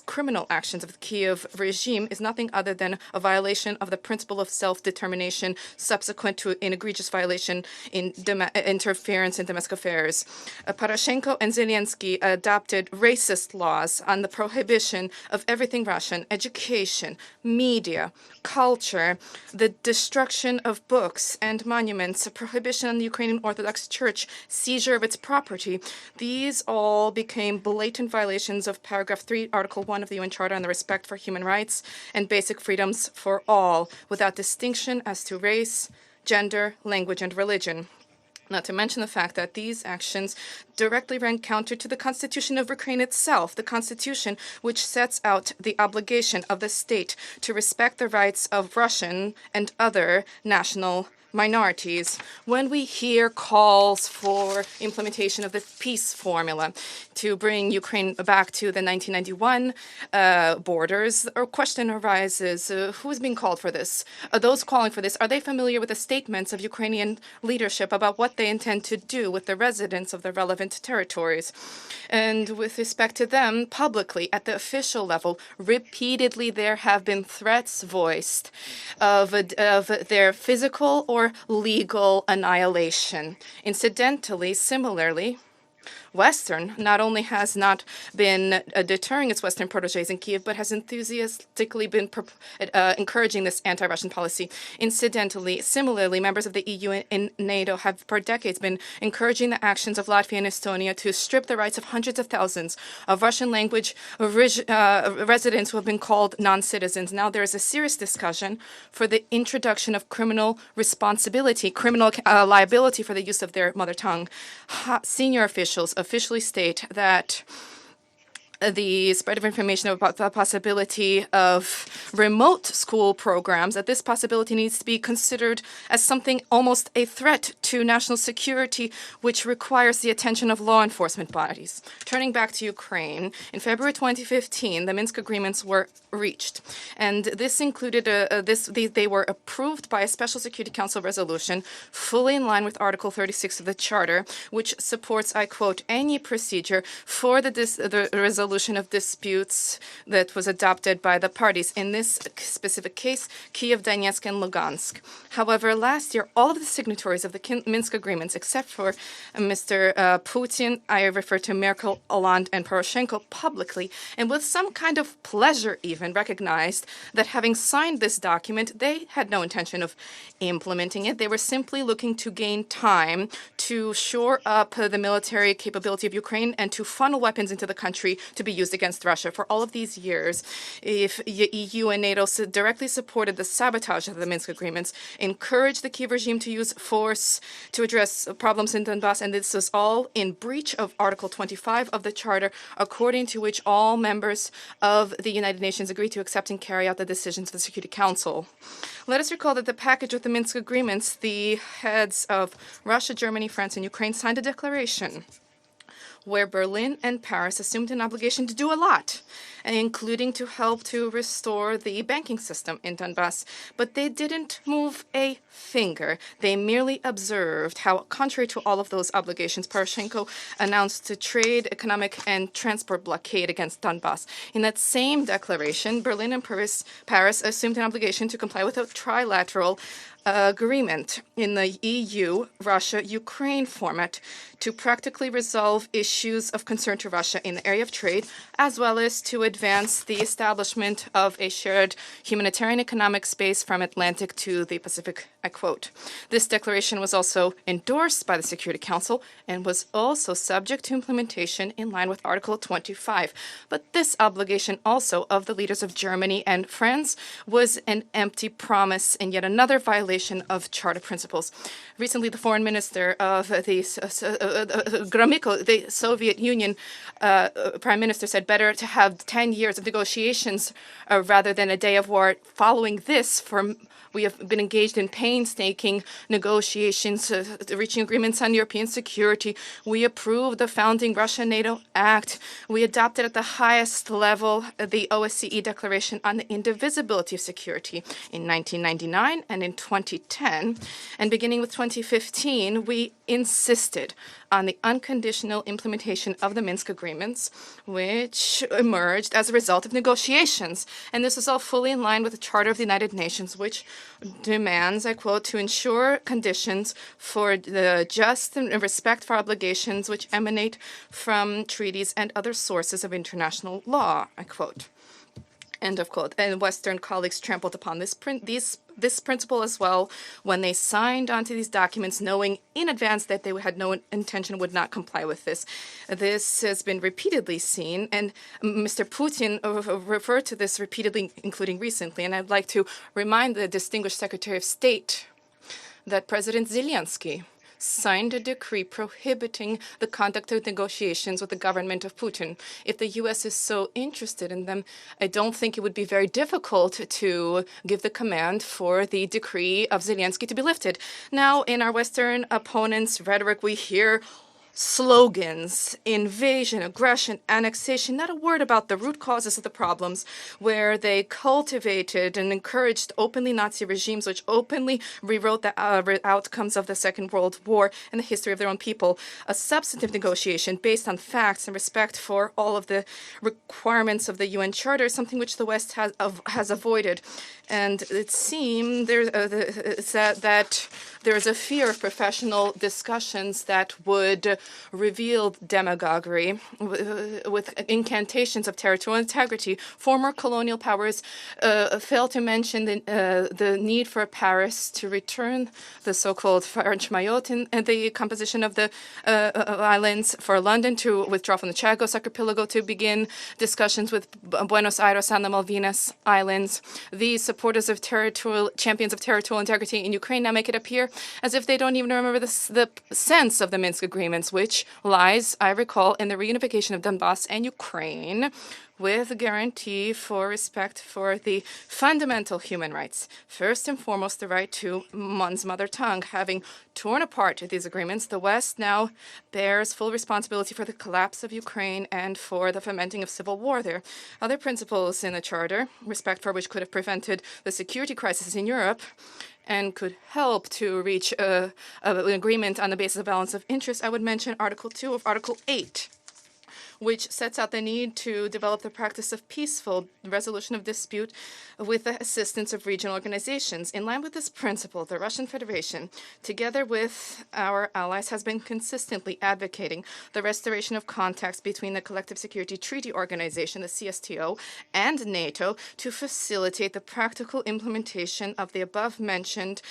criminal actions of the Kiev regime is nothing other than a violation of the principle of self-determination subsequent to an egregious violation in interference in domestic affairs. Poroshenko and Zelenskyy adopted racist laws on the prohibition of everything Russian: education, media, culture, the destruction of books and monuments, a prohibition on the Ukrainian Orthodox Church, seizure of its property. These all became blatant violations of paragraph 3, Article 1 of the UN Charter on the respect for human rights and basic freedoms for all, without distinction as to race, gender, language, and religion. Not to mention the fact that these actions directly ran counter to the Constitution of Ukraine itself, the Constitution which sets out the obligation of the state to respect the rights of Russian and other national minorities. When we hear calls for implementation of the peace formula to bring Ukraine back to the 1991 borders, a question arises, who is being called for this? Those calling for this, are they familiar with the statements of Ukrainian leadership about what they intend to do with the residents of the relevant territories? And with respect to them, publicly, at the official level, repeatedly there have been threats voiced of their physical or legal annihilation. Incidentally, similarly, Western not only has not been deterring its Western protégés in Kiev, but has enthusiastically been encouraging this anti-Russian policy. Incidentally, similarly, members of the EU and NATO have for decades been encouraging the actions of Latvia and Estonia to strip the rights of hundreds of thousands of Russian language residents who have been called non-citizens. Now there is a serious discussion for the introduction of criminal responsibility, criminal liability for the use of their mother tongue. Senior officials officially state that the spread of information about the possibility of remote school programs, that this possibility needs to be considered as something almost a threat to national security, which requires the attention of law enforcement bodies. Turning back to Ukraine, in February 2015, the Minsk agreements were reached, and this included they were approved by a Special Security Council resolution fully in line with Article 36 of the Charter, which supports, I quote, any procedure for the resolution of disputes that was adopted by the parties. In this specific case, Kiev, Donetsk, and Lugansk. However, last year, all of the signatories of the Minsk agreements, except for Mr. Putin, I refer to Merkel, Hollande, and Poroshenko, publicly, and with some kind of pleasure even, recognized that having signed this document, they had no intention of implementing it. They were simply looking to gain time to shore up the military capability of Ukraine and to funnel weapons into the country to be used against Russia. For all of these years, if the EU and NATO directly supported the sabotage of the Minsk agreements, encouraged the Kiev regime to use force to address problems in Donbass, and this was all in breach of Article 25 of the Charter, according to which all members of the United Nations agreed to accept and carry out the decisions of the Security Council. Let us recall that the package with the Minsk agreements, the heads of Russia, Germany, France, and Ukraine signed a declaration where Berlin and Paris assumed an obligation to do a lot, including to help to restore the banking system in Donbass. But they didn't move a finger. They merely observed how, contrary to all of those obligations, Poroshenko announced a trade, economic, and transport blockade against Donbass. In that same declaration, Berlin and Paris assumed an obligation to comply with a trilateral agreement in the EU, Russia, Ukraine format to practically resolve issues of concern to Russia in the area of trade, as well as to advance the establishment of a shared humanitarian economic space from Atlantic to the Pacific, I quote. This declaration was also endorsed by the Security Council and was also subject to implementation in line with Article 25. But this obligation also of the leaders of Germany and France was an empty promise and yet another violation of Charter principles. Recently, the foreign minister of Gromyko, the Soviet Union prime minister, said better to have 10 years of negotiations rather than a day of war. Following this, we have been engaged in painstaking negotiations, reaching agreements on European security. We approved the founding Russia-NATO Act. We adopted at the highest level the OSCE Declaration on the Indivisibility of Security in 1999 and in 2010. And beginning with 2015, we insisted on the unconditional implementation of the Minsk agreements, which emerged as a result of negotiations. And this is all fully in line with the Charter of the United Nations, which demands, I quote, to ensure conditions for the just and respect for obligations which emanate from treaties and other sources of international law, I quote. End of quote. And Western colleagues trampled upon this principle as well when they signed onto these documents, knowing in advance that they had no intention, would not comply with this. This has been repeatedly seen, and Mr. Putin referred to this repeatedly, including recently. And I'd like to remind the distinguished Secretary of State that President Zelenskyy signed a decree prohibiting the conduct of negotiations with the government of Putin. If the U.S. is so interested in them, I don't think it would be very difficult to give the command for the decree of Zelenskyy to be lifted. Now, in our Western opponents' rhetoric, we hear slogans, invasion, aggression, annexation, not a word about the root causes of the problems, where they cultivated and encouraged openly Nazi regimes, which openly rewrote the outcomes of the Second World War and the history of their own people. A substantive negotiation based on facts and respect for all of the requirements of the UN Charter is something which the West has avoided. And it seems that there is a fear of professional discussions that would reveal demagoguery with incantations of territorial integrity. Former colonial powers fail to mention the need for Paris to return the so-called French Mayotte and the composition of the islands, for London to withdraw from the Chagos archipelago, to begin discussions with Buenos Aires and the Malvinas Islands. These supporters of champions of territorial integrity in Ukraine now make it appear as if they don't even remember the sense of the Minsk agreements, principles, which lies, I recall, in the reunification of Donbass and Ukraine, with a guarantee for respect for the fundamental human rights. First and foremost, the right to one's mother tongue. Having torn apart these agreements, the West now bears full responsibility for the collapse of Ukraine and for the fomenting of civil war there. Other principles in the Charter, respect for which could have prevented the security crisis in Europe and could help to reach an agreement on the basis of balance of interest, I would mention Article 2 of Article 8, which sets out the need to develop the practice of peaceful resolution of dispute with the assistance of regional organizations. In line with this principle, the Russian Federation, together with our allies, has been consistently advocating the restoration of contacts between the Collective Security Treaty Organization, the CSTO, and NATO to facilitate the practical implementation of the above-mentioned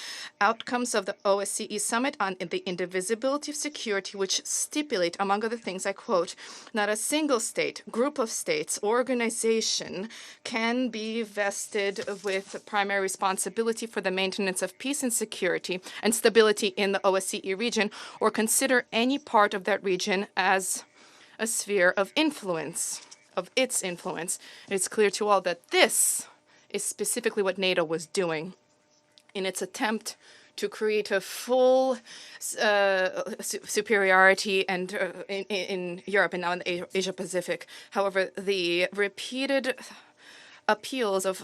outcomes of the OSCE Summit on the Indivisibility of Security, which stipulate, among other things, I quote, "Not a single state, group of states, organization can be vested with primary responsibility for the maintenance of peace and security and stability in the OSCE region, or consider any part of that region as a sphere of influence, of its influence." It's clear to all that this is specifically what NATO was doing in its attempt to create a full superiority and in Europe and now in the Asia Pacific. However, the repeated appeals of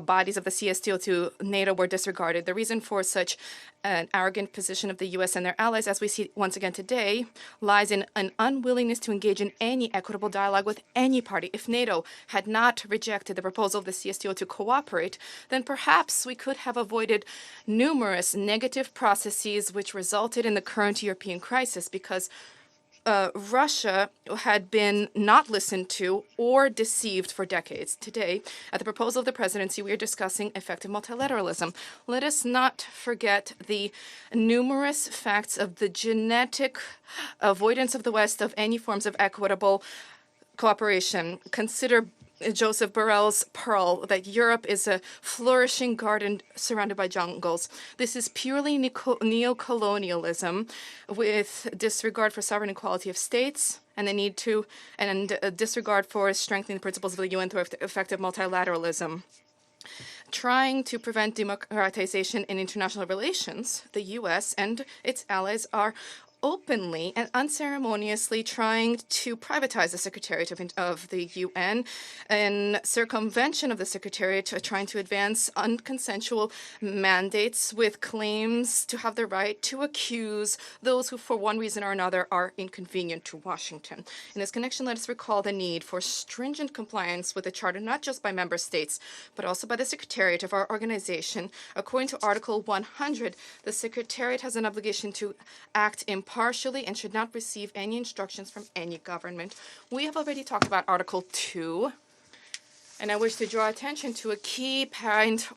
bodies of the CSTO to NATO were disregarded. The reason for such an arrogant position of the U.S. and their allies, as we see once again today, lies in an unwillingness to engage in any equitable dialogue with any party. If NATO had not rejected the proposal of the CSTO to cooperate, then perhaps we could have avoided numerous negative processes which resulted in the current European crisis, because Russia had been not listened to or deceived for decades. Today, at the proposal of the presidency, we are discussing effective multilateralism. Let us not forget the numerous facts of the genetic avoidance of the West of any forms of equitable cooperation. Consider Joseph Borrell's Pearl, that Europe is a flourishing garden surrounded by jungles. This is purely neo-colonialism with disregard for sovereign equality of states and the need to, and disregard for strengthening the principles of the UN through effective multilateralism. Trying to prevent democratization in international relations, the U.S. and its allies are openly and unceremoniously trying to privatize the Secretariat of the UN in circumvention of the Secretariat, trying to advance unconsensual mandates with claims to have the right to accuse those who, for one reason or another, are inconvenient to Washington. In this connection, let us recall the need for stringent compliance with the Charter, not just by member states, but also by the Secretariat of our organization. According to Article 100, the Secretariat has an obligation to act impartially and should not receive any instructions from any government. We have already talked about Article 2, and I wish to draw attention to a key point,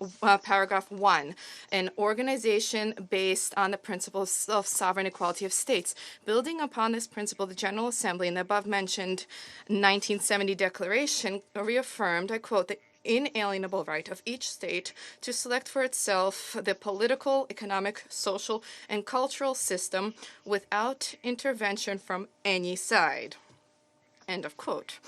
paragraph 1, an organization based on the principles of sovereign equality of states. Building upon this principle, the General Assembly in the above-mentioned 1970 declaration reaffirmed, I quote, the inalienable right of each state to select for itself the political, economic, social, and cultural system without intervention from any side. End of quote.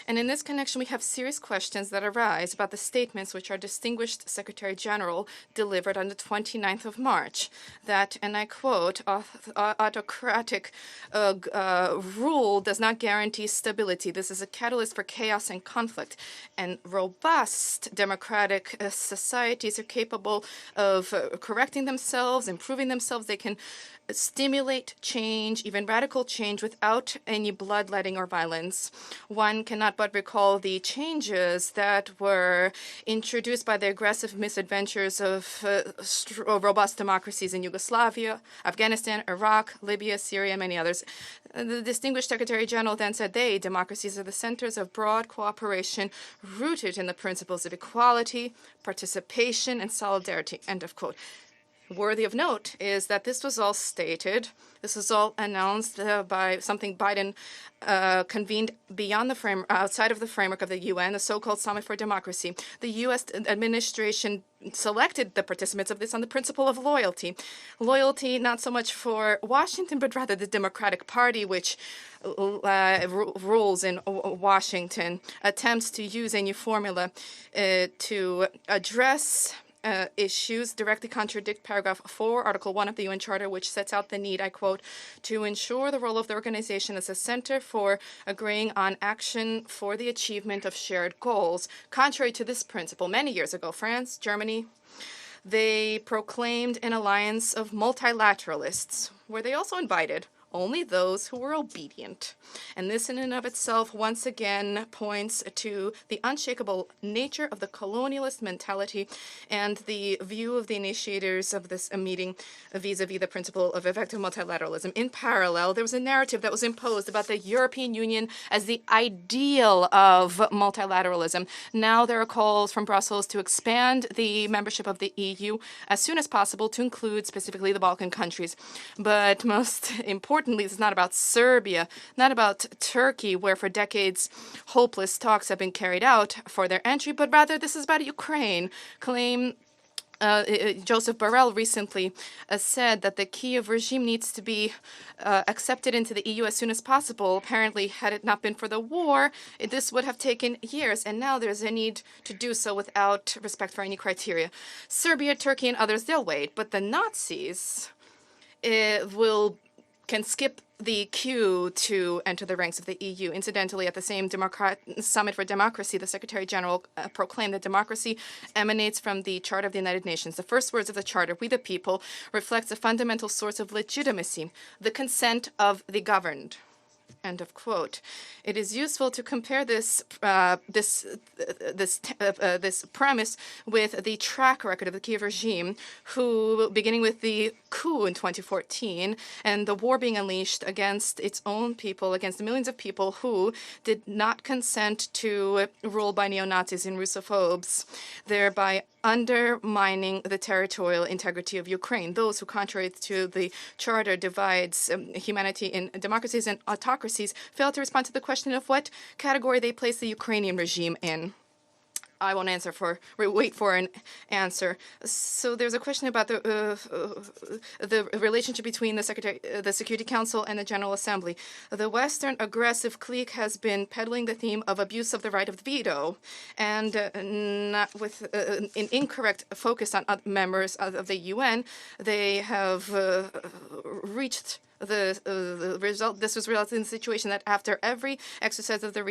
And in this connection, we have serious questions that arise about the statements which our distinguished Secretary General delivered on the 29th of March, that, and I quote, autocratic rule does not guarantee stability. This is a catalyst for chaos and conflict. And robust democratic societies are capable of correcting themselves, improving themselves. They can stimulate change, even radical change, without any bloodletting or violence. One cannot but recall the changes that were introduced by the aggressive misadventures of robust democracies in Yugoslavia, Afghanistan, Iraq, Libya, Syria, and many others. The distinguished Secretary General then said, democracies are the centers of broad cooperation rooted in the principles of equality, participation, and solidarity. End of quote. Worthy of note is that this was all stated, this was all announced by something Biden convened outside of the framework of the UN, the so-called Summit for Democracy. The U.S. administration selected the participants of this on the principle of loyalty. Loyalty not so much for Washington, but rather the Democratic Party, which rules in Washington, attempts to use a new formula to address issues directly contradict paragraph 4, Article 1 of the UN Charter, which sets out the need, I quote, to ensure the role of the organization as a center for agreeing on action for the achievement of shared goals. Contrary to this principle, many years ago, France, Germany, they proclaimed an alliance of multilateralists, where they also invited only those who were obedient. And this in and of itself once again points to the unshakable nature of the colonialist mentality and the view of the initiators of this meeting vis-a-vis the principle of effective multilateralism. In parallel, there was a narrative that was imposed about the European Union as the ideal of multilateralism. Now there are calls from Brussels to expand the membership of the EU as soon as possible to include specifically the Balkan countries. But most importantly, this is not about Serbia, not about Turkey, where for decades hopeless talks have been carried out for their entry, but rather this is about Ukraine. Joseph Borrell recently said that the Kiev regime needs to be accepted into the EU as soon as possible. Apparently, had it not been for the war, this would have taken years, and now there's a need to do so without respect for any criteria. Serbia, Turkey, and others, they'll wait, but the Nazis can skip the queue to enter the ranks of the EU. Incidentally, at the same Summit for Democracy, the Secretary General proclaimed that democracy emanates from the Charter of the United Nations. The first words of the Charter, "We the people," reflects a fundamental source of legitimacy, the consent of the governed. End of quote. It is useful to compare this premise with the track record of the Kiev regime, who, beginning with the coup in 2014 and the war being unleashed against its own people, against the millions of people who did not consent to rule by neo-Nazis and Russophobes, thereby undermining the territorial integrity of Ukraine. Those who, contrary to the Charter, divides humanity in democracies and autocracies, fail to respond to the question of what category they place the Ukrainian regime in. I won't wait for an answer. So there's a question about the relationship between the Security Council and the General Assembly. The Western aggressive clique has been peddling the theme of abuse of the right of veto, and not with an incorrect focus on members of the UN. They have reached the result. This was resulted in the situation that after every exercise of the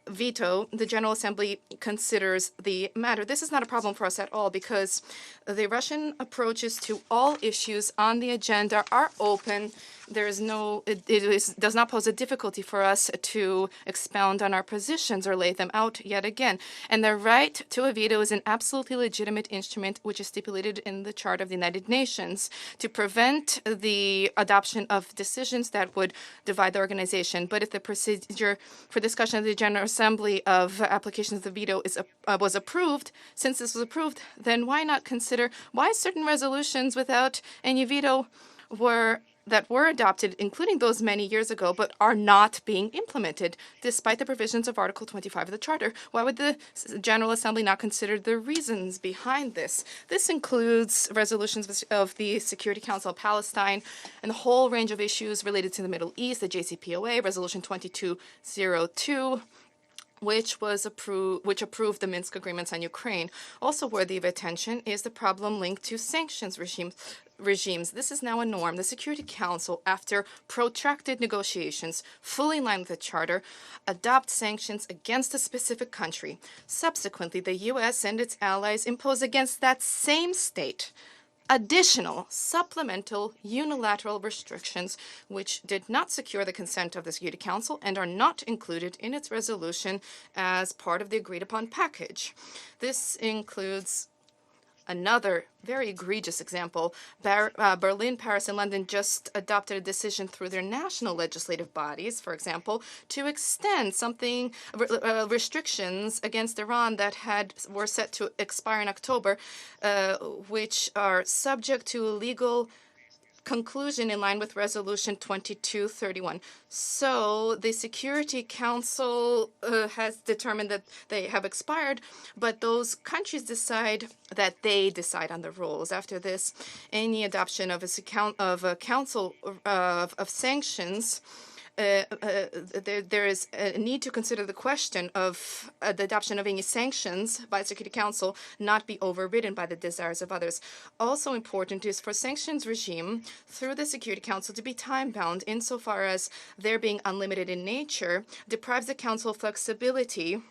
veto, the General Assembly considers the matter. This is not a problem for us at all, because the Russian approaches to all issues on the agenda are open. Does not pose a difficulty for us to expound on our positions or lay them out yet again. And the right to a veto is an absolutely legitimate instrument which is stipulated in the Charter of the United Nations to prevent the adoption of decisions that would divide the organization. But if the procedure for discussion of the General Assembly of applications of the veto was approved, since this was approved, then why not consider why certain resolutions without any veto were adopted, including those many years ago, but are not being implemented, despite the provisions of Article 25 of the Charter? Why would the General Assembly not consider the reasons behind this? This includes resolutions of the Security Council of Palestine and the whole range of issues related to the Middle East, the JCPOA, Resolution 2202, which approved the Minsk agreements on Ukraine. Also worthy of attention is the problem linked to sanctions regimes. This is now a norm. The Security Council, after protracted negotiations, fully in line with the Charter, adopt sanctions against a specific country. Subsequently, the U.S. and its allies impose against that same state additional, supplemental, unilateral restrictions which did not secure the consent of the Security Council and are not included in its resolution as part of the agreed-upon package. This includes Another very egregious example, Berlin, Paris, and London just adopted a decision through their national legislative bodies, for example, to extend restrictions against Iran that were set to expire in October, which are subject to legal conclusion in line with Resolution 2231. So the Security Council has determined that they have expired, but those countries decide that they decide on the rules. After this, any adoption of a council of sanctions, there is a need to consider the question of the adoption of any sanctions by the Security Council not be overridden by the desires of others. Also important is for sanctions regime through the Security Council to be time-bound insofar as their being unlimited in nature deprives the Council of flexibility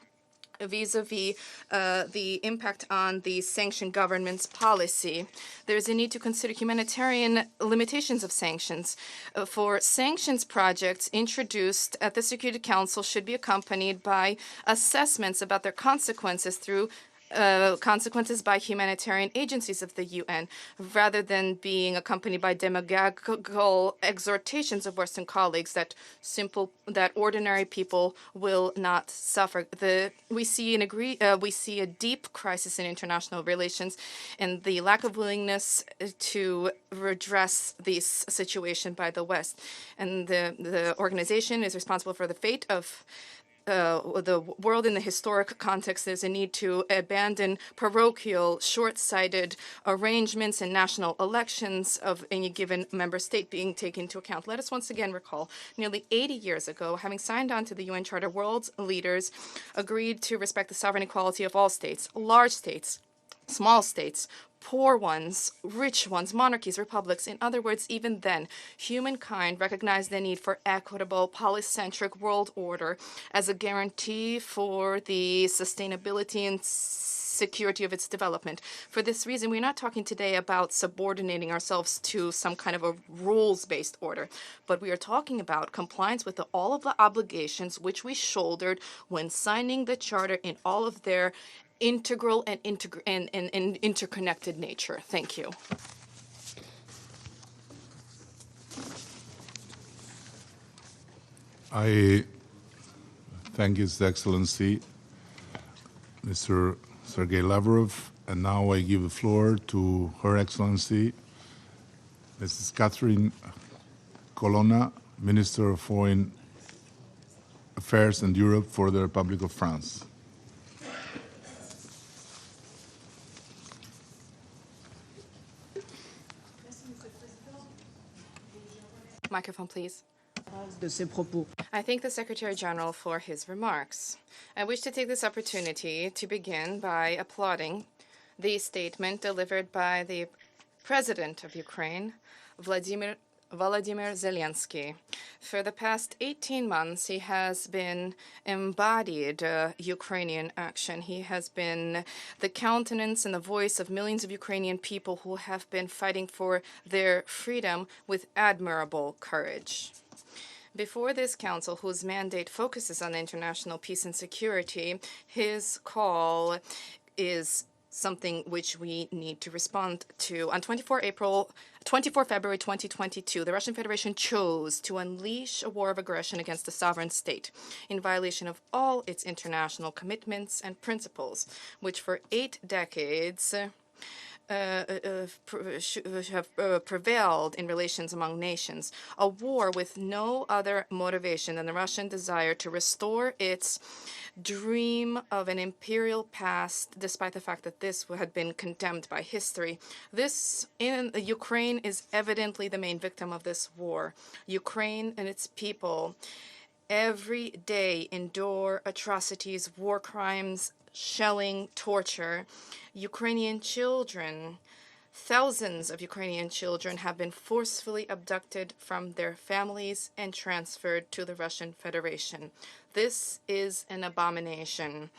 vis-a-vis the impact on the sanctioned government's policy. There's a need to consider humanitarian limitations of sanctions. For sanctions projects introduced at the Security Council should be accompanied by assessments about their consequences through consequences by humanitarian agencies of the UN, rather than being accompanied by demagogical exhortations of Western colleagues that ordinary people will not suffer. We see a deep crisis in international relations, and the lack of willingness to redress this situation by the West. And the organization is responsible for the fate of the world in the historic context. There's a need to abandon parochial, short-sighted arrangements and national elections of any given member state being taken into account. Let us once again recall, nearly 80 years ago, having signed on to the UN Charter, world's leaders agreed to respect the sovereign equality of all states, large states, small states, poor ones, rich ones, monarchies, republics. In other words, even then, humankind recognized the need for equitable, polycentric world order as a guarantee for the sustainability and security of its development. For this reason, we're not talking today about subordinating ourselves to some kind of a rules-based order, but we are talking about compliance with all of the obligations which we shouldered when signing the Charter in all of their integral and interconnected nature. Thank you. I thank His Excellency, Mr. Sergei Lavrov, and now I give the floor to Her Excellency, Mrs. Catherine Colonna, Minister of Foreign Affairs and Europe for the Republic of France. Microphone, please. I thank the Secretary General for his remarks. I wish to take this opportunity to begin by applauding the statement delivered by the President of Ukraine, Volodymyr Zelenskyy. For the past 18 months, he has been embodied Ukrainian action. He has been the countenance and the voice of millions of Ukrainian people who have been fighting for their freedom with admirable courage. Before this council, whose mandate focuses on international peace and security, his call is something which we need to respond to. On 24 February 2022, the Russian Federation chose to unleash a war of aggression against a sovereign state in violation of all its international commitments and principles, which for 8 decades have prevailed in relations among nations. A war with no other motivation than the Russian desire to restore its dream of an imperial past, despite the fact that this had been condemned by history. Ukraine is evidently the main victim of this war. Ukraine and its people every day endure atrocities, war crimes, shelling, torture. Ukrainian children, thousands of Ukrainian children have been forcefully abducted from their families and transferred to the Russian Federation. This is an abomination.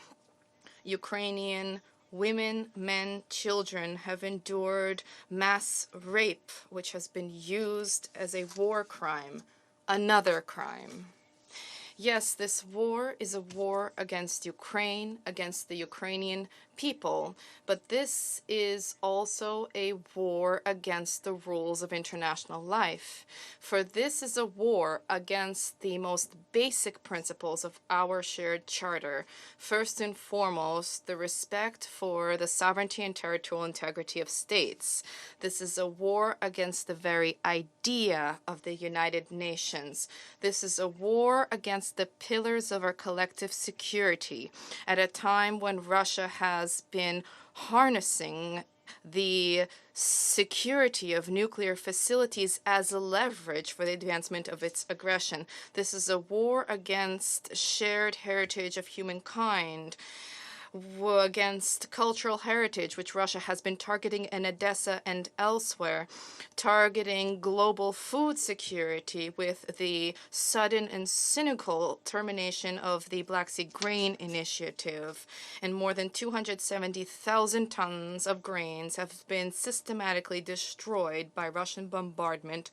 Ukrainian women, men, children have endured mass rape, which has been used as a war crime, another crime. Yes, this war is a war against Ukraine, against the Ukrainian people, but this is also a war against the rules of international life. For this is a war against the most basic principles of our shared charter. First and foremost, the respect for the sovereignty and territorial integrity of states. This is a war against the very idea of the United Nations. This is a war against the pillars of our collective security at a time when Russia has been harnessing the security of nuclear facilities as a leverage for the advancement of its aggression. This is a war against shared heritage of humankind, against cultural heritage, which Russia has been targeting in Odessa and elsewhere, targeting global food security with the sudden and cynical termination of the Black Sea Grain Initiative. And more than 270,000 tons of grains have been systematically destroyed by Russian bombardment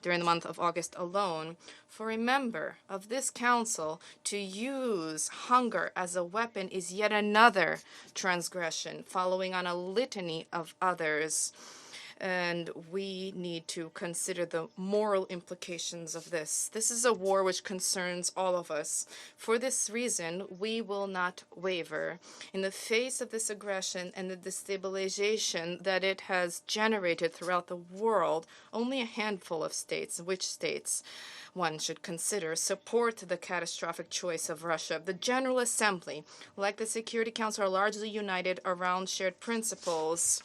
during the month of August alone. For a member of this council to use hunger as a weapon is yet another transgression, following on a litany of others. And we need to consider the moral implications of this. This is a war which concerns all of us. For this reason, we will not waver. In the face of this aggression and the destabilization that it has generated throughout the world, only a handful of states, which states one should consider, support the catastrophic choice of Russia. The General Assembly, like the Security Council, are largely united around shared principles.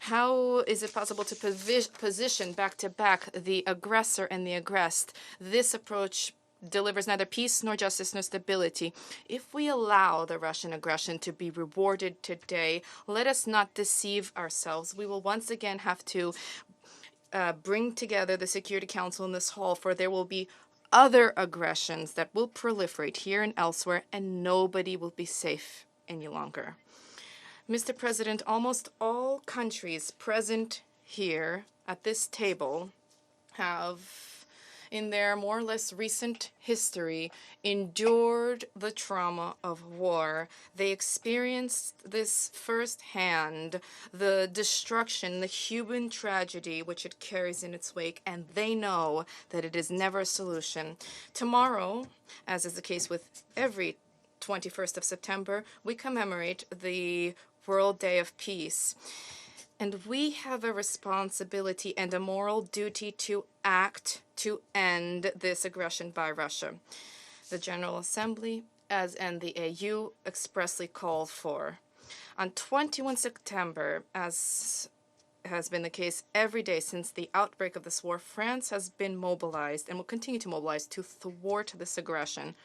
How is it possible to position back-to-back the aggressor and the aggressed? This approach delivers neither peace nor justice nor stability. If we allow the Russian aggression to be rewarded today, let us not deceive ourselves. We will once again have to bring together the Security Council in this hall, for there will be other aggressions that will proliferate here and elsewhere, and nobody will be safe any longer. Mr. President, almost all countries present here at this table have, in their more or less recent history, endured the trauma of war. They experienced this firsthand, the destruction, the human tragedy which it carries in its wake, and they know that it is never a solution. Tomorrow, as is the case with every 21st of September, we commemorate the World Day of Peace. And we have a responsibility and a moral duty to act to end this aggression by Russia. The General Assembly, and the AU, expressly call for. On 21 September, as has been the case every day since the outbreak of this war, France has been mobilized and will continue to mobilize to thwart this aggression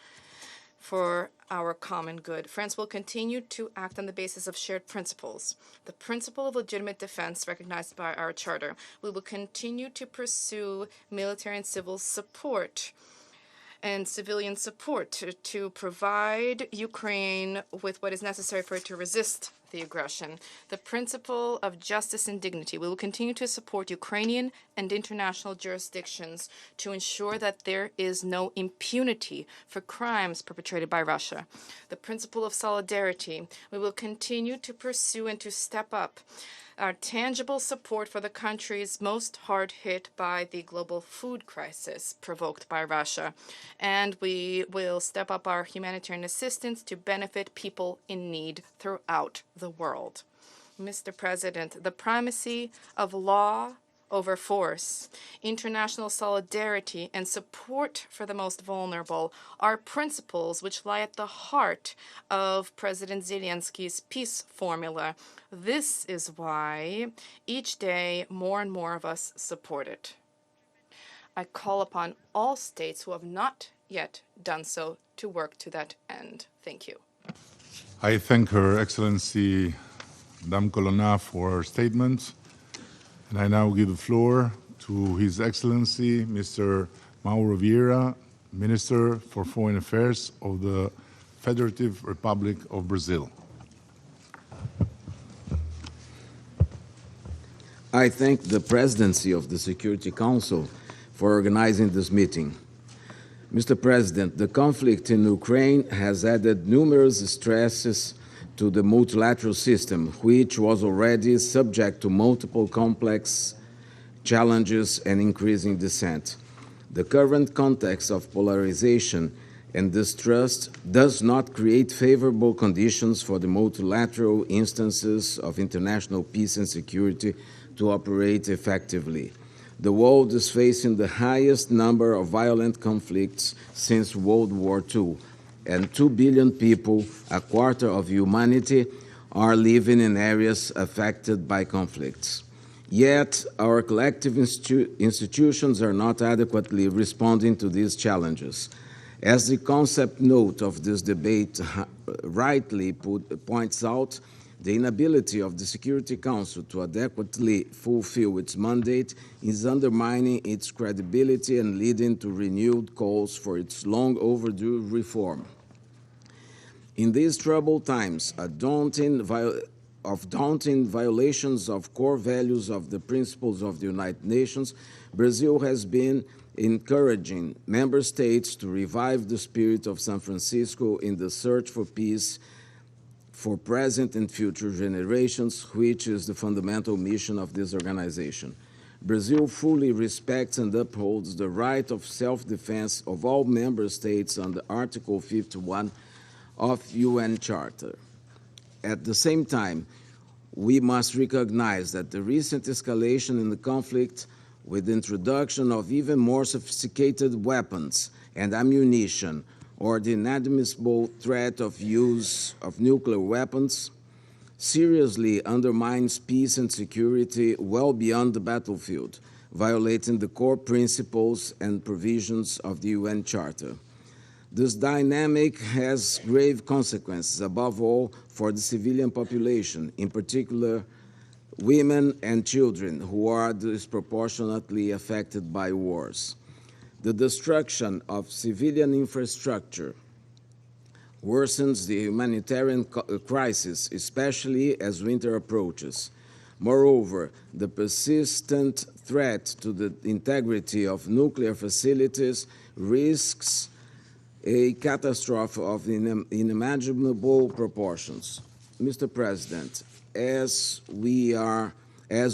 for our common good. France will continue to act on the basis of shared principles, the principle of legitimate defense recognized by our charter. We will continue to pursue military and civil support and civilian support to provide Ukraine with what is necessary for it to resist the aggression. The principle of justice and dignity. We will continue to support Ukrainian and international jurisdictions to ensure that there is no impunity for crimes perpetrated by Russia. The principle of solidarity. We will continue to pursue and to step up our tangible support for the countries most hard hit by the global food crisis provoked by Russia. And we will step up our humanitarian assistance to benefit people in need throughout the world. Mr. President, the primacy of law over force, international solidarity, and support for the most vulnerable are principles which lie at the heart of President Zelenskyy's peace formula. This is why each day more and more of us support it. I call upon all states who have not yet done so to work to that end. Thank you. I thank Her Excellency Madame Colonna for her statement. And I now give the floor to His Excellency, Mr. Mauro Vieira, Minister for Foreign Affairs of the Federative Republic of Brazil. I thank the Presidency of the Security Council for organizing this meeting. Mr. President, the conflict in Ukraine has added numerous stresses to the multilateral system, which was already subject to multiple complex challenges and increasing dissent. The current context of polarization and distrust does not create favorable conditions for the multilateral instances of international peace and security to operate effectively. The world is facing the highest number of violent conflicts since World War II, and 2 billion people, a quarter of humanity, are living in areas affected by conflicts. Yet, our collective institutions are not adequately responding to these challenges. As the concept note of this debate rightly points out, the inability of the Security Council to adequately fulfill its mandate is undermining its credibility and leading to renewed calls for its long overdue reform. In these troubled times, daunting violations of core values of the principles of the United Nations, Brazil has been encouraging member states to revive the spirit of San Francisco in the search for peace for present and future generations, which is the fundamental mission of this organization. Brazil fully respects and upholds the right of self-defense of all member states under Article 51 of UN Charter. At the same time, we must recognize that the recent escalation in the conflict, with the introduction of even more sophisticated weapons and ammunition, or the inadmissible threat of use of nuclear weapons, seriously undermines peace and security well beyond the battlefield, violating the core principles and provisions of the UN Charter. This dynamic has grave consequences, above all for the civilian population, in particular women and children, who are disproportionately affected by wars. The destruction of civilian infrastructure worsens the humanitarian crisis, especially as winter approaches. Moreover, the persistent threat to the integrity of nuclear facilities risks a catastrophe of unimaginable proportions. Mr. President, as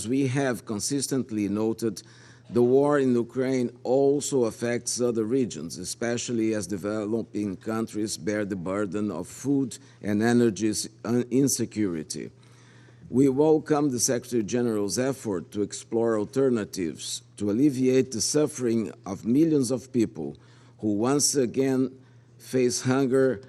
we have consistently noted, the war in Ukraine also affects other regions, especially as developing countries bear the burden of food and energy insecurity. We welcome the Secretary General's effort to explore alternatives to alleviate the suffering of millions of people who once again face hunger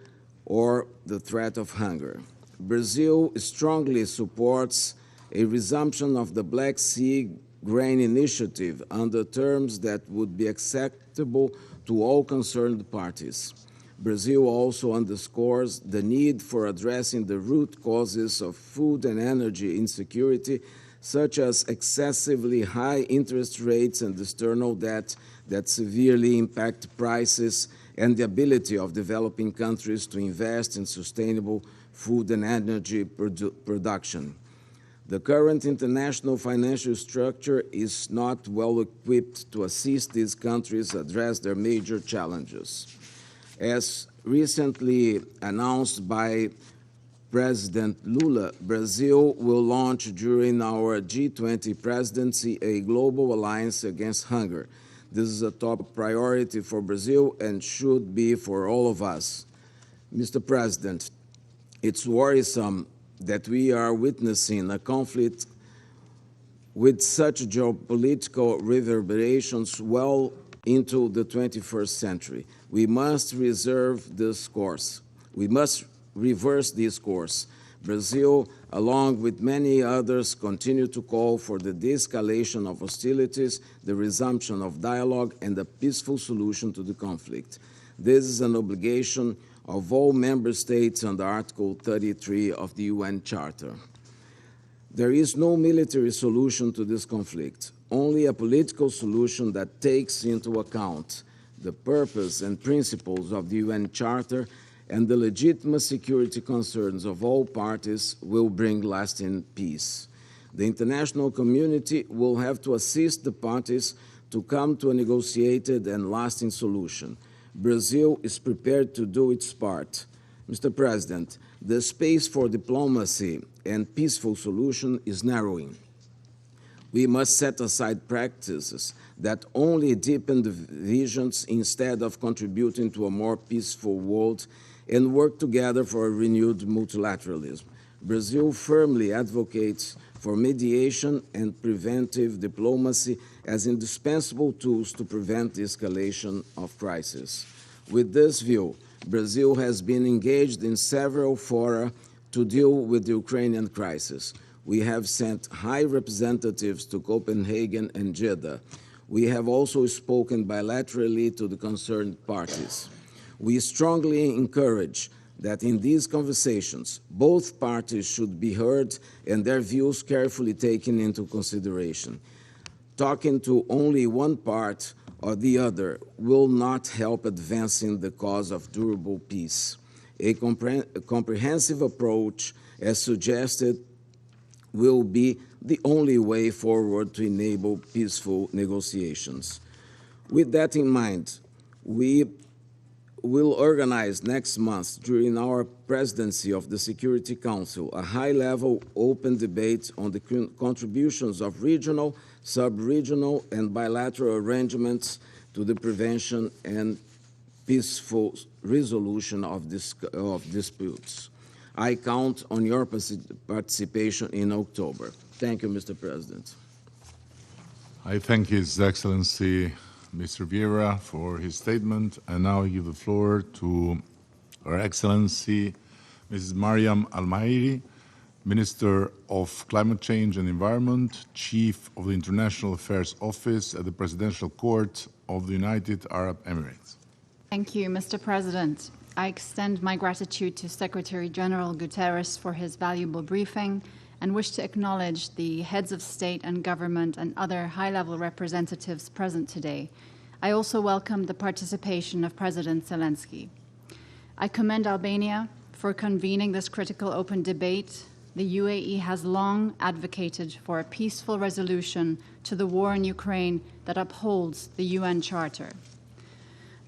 or the threat of hunger. Brazil strongly supports a resumption of the Black Sea Grain Initiative under terms that would be acceptable to all concerned parties. Brazil also underscores the need for addressing the root causes of food and energy insecurity, such as excessively high interest rates and external debt that severely impact prices and the ability of developing countries to invest in sustainable food and energy production. The current international financial structure is not well equipped to assist these countries address their major challenges. As recently announced by President Lula, Brazil will launch during our G20 presidency a global alliance against hunger. This is a top priority for Brazil and should be for all of us. Mr. President, it's worrisome that we are witnessing a conflict with such geopolitical reverberations well into the 21st century. We must reserve this course. We must reverse this course. Brazil, along with many others, continue to call for the de-escalation of hostilities, the resumption of dialogue, and a peaceful solution to the conflict. This is an obligation of all member states under Article 33 of the UN Charter. There is no military solution to this conflict, only a political solution that takes into account the purpose and principles of the UN Charter and the legitimate security concerns of all parties will bring lasting peace. The international community will have to assist the parties to come to a negotiated and lasting solution. Brazil is prepared to do its part. Mr. President, The space for diplomacy and peaceful solution is narrowing. We must set aside practices that only deepen divisions instead of contributing to a more peaceful world and work together for a renewed multilateralism. Brazil firmly advocates for mediation and preventive diplomacy as indispensable tools to prevent the escalation of crisis. With this view, Brazil has been engaged in several fora to deal with the Ukrainian crisis. We have sent high representatives to Copenhagen and Jeddah. We have also spoken bilaterally to the concerned parties. We strongly encourage that in these conversations, both parties should be heard and their views carefully taken into consideration. Talking to only one part or the other will not help advancing the cause of durable peace. A comprehensive approach, as suggested, will be the only way forward to enable peaceful negotiations. With that in mind, we will organize next month, during our presidency of the Security Council, a high-level open debate on the contributions of regional, sub-regional, and bilateral arrangements to the prevention and peaceful resolution of disputes. I count on your participation in October. Thank you, Mr. President. I thank His Excellency Mr. Vieira for his statement, and now I give the floor to Her Excellency Mrs. Mariam Al-Mahiri, Minister of Climate Change and Environment, Chief of the International Affairs Office at the Presidential Court of the United Arab Emirates. Thank you, Mr. President. I extend my gratitude to Secretary General Guterres for his valuable briefing and wish to acknowledge the heads of state and government and other high-level representatives present today. I also welcome the participation of President Zelenskyy. I commend Albania for convening this critical open debate. The UAE has long advocated for a peaceful resolution to the war in Ukraine that upholds the UN Charter.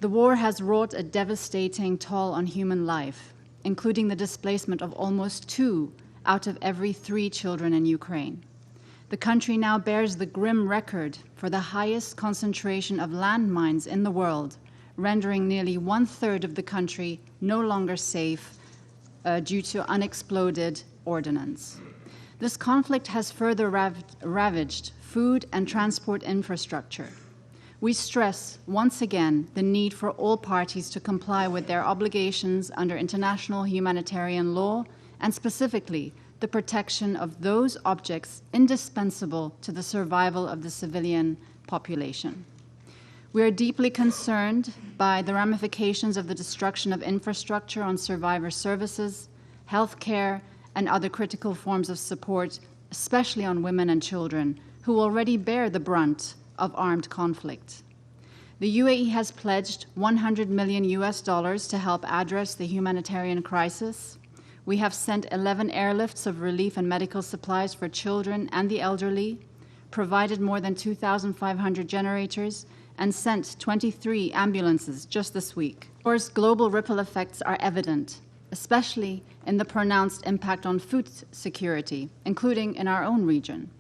The war has wrought a devastating toll on human life, including the displacement of almost 2 out of every 3 children in Ukraine. The country now bears the grim record for the highest concentration of landmines in the world, rendering nearly 1/3 of the country no longer safe due to unexploded ordnance. This conflict has further ravaged food and transport infrastructure. We stress once again the need for all parties to comply with their obligations under international humanitarian law and specifically the protection of those objects indispensable to the survival of the civilian population. We are deeply concerned by the ramifications of the destruction of infrastructure on survivor services, health care, and other critical forms of support, especially on women and children, who already bear the brunt of armed conflict. The UAE has pledged $100 million to help address the humanitarian crisis. We have sent 11 airlifts of relief and medical supplies for children and the elderly, provided more than 2,500 generators, and sent 23 ambulances just this week. Of course, global ripple effects are evident, especially in the pronounced impact on food security, including in our own region.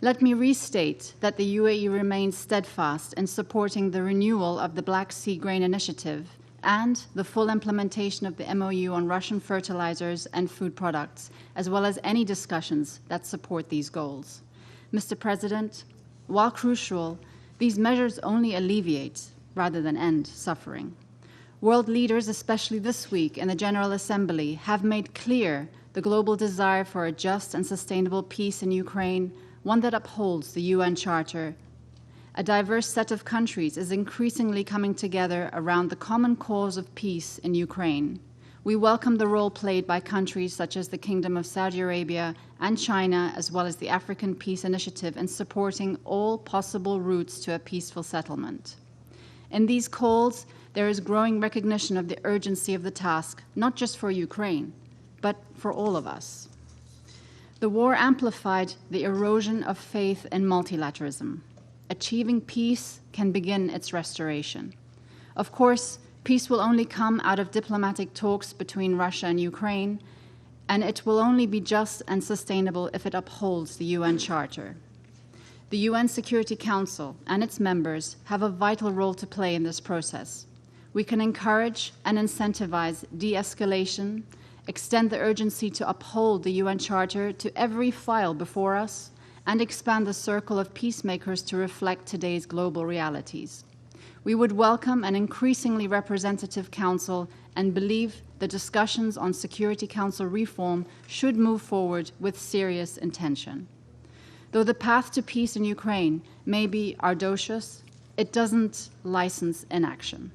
Let me restate that the UAE remains steadfast in supporting the renewal of the Black Sea Grain Initiative and the full implementation of the MOU on Russian fertilizers and food products, as well as any discussions that support these goals. Mr. President, while crucial, these measures only alleviate rather than end suffering. World leaders, especially this week in the General Assembly, have made clear the global desire for a just and sustainable peace in Ukraine, one that upholds the UN Charter. A diverse set of countries is increasingly coming together around the common cause of peace in Ukraine. We welcome the role played by countries such as the Kingdom of Saudi Arabia and China, as well as the African Peace Initiative, in supporting all possible routes to a peaceful settlement. In these calls, there is growing recognition of the urgency of the task, not just for Ukraine, but for all of us. The war amplified the erosion of faith in multilateralism. Achieving peace can begin its restoration. Of course, peace will only come out of diplomatic talks between Russia and Ukraine, and it will only be just and sustainable if it upholds the UN Charter. The UN Security Council and its members have a vital role to play in this process. We can encourage and incentivize de-escalation, extend the urgency to uphold the UN Charter to every file before us, and expand the circle of peacemakers to reflect today's global realities. We would welcome an increasingly representative council and believe the discussions on Security Council reform should move forward with serious intention. Though the path to peace in Ukraine may be arduous, it doesn't license inaction.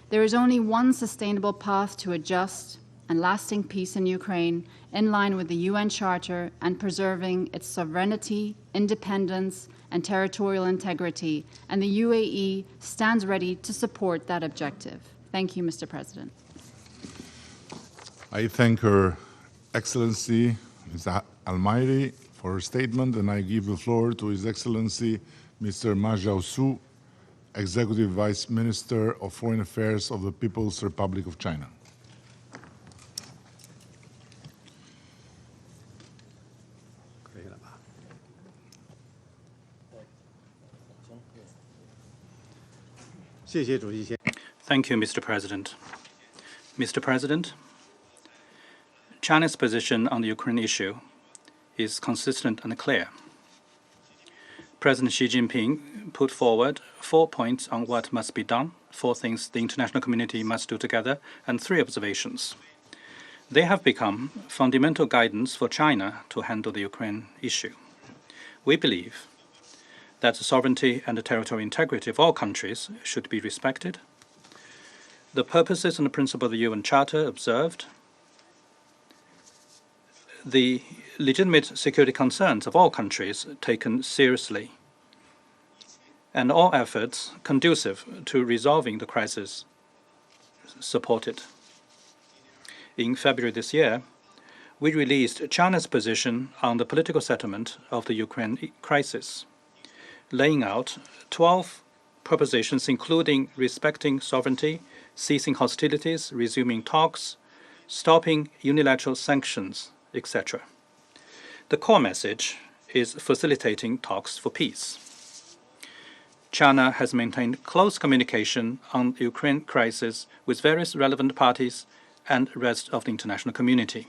There is only one sustainable path to a just and lasting peace in Ukraine, in line with the UN Charter and preserving its sovereignty, independence, and territorial integrity, and the UAE stands ready to support that objective. Thank you, Mr. President. I thank Her Excellency, Ms. Almairi, for her statement, and I give the floor to His Excellency, Mr. Ma Jiaosu, Executive Vice Minister of Foreign Affairs of the People's Republic of China. Thank you, Mr. President. Mr. President, China's position on the Ukraine issue is consistent and clear. President Xi Jinping put forward 4 points on what must be done, 4 things the international community must do together, and 3 observations. They have become fundamental guidance for China to handle the Ukraine issue. We believe that the sovereignty and the territorial integrity of all countries should be respected. The purposes and the principle of the UN Charter observed. The legitimate security concerns of all countries taken seriously, and all efforts conducive to resolving the crisis supported. In February this year, we released China's position on the political settlement of the Ukraine crisis, laying out 12 propositions, including respecting sovereignty, ceasing hostilities, resuming talks, stopping unilateral sanctions, etc. The core message is facilitating talks for peace. China has maintained close communication on the Ukraine crisis with various relevant parties and the rest of the international community.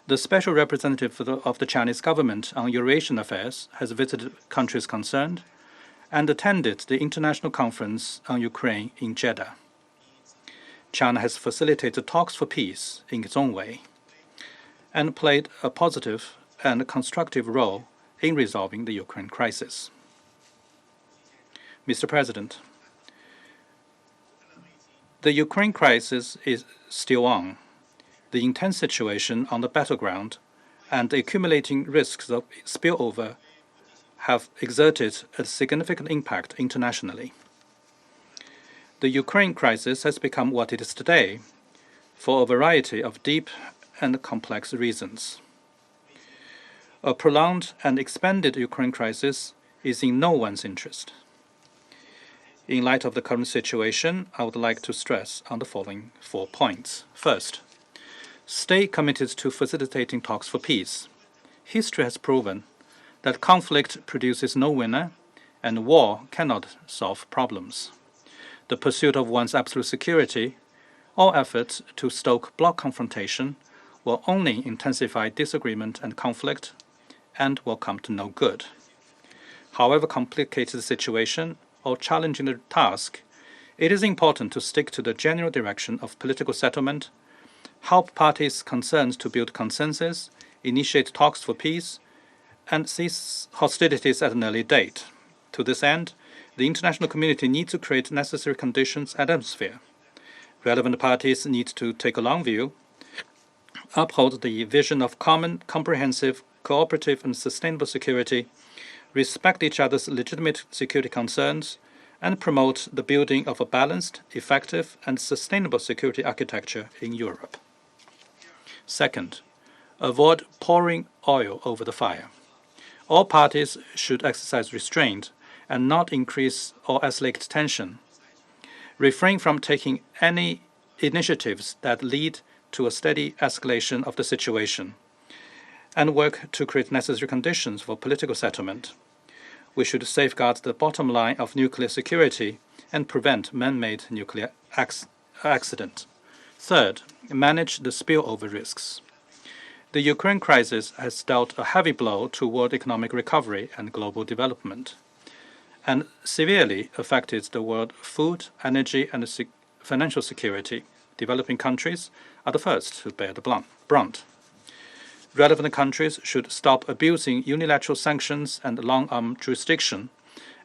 The special representative of the Chinese government on Eurasian affairs has visited countries concerned and attended the International Conference on Ukraine in Jeddah. China has facilitated talks for peace in its own way and played a positive and constructive role in resolving the Ukraine crisis. Mr. President, the Ukraine crisis is still on. The intense situation on the battleground and the accumulating risks of spillover have exerted a significant impact internationally. The Ukraine crisis has become what it is today for a variety of deep and complex reasons. A prolonged and expanded Ukraine crisis is in no one's interest. In light of the current situation, I would like to stress on the following 4 points. First, stay committed to facilitating talks for peace. History has proven that conflict produces no winner and war cannot solve problems. The pursuit of one's absolute security, all efforts to stoke bloc confrontation will only intensify disagreement and conflict and will come to no good. However complicated the situation or challenging the task, it is important to stick to the general direction of political settlement, help parties concerned to build consensus, initiate talks for peace, and cease hostilities at an early date. To this end, the international community needs to create necessary conditions and atmosphere. Relevant parties need to take a long view, uphold the vision of common, comprehensive, cooperative, and sustainable security, respect each other's legitimate security concerns, and promote the building of a balanced, effective, and sustainable security architecture in Europe. Second, avoid pouring oil over the fire. All parties should exercise restraint and not increase or escalate tension. Refrain from taking any initiatives that lead to a steady escalation of the situation and work to create necessary conditions for political settlement. We should safeguard the bottom line of nuclear security and prevent man-made nuclear accident. Third, manage the spillover risks. The Ukraine crisis has dealt a heavy blow toward economic recovery and global development, and severely affected the world food, energy, and financial security. Developing countries are the first to bear the brunt. Relevant countries should stop abusing unilateral sanctions and long-arm jurisdiction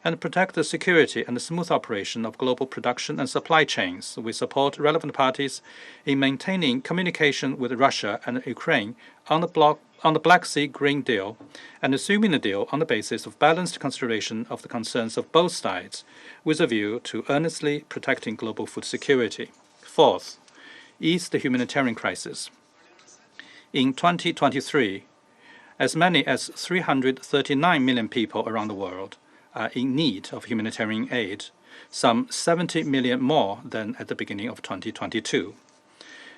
and protect the security and the smooth operation of global production and supply chains. We support relevant parties in maintaining communication with Russia and Ukraine on the Black Sea Green Deal and assuming the deal on the basis of balanced consideration of the concerns of both sides with a view to earnestly protecting global food security. Fourth, ease the humanitarian crisis. In 2023, as many as 339 million people around the world are in need of humanitarian aid, some 70 million more than at the beginning of 2022.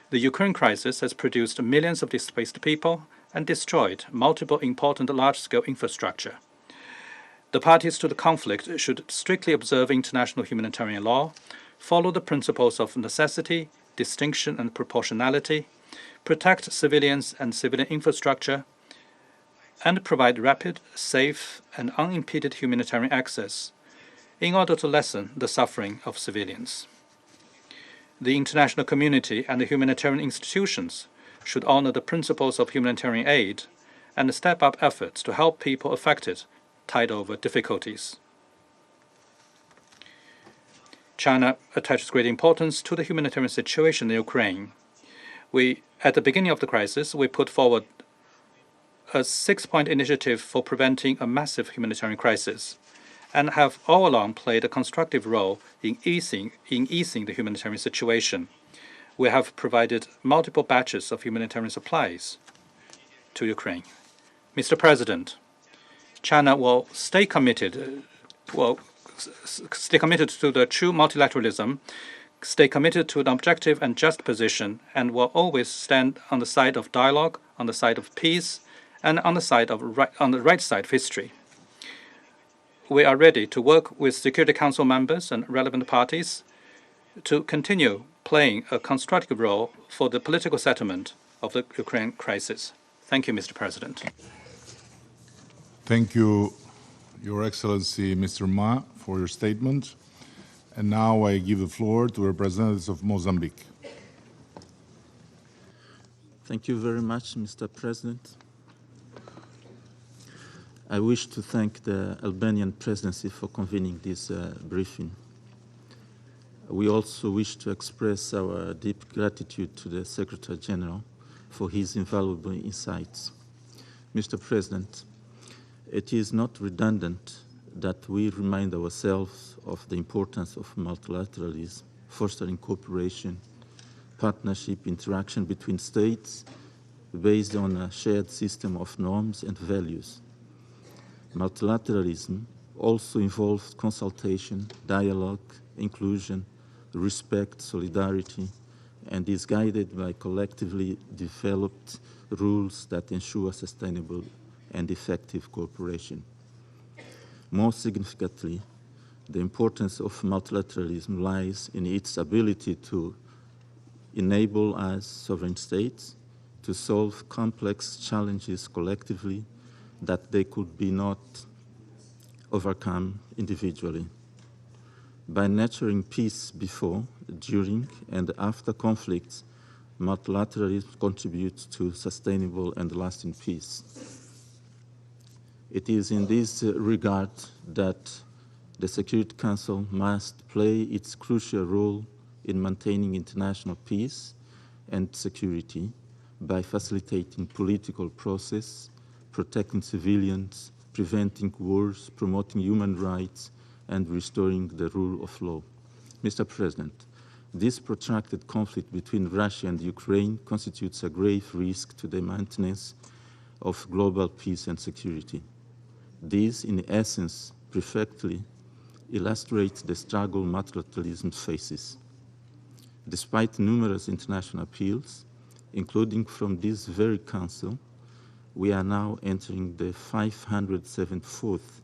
The Ukraine crisis has produced millions of displaced people and destroyed multiple important large-scale infrastructure. The parties to the conflict should strictly observe international humanitarian law, follow the principles of necessity, distinction, and proportionality, protect civilians and civilian infrastructure, and provide rapid, safe, and unimpeded humanitarian access in order to lessen the suffering of civilians. The international community and the humanitarian institutions should honor the principles of humanitarian aid and step up efforts to help people affected, tide over difficulties. China attaches great importance to the humanitarian situation in Ukraine. At the beginning of the crisis, we put forward a 6-point initiative for preventing a massive humanitarian crisis and have all along played a constructive role in easing the humanitarian situation. We have provided multiple batches of humanitarian supplies to Ukraine. Mr. President, China will stay committed to the true multilateralism, stay committed to an objective and just position, and will always stand on the side of dialogue, on the side of peace, and on the right side of history. We are ready to work with Security Council members and relevant parties to continue playing a constructive role for the political settlement of the Ukraine crisis. Thank you, Mr. President. Thank you, Your Excellency, Mr. Ma, for your statement. And now I give the floor to representatives of Mozambique. Thank you very much, Mr. President. I wish to thank the Albanian presidency for convening this briefing. We also wish to express our deep gratitude to the Secretary General for his invaluable insights. Mr. President, it is not redundant that we remind ourselves of the importance of multilateralism, fostering cooperation, partnership, interaction between states based on a shared system of norms and values. Multilateralism also involves consultation, dialogue, inclusion, respect, solidarity, and is guided by collectively developed rules that ensure sustainable and effective cooperation. More significantly, the importance of multilateralism lies in its ability to enable us, sovereign states, to solve complex challenges collectively that they could be not overcome individually. By nurturing peace before, during, and after conflicts, multilateralism contributes to sustainable and lasting peace. It is in this regard that the Security Council must play its crucial role in maintaining international peace and security by facilitating political process, protecting civilians, preventing wars, promoting human rights, and restoring the rule of law. Mr. President, this protracted conflict between Russia and Ukraine constitutes a grave risk to the maintenance of global peace and security. This, in essence, perfectly illustrates the struggle multilateralism faces. Despite numerous international appeals, including from this very Council, we are now entering the 574th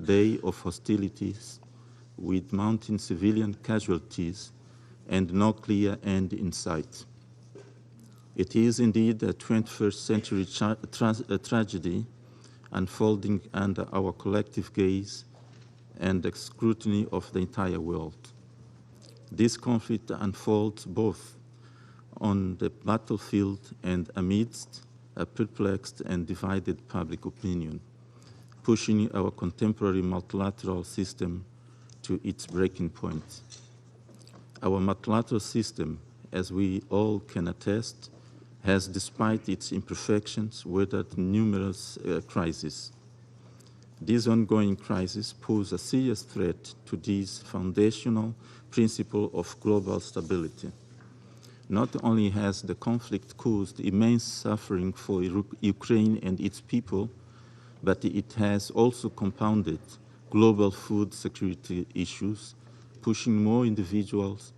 day of hostilities with mounting civilian casualties and no clear end in sight. It is indeed a 21st century tragedy unfolding under our collective gaze and the scrutiny of the entire world. This conflict unfolds both on the battlefield and amidst a perplexed and divided public opinion, pushing our contemporary multilateral system to its breaking point. Our multilateral system, as we all can attest, has, despite its imperfections, weathered numerous crises. These ongoing crises pose a serious threat to this foundational principle of global stability. Not only has the conflict caused immense suffering for Ukraine and its people, but it has also compounded global food security issues, pushing more individuals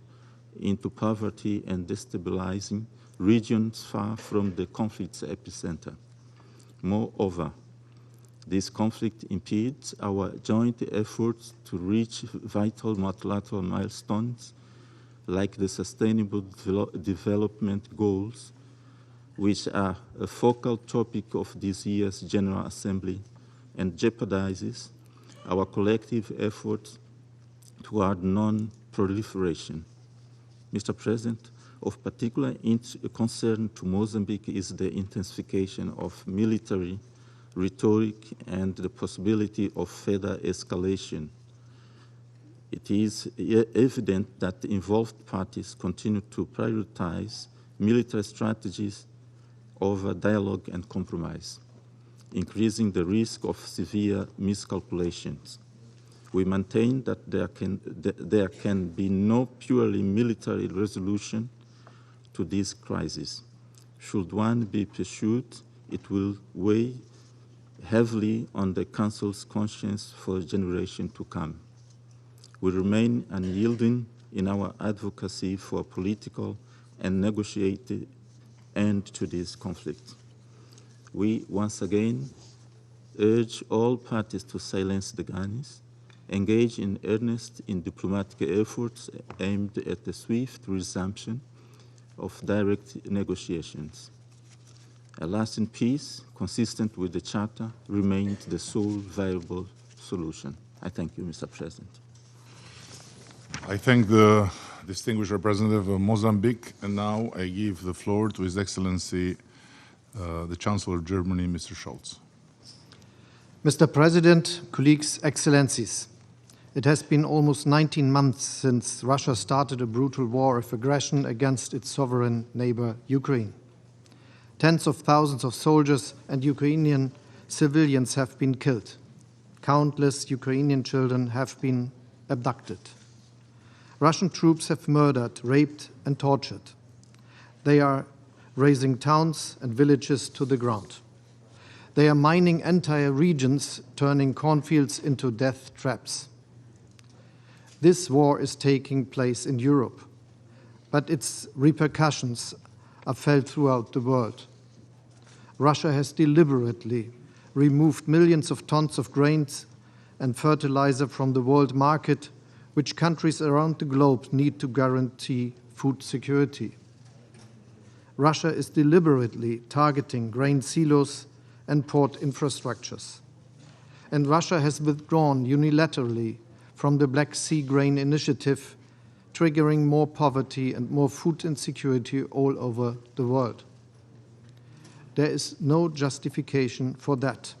into poverty and destabilizing regions far from the conflict's epicenter. Moreover, this conflict impedes our joint efforts to reach vital multilateral milestones like the Sustainable Development Goals, which are a focal topic of this year's General Assembly and jeopardizes our collective efforts toward non-proliferation. Mr. President, of particular concern to Mozambique is the intensification of military rhetoric and the possibility of further escalation. It is evident that the involved parties continue to prioritize military strategies over dialogue and compromise, increasing the risk of severe miscalculations. We maintain that there can be no purely military resolution to this crisis. Should one be pursued, it will weigh heavily on the Council's conscience for a generation to come. We remain unyielding in our advocacy for a political and negotiated end to this conflict. We once again urge all parties to silence the guns, engage in earnest in diplomatic efforts aimed at the swift resumption of direct negotiations. A lasting peace, consistent with the Charter, remains the sole viable solution. I thank you, Mr. President. I thank the distinguished representative of Mozambique, and now I give the floor to His Excellency, the Chancellor of Germany, Mr. Scholz. Mr. President, colleagues, excellencies, it has been almost 19 months since Russia started a brutal war of aggression against its sovereign neighbor, Ukraine. Tens of thousands of soldiers and Ukrainian civilians have been killed. Countless Ukrainian children have been abducted. Russian troops have murdered, raped, and tortured. They are razing towns and villages to the ground. They are mining entire regions, turning cornfields into death traps. This war is taking place in Europe, but its repercussions are felt throughout the world. Russia has deliberately removed millions of tons of grains and fertilizer from the world market, which countries around the globe need to guarantee food security. Russia is deliberately targeting grain silos and port infrastructures. And Russia has withdrawn unilaterally from the Black Sea Grain Initiative, triggering more poverty and more food insecurity all over the world. There is no justification for that.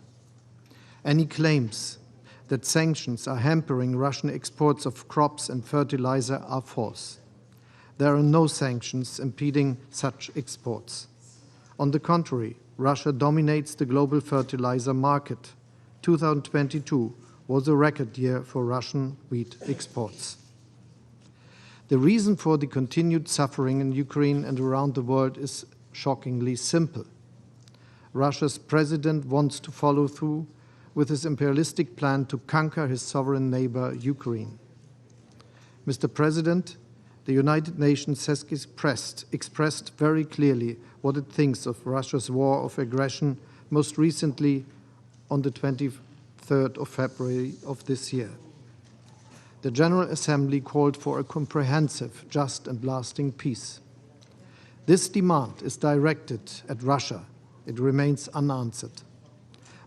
Any claims that sanctions are hampering Russian exports of crops and fertilizer are false. There are no sanctions impeding such exports. On the contrary, Russia dominates the global fertilizer market. 2022 was a record year for Russian wheat exports. The reason for the continued suffering in Ukraine and around the world is shockingly simple. Russia's president wants to follow through with his imperialistic plan to conquer his sovereign neighbor, Ukraine. Mr. President, The United Nations has expressed very clearly what it thinks of Russia's war of aggression, most recently on the 23rd of February of this year. The General Assembly called for a comprehensive, just and lasting peace. This demand is directed at Russia. It remains unanswered.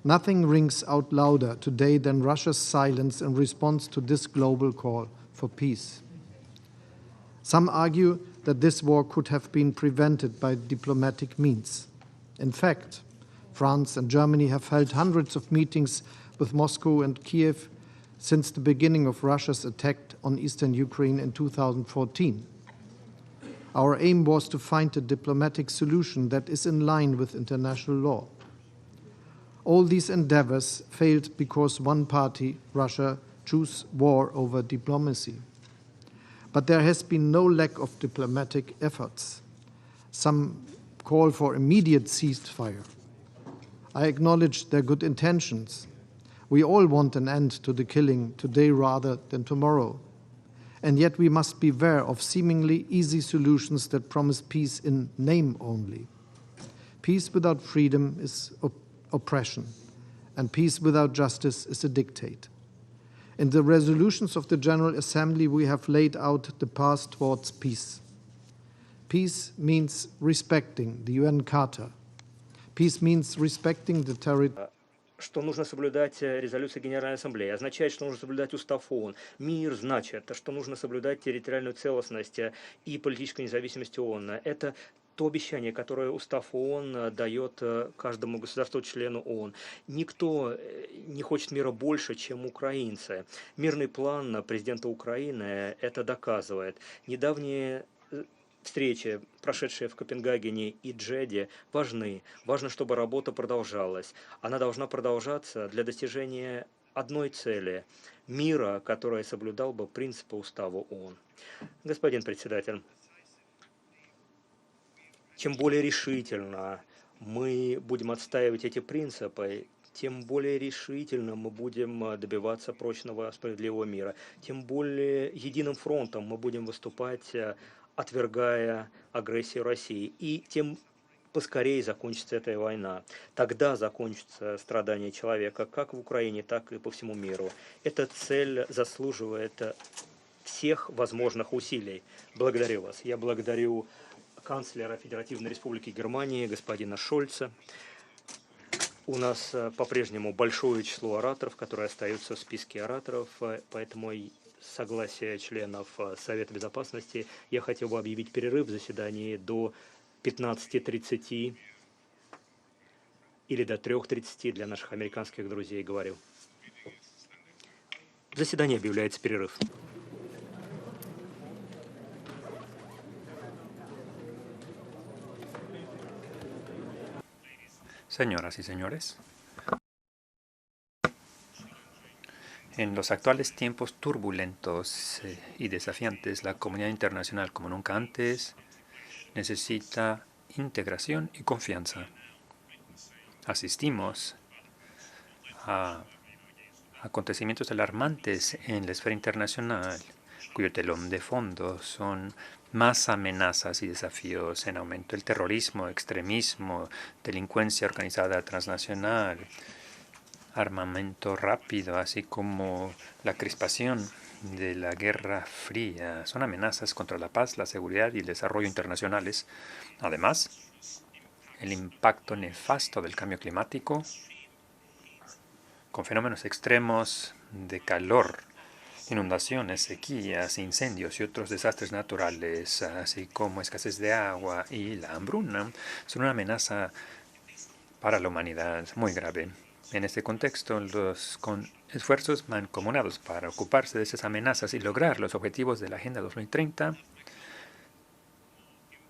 Nothing rings out louder today than Russia's silence in response to this global call for peace. Some argue that this war could have been prevented by diplomatic means. In fact, France and Germany have held hundreds of meetings with Moscow and Kiev since the beginning of Russia's attack on eastern Ukraine in 2014. Our aim was to find a diplomatic solution that is in line with international law. All these endeavors failed because one party, Russia, chose war over diplomacy. But there has been no lack of diplomatic efforts. Some call for immediate ceasefire. I acknowledge their good intentions. We all want an end to the killing today rather than tomorrow. And yet we must beware of seemingly easy solutions that promise peace in name only. Peace without freedom is oppression, and peace without justice is a dictate. In the resolutions of the General Assembly, we have laid out the path towards peace. Peace means respecting the UN Charter. Peace means respecting the territory. Что нужно соблюдать резолюции Генеральной Ассамблеи, означает, что нужно соблюдать Устав ООН. Мир значит, что нужно соблюдать территориальную целостность и политическую независимость ООН. Это то обещание, которое Устав ООН дает каждому государству-члену ООН. Никто не хочет мира больше, чем украинцы. Мирный план президента Украины это доказывает. Недавние встречи, прошедшие в Копенгагене и Джеде, важны. Важно, чтобы работа продолжалась. Она должна продолжаться для достижения одной цели – мира, который соблюдал бы принципы Устава ООН. Господин председатель, чем более решительно мы будем отстаивать эти принципы, тем более решительно мы будем добиваться прочного, справедливого мира, тем более единым фронтом мы будем выступать, отвергая агрессию России, и тем поскорее закончится эта война. Тогда закончится страдания человека как в Украине, так и по всему миру. Эта цель заслуживает всех возможных усилий. Благодарю вас. Я благодарю канцлера Федеративной Республики Германии господина Шольца. У нас по-прежнему большое число ораторов, которые остаются в списке ораторов, поэтому согласие членов Совета Безопасности я хотел бы объявить перерыв в заседании до 15:30 или до 3:30 для наших американских друзей, говорю. В заседании объявляется перерыв. Señoras y señores, en los actuales tiempos turbulentos y desafiantes, la comunidad internacional, como nunca antes, necesita integración y confianza. Asistimos a acontecimientos alarmantes en la esfera internacional, cuyo telón de fondo son más amenazas y desafíos en aumento: el terrorismo, extremismo, delincuencia organizada transnacional, armamento rápido, así como la crispación de la Guerra Fría. Son amenazas contra la paz, la seguridad y el desarrollo internacionales. Además, el impacto nefasto del cambio climático, con fenómenos extremos de calor, inundaciones, sequías, incendios y otros desastres naturales, así como escasez de agua y la hambruna, son una amenaza para la humanidad muy grave. En este contexto, los esfuerzos mancomunados para ocuparse de esas amenazas y lograr los objetivos de la Agenda 2030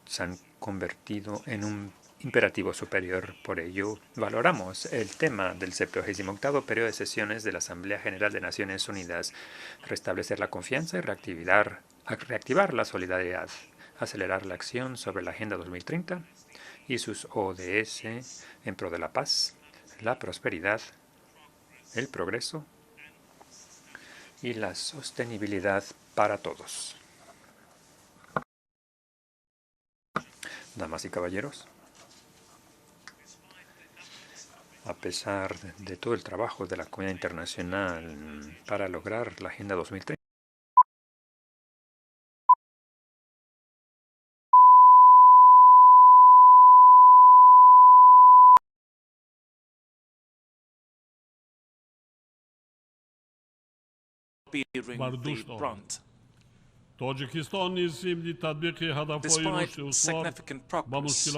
se han convertido en un imperativo superior. Por ello, valoramos el tema del 78º periodo de sesiones de la Asamblea General de Naciones Unidas: restablecer la confianza y reactivar la solidaridad, acelerar la acción sobre la Agenda 2030 y sus ODS en pro de la paz, la prosperidad, el progreso y la sostenibilidad para todos. Damas y caballeros, a pesar de todo el trabajo de la comunidad internacional para lograr la Agenda 2030, bearing the brunt. Despite significant progress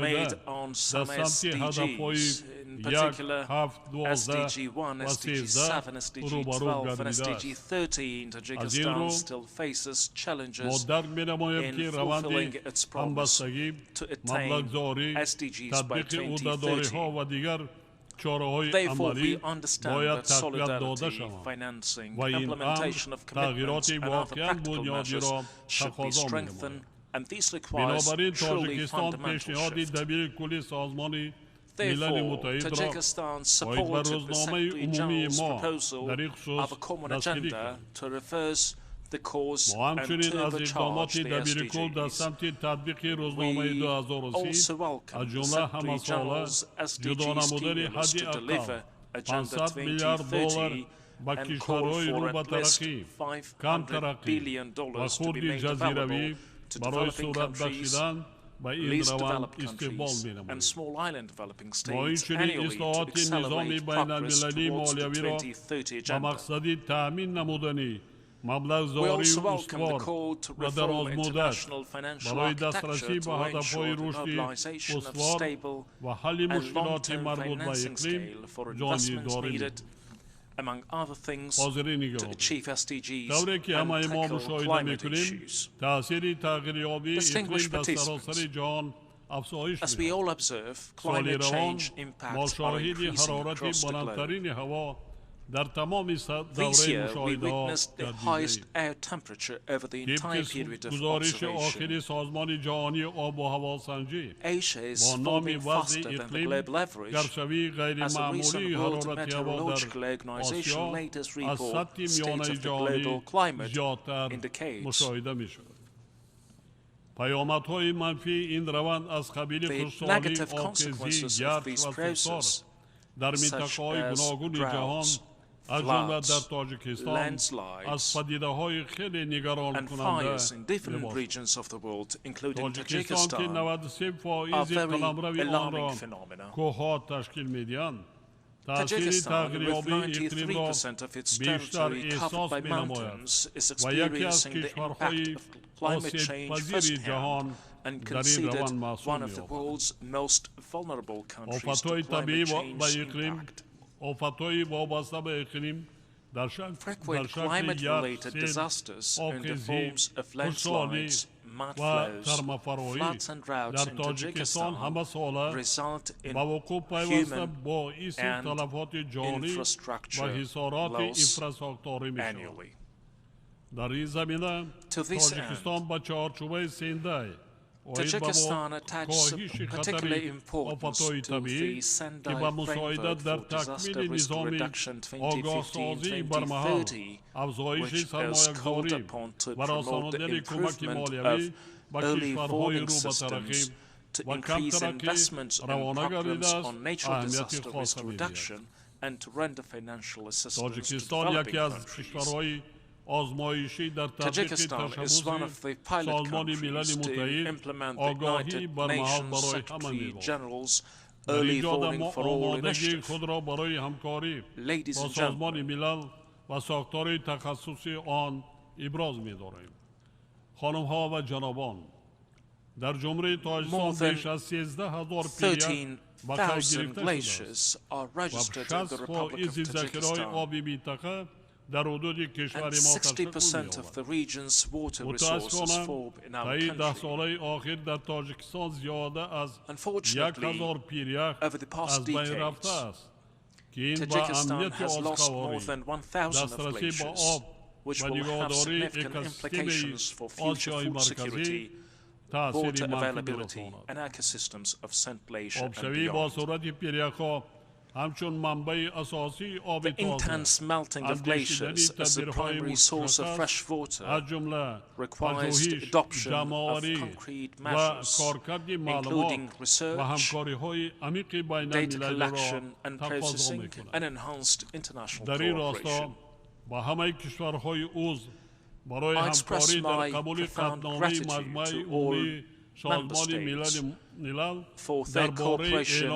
made on some SDGs, in particular SDG 1, SDG 7, SDG 12, and SDG 13, Tajikistan still faces challenges in fulfilling its promise to attain SDGs by 2030. Therefore, we understand that solidarity, financing, implementation of commitments, and other practical measures should be strengthened, and this requires truly fundamental shift. Therefore, Tajikistan supported the Secretary General's proposal of a common agenda to reverse the course and turbocharge the SDGs. We also welcome the Secretary General's SDG stimulus to deliver Agenda 2030 and call for at least $500 billion to be made available to developing countries, least developed countries, and small island developing states annually to accelerate progress towards the 2030 agenda. We also welcome the call to reform international financial architecture to ensure the mobilization of stable and long-term financing scale for investments needed, among other things, to achieve SDGs and tackle climate issues. Distinguished participants, as we all observe, climate change impacts are increasing across the globe. This year, we witnessed the highest air temperature over the entire period of observation. Asia is falling faster than the global average, as the recent World Meteorological Organization latest report State of the Global Climate indicates. The negative consequences of this process, such as droughts, floods, landslides, and fires in different regions of the world, including Tajikistan, are very alarming phenomena. Tajikistan, with 93% of its territory covered by mountains, is experiencing the impact of climate change firsthand and considered one of the world's most vulnerable countries to climate change impact. Frequent climate-related disasters in the forms of landslides, mud flows, floods and droughts in Tajikistan result in human and infrastructure loss annually. To this end, Tajikistan attaches particular importance to the Sendai Framework for Disaster Risk Reduction 2015-2030, which has called upon to promote the improvement of early warning systems, to increase investments in programs on natural disaster risk reduction, and to render financial assistance to developing countries. Tajikistan is one of the pilot countries to implement the United Nations Secretary General's Early Warning for All initiative. Ladies and gentlemen, more than 13,000 glaciers are registered in the Republic of Tajikistan. And 60% of the region's water resources fall in our country. Unfortunately, over the past decades, Tajikistan has lost more than 1,000 of glaciers, which will have significant implications for future food security, water availability, and ecosystems of St. Glacier and beyond. The intense melting of glaciers as the primary source of fresh water requires the adoption of concrete measures, including research, data collection and processing, and enhanced international cooperation. I express my profound gratitude to all member states for their cooperation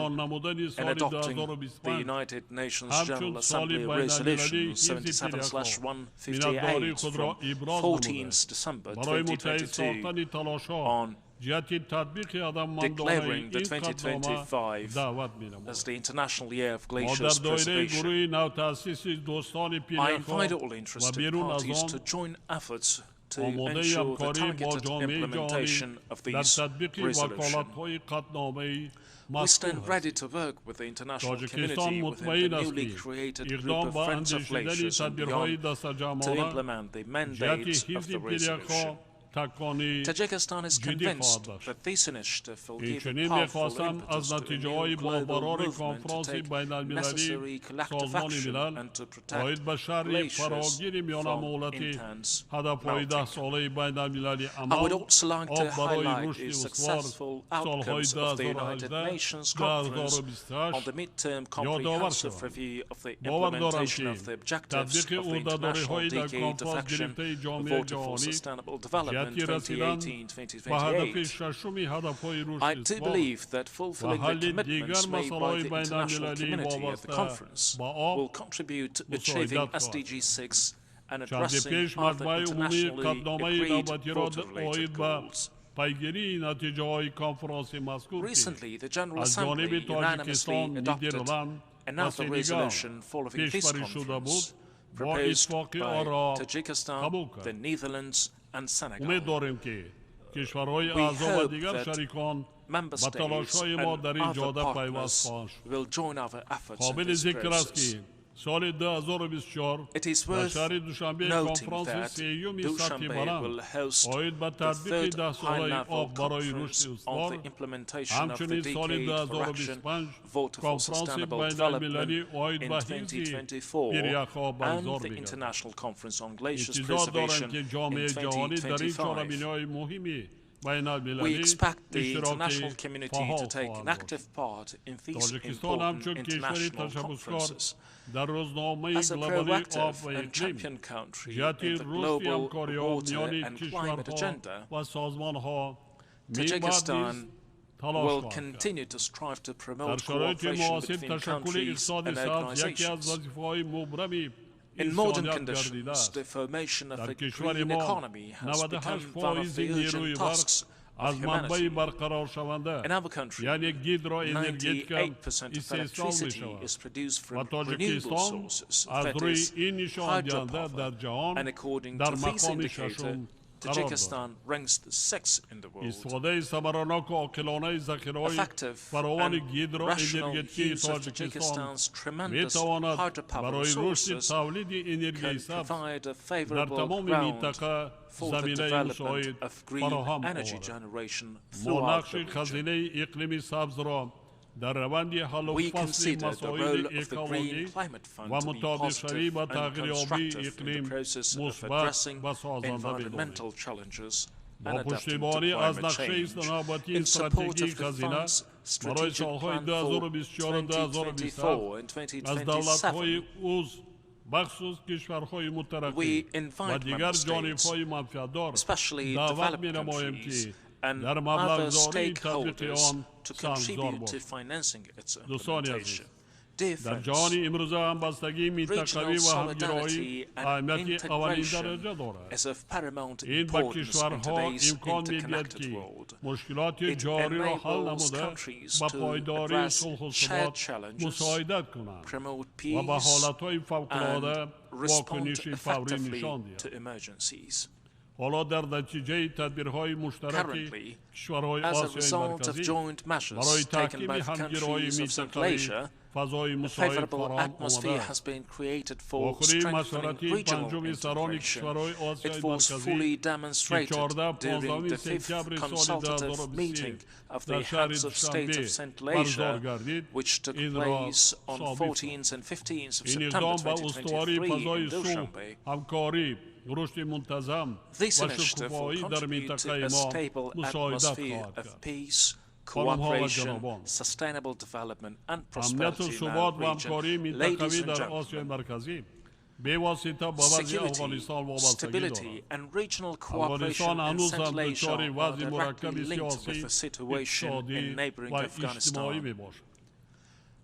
in adopting the United Nations General Assembly Resolution 77/158 from 14th December 2022 on declaring the 2025 as the International Year of Glaciers Preservation. I invite all interested parties to join efforts to ensure the targeted implementation of these resolutions. We stand ready to work with the international community within the newly created group of Friends of Glaciers and beyond to implement the mandate of the resolution. Tajikistan is convinced that this initiative will give a powerful impetus to a new global movement to take necessary collective action and to protect glaciers from intense melting. I would also like to highlight the successful outcomes of the United Nations Conference on the Midterm Comprehensive Review of the implementation of the objectives of the International Decade of Action of Water for Sustainable Development 2018-2028. I do believe that fulfilling the commitments made by the international community at the conference will contribute to achieving SDG 6 and addressing other internationally agreed water-related goals. Recently, the General Assembly unanimously adopted another resolution following this conference, proposed by Tajikistan, the Netherlands, and Senegal. We hope that member states and other partners will join our efforts in this process. It is worth noting that Dushanbe will host the third high-level conference on the implementation of the Decade for Action, Water for Sustainable Development in 2024, and the International Conference on Glaciers Preservation in 2025. We expect the international community to take an active part in these important international conferences. As a proactive and champion country in the global water and climate agenda, Tajikistan will continue to strive to promote cooperation between countries and organizations. In modern conditions, the formation of a green economy has become one of the urgent tasks of humanity. In our country, 98% of electricity is produced from renewable sources, that is, hydropower, and according to this indicator, Tajikistan ranks 6th in the world. Effective and rational use of Tajikistan's tremendous hydropower resources can provide a favorable ground for the development of green energy generation throughout the region. We consider the role of the Green Climate Fund to be positive and constructive in the process of addressing environmental challenges and adapting to climate change. In support of the fund's strategic plan for 2024 and 2027, we invite member states, especially developed countries, and other stakeholders to contribute to financing its implementation. Dear friends, regional solidarity and integration is of paramount importance in today's interconnected world. It enables countries to address shared challenges, promote peace, and respond effectively to emergencies. Currently, as a result of joint measures taken by the countries of Central Asia, a favorable atmosphere has been created for strengthening regional integration. It was fully demonstrated during the 5th consultative meeting of the heads of states of Central Asia, which took place on 14th and 15th of September 2023 in Dushanbe. This initiative will contribute to a stable atmosphere of peace, cooperation, sustainable development and prosperity in our region. Ladies and gentlemen, security, stability and regional cooperation in Central Asia are directly linked with the situation in neighboring Afghanistan.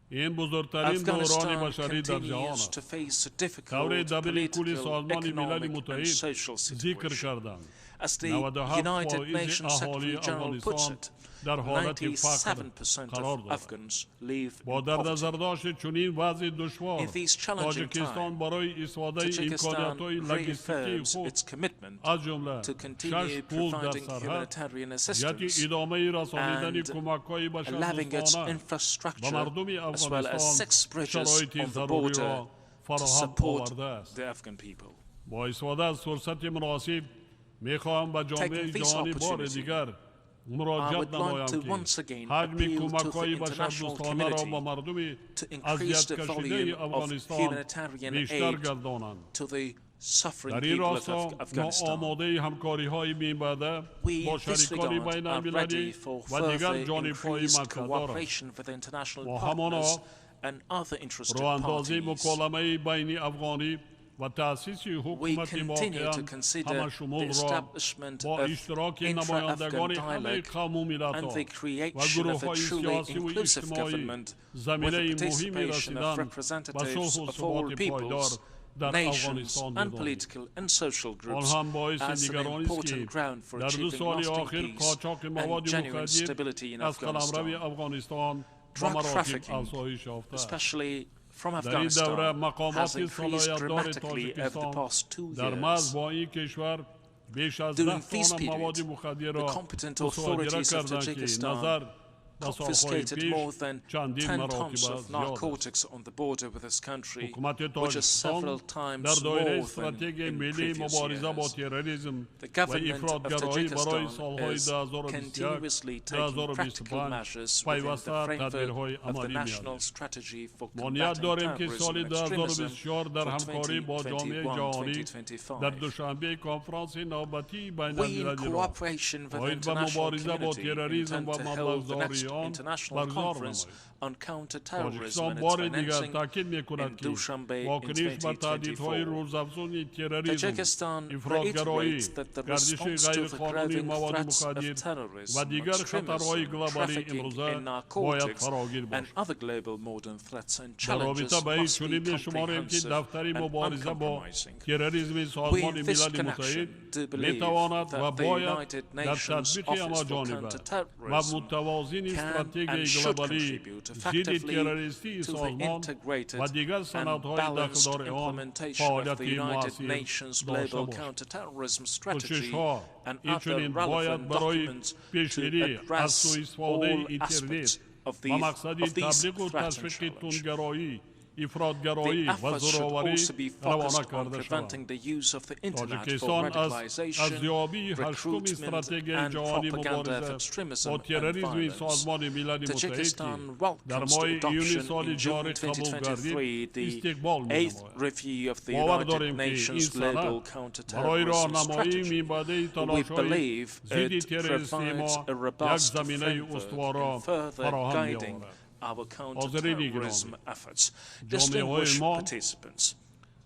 Afghanistan continues to face a difficult political, economic and social situation. As the United Nations Secretary General puts it, 97% of Afghans live in poverty. In these challenging times, Tajikistan reaffirms its commitment to continue providing humanitarian assistance and allowing its infrastructure as well as 6 bridges on the border to support the Afghan people. Taking this opportunity, I would like to once again appeal to the international community to increase the volume of humanitarian aid to the suffering people of Afghanistan. We in this regard are ready for further increased cooperation with international partners and other interested parties. We continue to consider the establishment of intra-Afghan dialogue and the creation of a truly inclusive government with the participation of representatives of all peoples, nations and political and social groups as an important ground for achieving lasting peace and genuine stability in Afghanistan. Drug trafficking, especially from Afghanistan, has increased dramatically over the past 2 years. During this period, the competent authorities of Tajikistan confiscated more than 10 tons of narcotics on the border with this country, which is several times more than in previous years. The government of Tajikistan is continuously taking practical measures within the framework of the National Strategy for Combating Terrorism and Extremism for 2021-2025. We, in cooperation with the international community, intend to hold the next international conference on counter-terrorism and its financing in Dushanbe in 2024. Tajikistan reiterates that the response to the growing threats of terrorism, extremism, trafficking in narcotics and other global modern threats and challenges must be comprehensive and uncompromising. We in this connection do believe that the United Nations Office for Counter-Terrorism can and should contribute effectively to the integrated and balanced implementation of the United Nations Global Counterterrorism Strategy and other relevant documents to address all aspects of these threats and challenges. The efforts should also be focused on preventing the use of the internet for radicalization, recruitment and propaganda of extremism and violence. Tajikistan welcomes the adoption in June 2023 the 8th review of the United Nations Global Counterterrorism Strategy. We believe it provides a robust framework in further guiding our counter-terrorism efforts. Distinguished participants,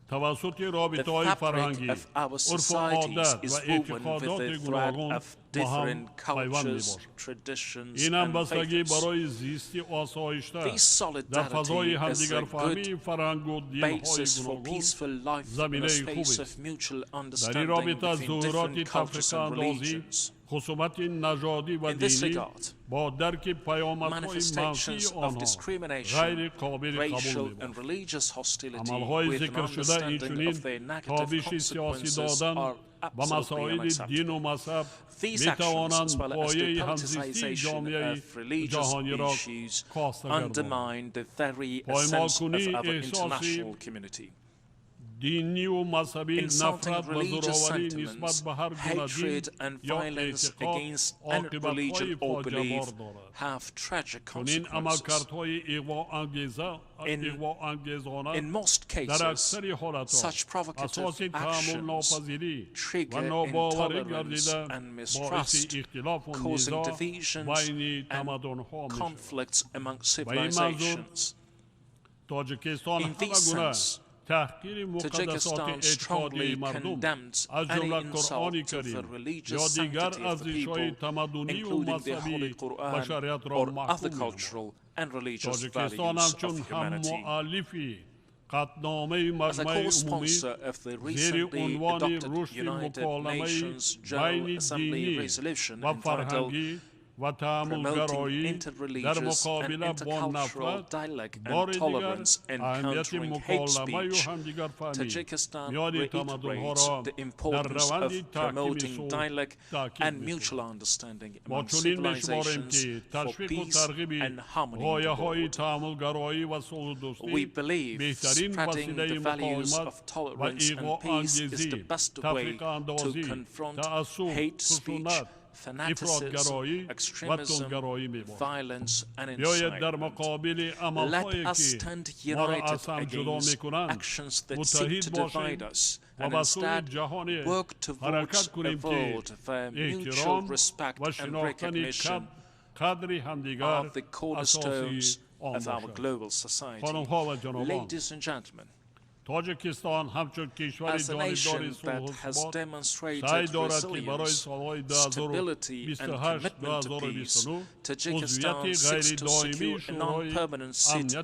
the fabric of our societies is woven with the thread of different cultures, traditions, and faiths. This solidarity is a good basis for peaceful life in a space of mutual understanding between different cultures and religions. In this regard, manifestations of discrimination, racial and religious hostility with an understanding of their negative consequences are absolutely unacceptable. These actions, as well as the politicization of religious issues, undermine the very essence of our international community. Insulting religious sentiments, hatred and violence against any religion or belief have tragic consequences. In most cases, such provocative actions trigger intolerance and mistrust, causing divisions and conflicts among civilizations. In this sense, Tajikistan strongly condemns any insult to the religious sanctity of the people, including the Holy Quran or other cultural and religious values of humanity. As a co-sponsor of the recently adopted United Nations General Assembly resolution entitled Promoting Interreligious and Intercultural Dialogue and Tolerance and Countering Hate Speech, Tajikistan reiterates the importance of promoting dialogue and mutual understanding among civilizations for peace and harmony in the world. We believe spreading the values of tolerance and peace is the best way to confront hate speech, fanaticism, extremism, violence, and incitement. Let us stand united against actions that seek to divide us, and instead work towards a world where mutual respect and recognition are the cornerstones of our global society. Ladies and gentlemen, as a nation that has demonstrated resilience, stability, and commitment to peace, Tajikistan seeks to secure a non-permanent seat on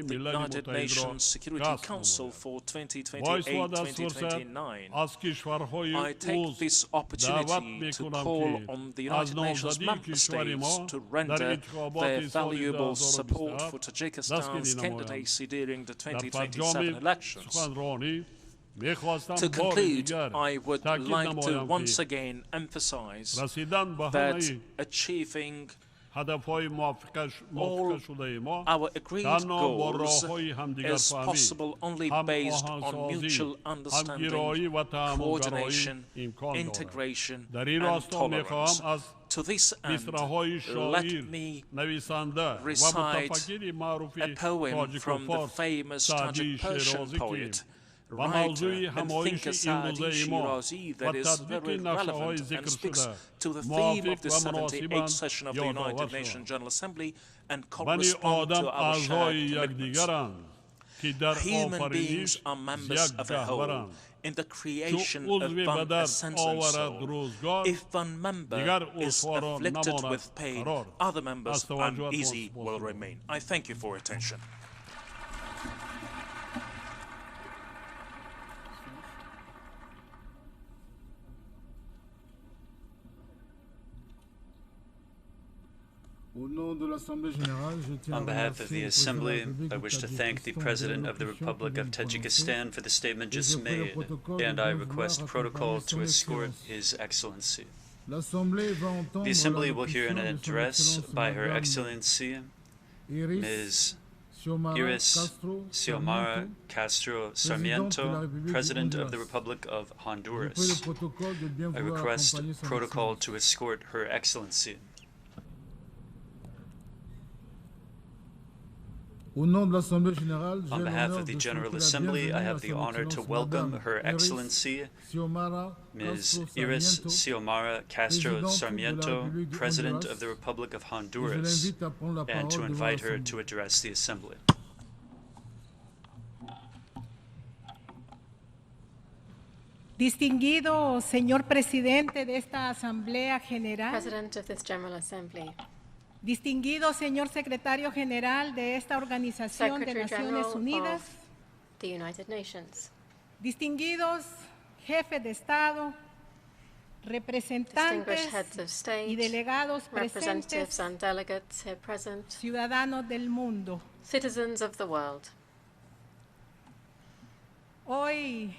the United Nations Security Council for 2028-2029. I take this opportunity to call on the United Nations member states to render their valuable support for Tajikistan's candidacy during the 2027 elections. To conclude, I would like to once again emphasize that achieving all our agreed goals is possible only based on mutual understanding, coordination, integration, and tolerance. To this end, let me recite a poem from the famous Tajik Persian poet, writer and thinker Saadi Shirazi that is very relevant and speaks to the theme of the 78th session of the United Nations General Assembly and corresponds to our shared commitments. Human beings are members of a whole in the creation of one essential soul. If one member is afflicted with pain, other members uneasy will remain. I thank you for your attention. On behalf of the Assembly, I wish to thank the President of the Republic of Tajikistan for the statement just made, and I request protocol to escort His Excellency. The Assembly will hear an address by Her Excellency, Ms. Iris Xiomara Castro Sarmiento, President of the Republic of Honduras. I request protocol to escort Her Excellency. On behalf of the General Assembly, I have the honor to welcome Her Excellency, Ms. Iris Xiomara Castro Sarmiento, President of the Republic of Honduras, and to invite her to address the Assembly. Distinguido señor presidente de esta Asamblea General. President of this General Assembly. Distinguido señor secretario general de esta Organización de Naciones Unidas. The United Nations. Distinguidos jefes de Estado distinguished heads of state, representatives and delegates here present, ciudadanos del mundo. citizens of the world. Hoy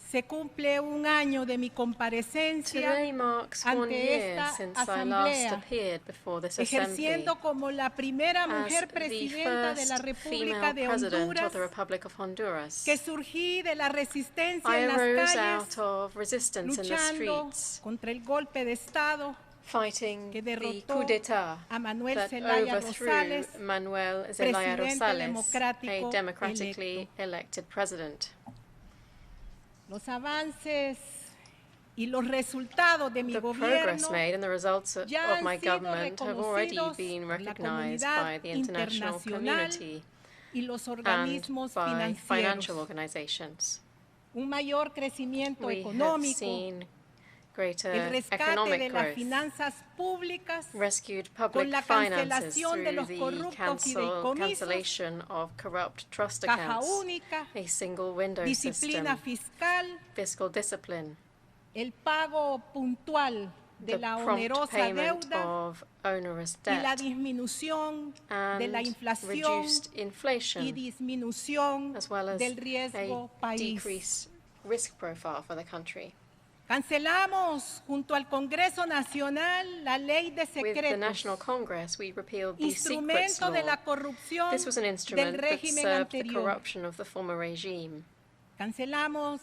se cumple un año de mi comparecencia Today marks 1 ante year esta since I last asamblea, appeared before this assembly ejerciendo como la primera as mujer the presidenta de la first República female de president of Honduras, the Republic of Honduras. que surgí de la resistencia I en las arose calles, out of resistance in the luchando streets, contra el golpe de Estado fighting que the derrotó coup d'etat a Manuel that Zelaya overthrew Rosales, Manuel Zelaya presidente Rosales, a democrático democratically elected president. Los avances y los resultados de mi The progress gobierno made and the results ya of my han sido government have already reconocidos been por la recognized comunidad by the international internacional community y los and organismos by financial financieros. organizations. Un mayor crecimiento We have económico, seen greater el rescate economic de las growth, finanzas públicas rescued con public la finances cancelación de through los the corruptos fideicomisos, cancellation of corrupt trust caja accounts, única, a single window disciplina system, fiscal, fiscal discipline, el pago puntual de the la prompt onerosa payment deuda of onerous y la debt, disminución de la and inflación reduced y inflation, disminución as well as del riesgo a país. decreased risk profile for the country. Cancelamos junto al Congreso Nacional la ley de With the secretos, National Congress, we repealed the secrets instrumento de law. la corrupción This was an del instrument that régimen served the anterior. corruption of the former regime. Cancelamos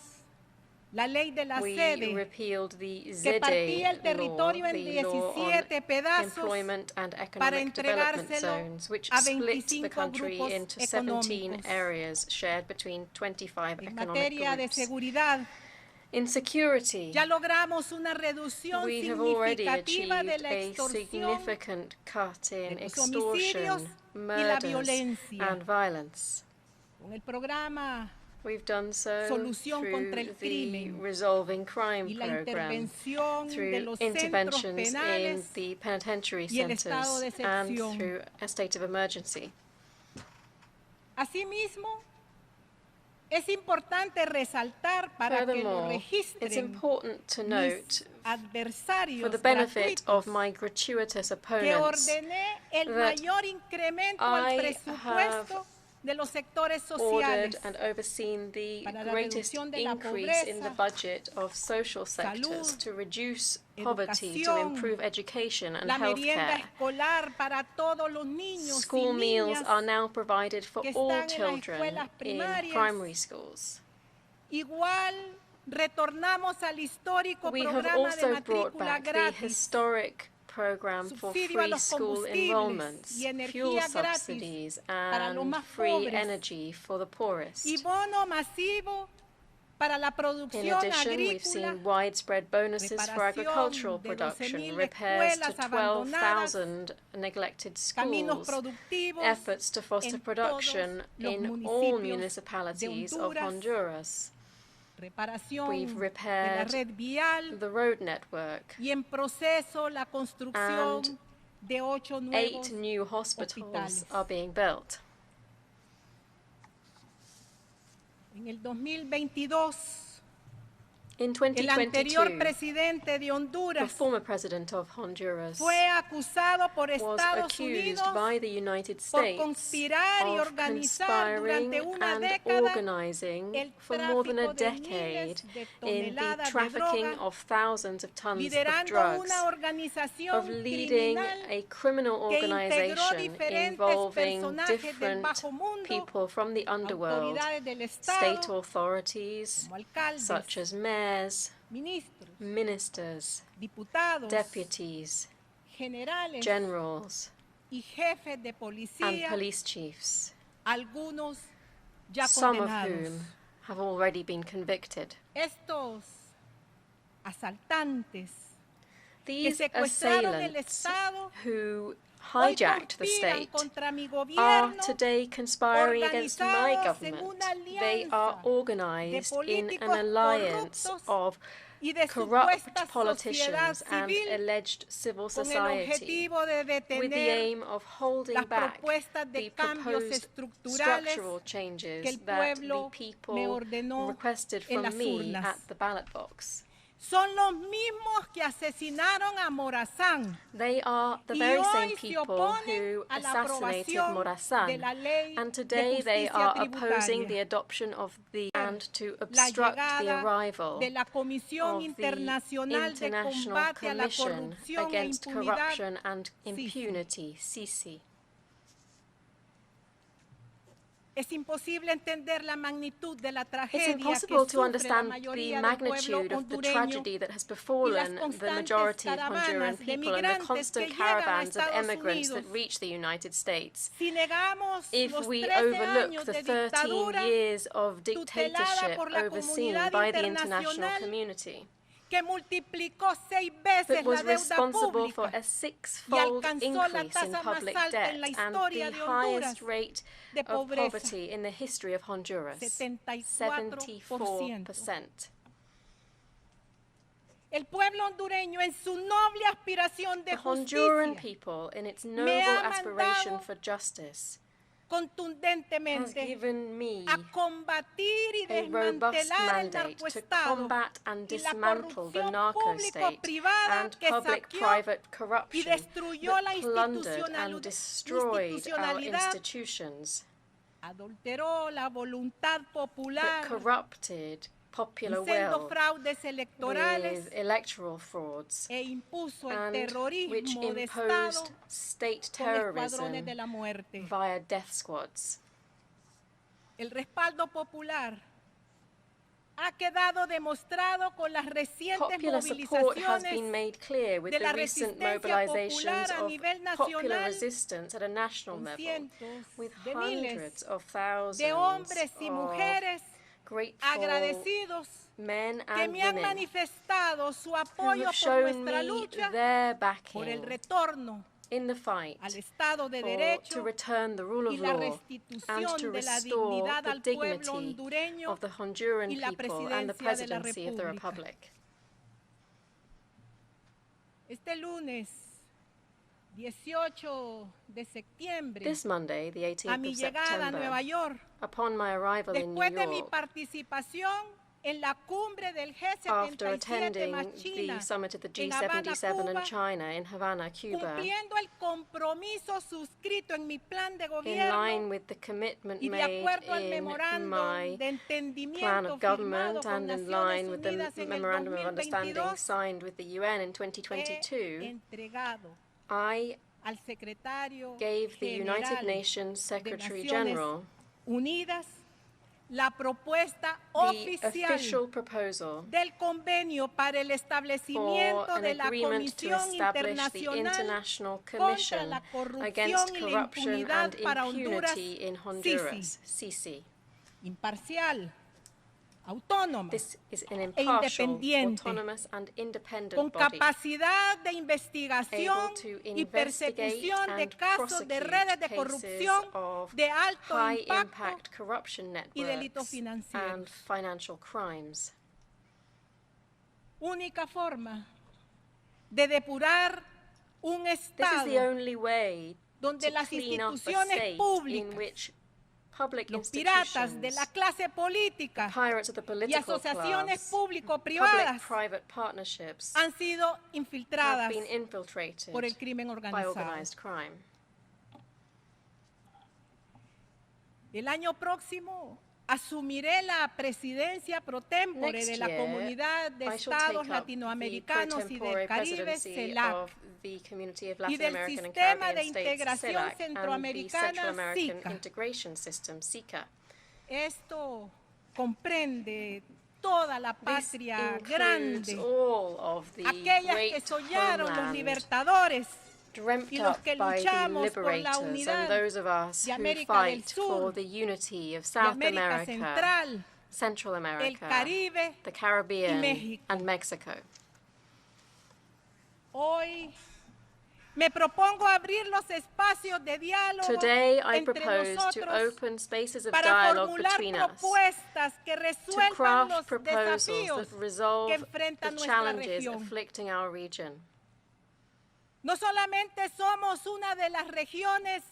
la ley de la We sede, repealed the que ZEDE partía el law, territorio en the law on 17 pedazos employment and para economic development entregárselo zones, which a split the 25 country grupos into 17 económicos. areas shared between 25 En economic materia de groups. seguridad, In security, ya logramos una reducción we have already significativa de achieved la a extorsión, significant cut in de los homicidios extortion, y la murders, violencia. and violence. con el programa We've done so Solución through contra el the crimen Resolving Crime y la program, intervención de through los centros interventions in penales the penitentiary y el estado centers, de and excepción. through a state of emergency. Asimismo, es importante resaltar para que lo Furthermore, it's registren important to mis note, adversarios for the benefit gratuitos, of my gratuitous que opponents, ordené el that mayor incremento al I presupuesto de los sectores ordered sociales and overseen the para la greatest reducción de la increase in the pobreza, budget of social sectors salud, to reduce poverty, to educación, improve education and la merienda healthcare. escolar para todos los niños School y meals niñas are now provided for que all están en las children escuelas in primarias. primary schools. Igual retornamos al histórico We have programa de also brought matrícula back the gratis, historic program for subsidio a free los school combustibles enrollments, y energía fuel gratis subsidies, para los and más free pobres, energy for the poorest. y bono masivo para la In producción addition, we've agrícola, seen widespread bonuses for agricultural reparación de production, 12,000 repairs to escuelas abandonadas, 12,000 neglected caminos schools, productivos efforts to foster en production todos los in all municipios municipalities de of Honduras. reparación We've de la repaired red vial the road network, y en proceso la construcción and de 8 nuevos 8 new hospitals hospitales. are being built. En el 2022, In el anterior 2022, presidente de the Honduras former president of Honduras fue acusado por was Estados accused Unidos by the United por States conspirar y of organizar conspiring durante una and década organizing el for more than a tráfico de decade miles de in the toneladas de trafficking droga, of thousands of tons of liderando drugs, una organización of leading criminal a criminal que integró organization diferentes involving personajes del different bajo mundo, people from the underworld, autoridades del state Estado, authorities, como alcaldes, such as mayors, ministros, ministers, diputados, deputies, generales generals, y jefes de and policía, police chiefs, algunos ya some of condenados. whom have already been convicted. Estos asaltantes que These secuestraron el assailants Estado who hoy hijacked the conspiran state contra mi are gobierno, today conspiring against my organizados en government. una They are alianza organized in políticos an alliance corruptos of y de corrupt supuesta politicians sociedad and civil alleged civil con el society objetivo de with the detener aim of holding las back propuestas de the cambios proposed estructurales structural changes que el that the pueblo me people ordenó requested en from las me urnas. at the ballot box. son los mismos que asesinaron a Morazán. They are the very same people who assassinated Morazán, and today they are opposing the adoption of the and to obstruct the arrival of the International Commission Against Corruption and Impunity, CICI. Es imposible entender la magnitud de la It's tragedia impossible que to sufre la understand the mayoría del magnitude pueblo of the hondureño tragedy that has befallen the majority of Honduran people and the constant caravans of emigrants that reach the United States. If we overlook the 13 years of dictatorship overseen by the international community, que multiplicó 6 veces that was la deuda responsible for pública a sixfold increase in public debt and the highest rate of poverty in the history of Honduras, 74%. El pueblo hondureño en su noble aspiración de The Honduran justicia people, in its noble aspiration for justice, has contundentemente given me a combatir y a robust desmantelar el mandate to narcoestado combat and y la dismantle the corrupción narco-state público-privada and que saqueó public-private y corruption destruyó la that plundered and destroyed our institutions, adulteró la voluntad popular, that corrupted popular haciendo will fraudes electorales with electoral frauds, e impuso el and which terrorismo de Estado imposed state con terrorism escuadrones de la muerte. via death squads. El respaldo popular ha quedado demostrado con las recientes Popular support has been movilizaciones made clear with de the la recent resistencia mobilizations popular a of nivel popular nacional, resistance at a national con level, cientos with de miles hundreds of thousands de hombres y of mujeres grateful agradecidos men que and me han women manifestado su who apoyo have por shown nuestra me lucha their por el backing retorno in the fight al Estado de to Derecho return the rule y of la law and restitución to de la restore dignidad the al pueblo dignity hondureño of the Honduran y la people and the presidencia de la presidency of the República. Republic. Este lunes 18 de septiembre, This Monday, the a 18th mi of llegada a Nueva September, York, upon my arrival in New después de mi York, participación en la cumbre del after G77 attending más China the summit of the en Habana, G77 Cuba, in China, in Havana, Cuba, cumpliendo el compromiso suscrito en mi plan de in gobierno line with the commitment y de made acuerdo al in memorándum my de plan entendimiento of government firmado con and in Naciones line with the Unidas en el memorandum of understanding 2022, signed with the UN in he 2022, entregado I al secretario gave the United general Nations Secretary de Naciones General Unidas la propuesta the oficial official proposal del convenio para el for establecimiento an de la agreement to Comisión establish the Internacional International contra Commission la Against corrupción y la Corruption impunidad and para Honduras, Impunity in Honduras, CICI. imparcial, autónoma This is an e impartial, independiente, autonomous and independent con body, capacidad de investigación able to y investigate persecución de and casos de prosecute redes de cases corrupción of de alto high impacto impact corruption y delitos networks financieros. and financial crimes. Única forma de depurar un This is Estado the only way donde to las clean up a instituciones state in públicas, which public los piratas de la institutions, clase política pirates of the y political asociaciones class, público-privadas public-private partnerships han sido have infiltradas been infiltrated por el crimen by organizado. organized crime. El año próximo asumiré la presidencia pro tempore Next de la year, Comunidad de I shall Estados take up the Latinoamericanos y pro-tempore del Caribe, presidency CELAC, of the Community of y Latin del American and Sistema de Caribbean States, Integración CELAC, and the Centroamericana, Central American SICA. Integration System, SICA. Esto comprende toda la This patria includes grande, all of the aquellas que great soñaron los homeland libertadores dreamt y los up que by the luchamos por la liberators unidad and those of us de who América del fight Sur, for the unity of de South América America, Central, Central el America, Caribe the y Caribbean, México. and Mexico. Hoy me propongo abrir los espacios de diálogo Today, I entre propose to nosotros open spaces of para dialogue formular between us, propuestas que to resuelvan craft los proposals desafíos that resolve que enfrenta the nuestra challenges región. afflicting our region. No solamente somos una de las regiones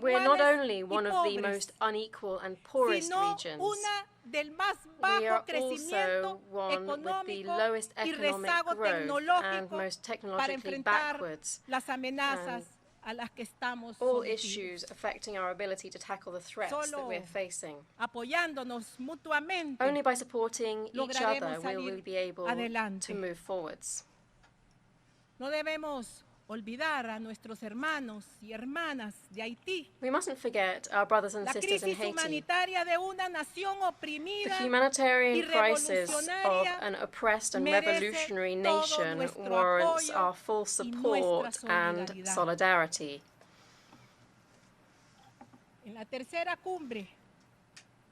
We're not only one of the most unequal and poorest regions, we are also one with the lowest economic growth and most technologically backwards, and all issues affecting our ability to tackle the threats that we're facing. Only by supporting each other will we be able to move forwards. No debemos olvidar a nuestros hermanos y hermanas de Haití. We mustn't forget our brothers and La sisters in crisis Haiti. humanitaria de una nación oprimida The humanitarian y crisis of revolucionaria an oppressed and merece revolutionary todo nation nuestro warrants apoyo our full y support nuestra and solidaridad. solidarity. En la tercera cumbre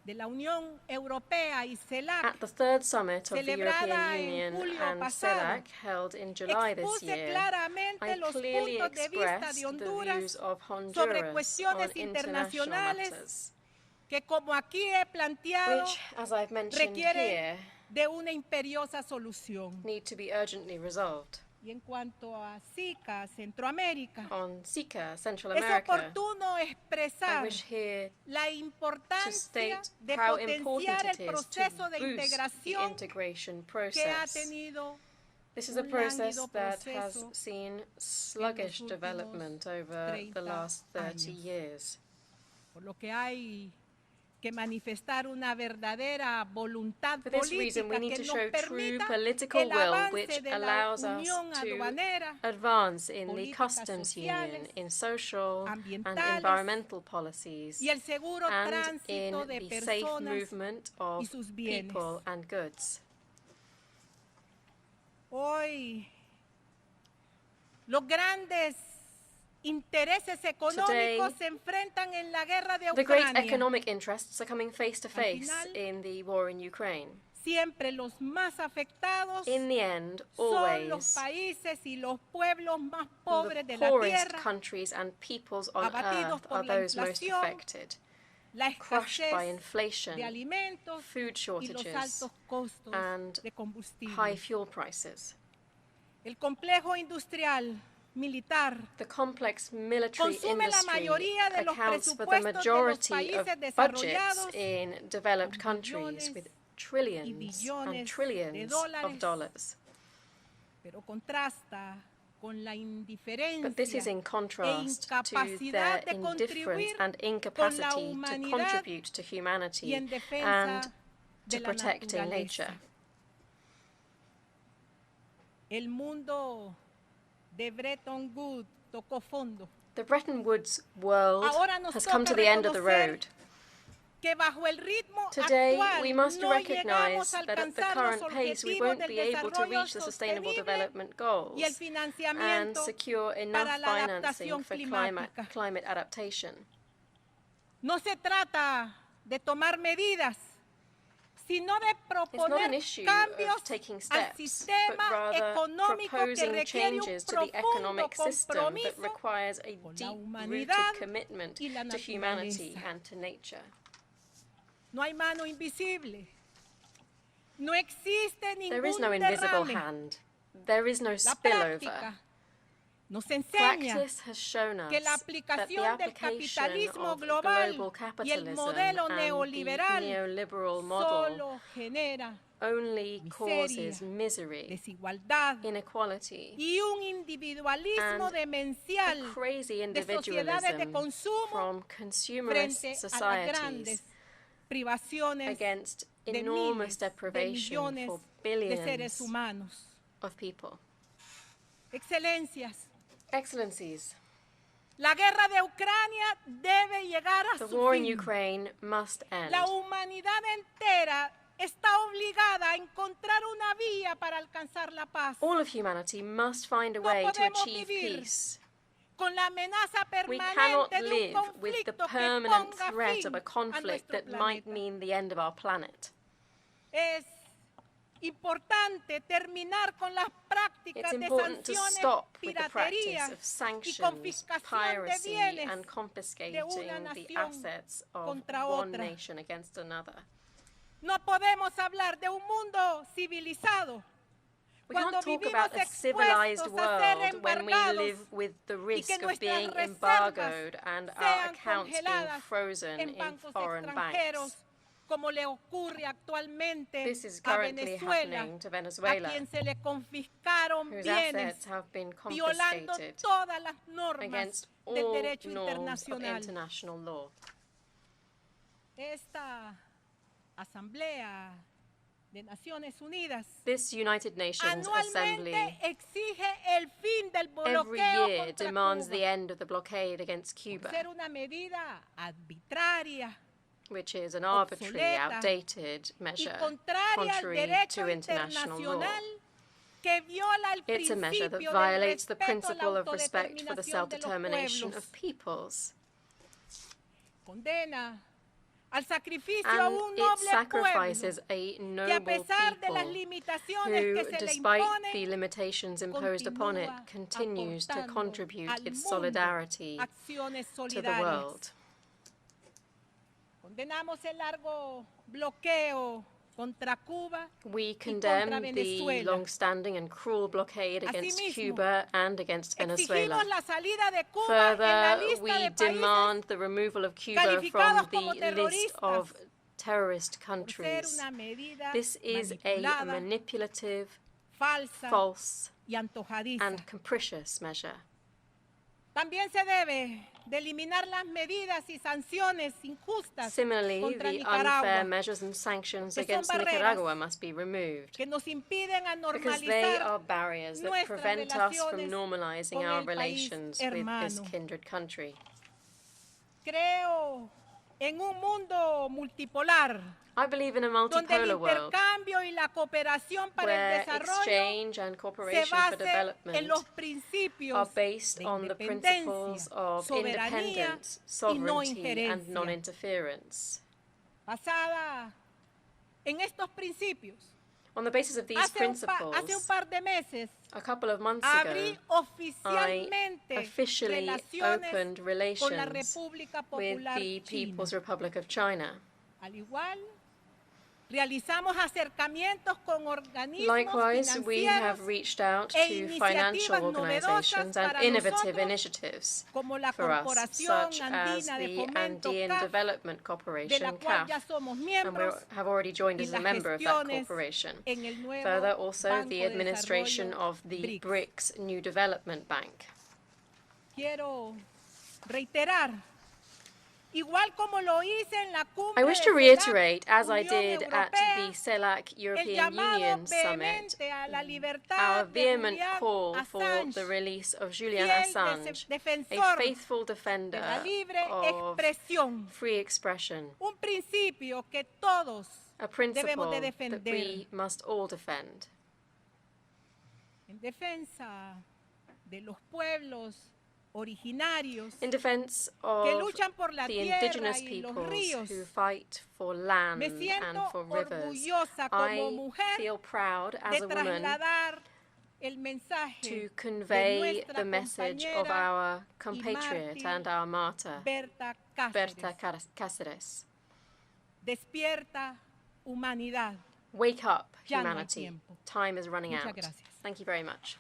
de la Unión Europea y CELAC, At the third summit of the celebrada European en Union julio and pasado, CELAC held in July this expuse year, claramente I los clearly puntos de vista expressed de the Honduras views of sobre Honduras on cuestiones international internacionales matters, que, como aquí he planteado, which, as I've mentioned requieren here, de una imperiosa solución. need to be urgently resolved. Y en cuanto a SICA, Centroamérica, On SICA, Central es America, oportuno I expresar wish here la to importancia state de how important potenciar it el is proceso to de boost the integración integration que ha process. tenido This is a un process lánguido that has proceso seen sluggish últimos development over 30 the last 30 años. years. por lo que hay que manifestar una verdadera voluntad For this reason, we política need que to nos show true permita political el will avance which de la allows us unión to aduanera, advance in the políticas customs union, sociales, in social and ambientales environmental policies, y el seguro and in tránsito de the safe personas movement of y sus bienes. people and goods. Hoy, los grandes intereses económicos Today, se enfrentan en la guerra de The great Ucrania. economic interests are coming face to face final, in the war in Ukraine. Siempre los más afectados In the end, son los always, países y los pueblos más the pobres de la poorest tierra, countries and peoples on abatidos earth por are la those most inflación, affected, la crushed by escasez inflation, de alimentos food y los shortages, altos costos and de combustible. high fuel prices. El complejo industrial militar The complex military consume la industry mayoría de los accounts for the presupuestos de los majority of países budgets desarrollados in developed countries with trillions and billones trillions de of dollars. pero contrasta con la indiferencia But this is in e contrast to incapacidad their de indifference contribuir and con la incapacity to humanidad contribute to humanity y en defensa and de to la protecting naturaleza. nature. El mundo de Bretton Woods tocó fondo. The Bretton Woods world Ahora nos has come toca to the end of the reconocer road. que bajo el ritmo Today, actual we must no recognize llegamos a that at the alcanzar current los pace, we objetivos won't del be able to desarrollo reach the Sustainable sostenible Development y el Goals and financiamiento secure enough para la financing adaptación for climática. climate adaptation. No se trata de tomar medidas, sino de It's not an proponer issue cambios of taking al steps, but sistema rather económico que proposing requiere un changes to the profundo economic system that compromiso requires a con la deep-rooted humanidad commitment y la to humanity naturaleza. and to nature. No hay mano invisible. No existe ningún There is no invisible derrame. hand. There is no La spillover. práctica nos enseña Practice has shown us que la that the aplicación del application capitalismo of global global y el capitalism modelo and neoliberal the neoliberal model solo genera only miseria, causes misery, desigualdad inequality, y un individualismo and demencial a crazy de sociedades de individualism consumo from consumerist frente a las societies grandes privaciones against de enormous miles de deprivation millones for de seres billions humanos. of people. Excelencias, Excellencies, la guerra de Ucrania debe llegar a the su war in fin. Ukraine must end. La humanidad entera está obligada a encontrar una vía para alcanzar la paz. All of humanity must find a No way to podemos achieve vivir peace. con la amenaza We cannot permanente de un live with the conflicto que permanent ponga threat fin of a a conflict nuestro that might planeta. mean the end of our planet. Es importante terminar con las prácticas It's de important to sanciones, stop with the piratería practice of y sanctions, confiscación de piracy, bienes and de confiscating una the nación assets of contra one otra. nation against another. No podemos hablar de un mundo civilizado We can't talk about a civilized world when we live with the risk of being embargoed and our accounts being frozen in foreign banks. Como le ocurre actualmente This is a currently Venezuela, happening to Venezuela, a quien se le confiscaron whose bienes, assets have been violando confiscated todas las normas against del all derecho norms of internacional. international law. Esta Asamblea de Naciones Unidas This United Nations Assembly anualmente exige el fin del every bloqueo year contra demands Cuba, the end of the blockade against por Cuba, ser una medida arbitraria which is an arbitrary, obsoleta outdated y measure contraria al contrary derecho to international law. internacional que viola el It's a measure that principio del violates the respeto a la principle of respect for the autodeterminación de los self-determination pueblos. of peoples. Condena al sacrificio a And un it noble sacrifices pueblo a que a noble pesar de las people limitaciones who, que se le despite imponen, the limitations imposed upon it, continúa continues to aportando contribute al its mundo solidarity acciones to the solidarias. world. Condenamos el largo bloqueo contra Cuba We y contra condemn the Venezuela. long-standing and cruel blockade against Asimismo, Cuba and against Venezuela. Exigimos la salida de Cuba en la Further, lista we de países demand the removal of Cuba calificados from como the list of terroristas terrorist por ser countries. una medida This is a manipulada, manipulative, falsa false, y antojadiza. and capricious measure. También se debe de eliminar las medidas y sanciones injustas Similarly, contra the Nicaragua, unfair measures and sanctions que son against barreras Nicaragua must be removed, que nos impiden a because they normalizar are barriers that nuestras prevent us from relaciones normalizing con our el país relations with this hermano. kindred country. Creo en un mundo multipolar I believe in a donde el multipolar world intercambio y la cooperación para el where desarrollo exchange and se cooperation for base en development los are principios based de on the independencia, principles of soberanía independence, y no sovereignty, and injerencia. non-interference. Basada en estos principios, On the basis of these hace un principles, par de meses a couple of months abrí ago, oficialmente I officially relaciones opened con la relations República with Popular the China. People's Republic of China. Al igual, realizamos acercamientos con organismos Likewise, we have financieros reached out e to financial iniciativas organizations novedosas and para innovative nosotros, initiatives como la for us, Corporación such as Andina de the Fomento Andean CAF, Development de Corporation, la cual CAF, ya somos and we miembros, have already joined y as a las member of that gestiones corporation. en el nuevo Further, also Banco the de administration Desarrollo of the BRICS. BRICS New Development Bank. Quiero reiterar, igual como lo hice en la cumbre I wish to de reiterate, as I Unión did at the Europea, CELAC el European llamado Union Summit, vehemente a la our libertad de vehement Julian call for Assange, the release of Julian fiel Assange, a defensor faithful de defender la libre of expresión, free expression, un principio que todos a debemos principle de that defender we must all defend. en defensa de los pueblos originarios In defense que of luchan por la the tierra indigenous y los peoples ríos. who fight for land Me and siento for rivers. orgullosa como I mujer feel proud as de a woman trasladar el mensaje to de convey nuestra the message of compañera our compatriot mártir and our martyr, Berta Berta Cáceres. Cáceres. Despierta humanidad. Wake up, Ya no hay humanity. tiempo. Time is running Muchas out. gracias. Thank you very much.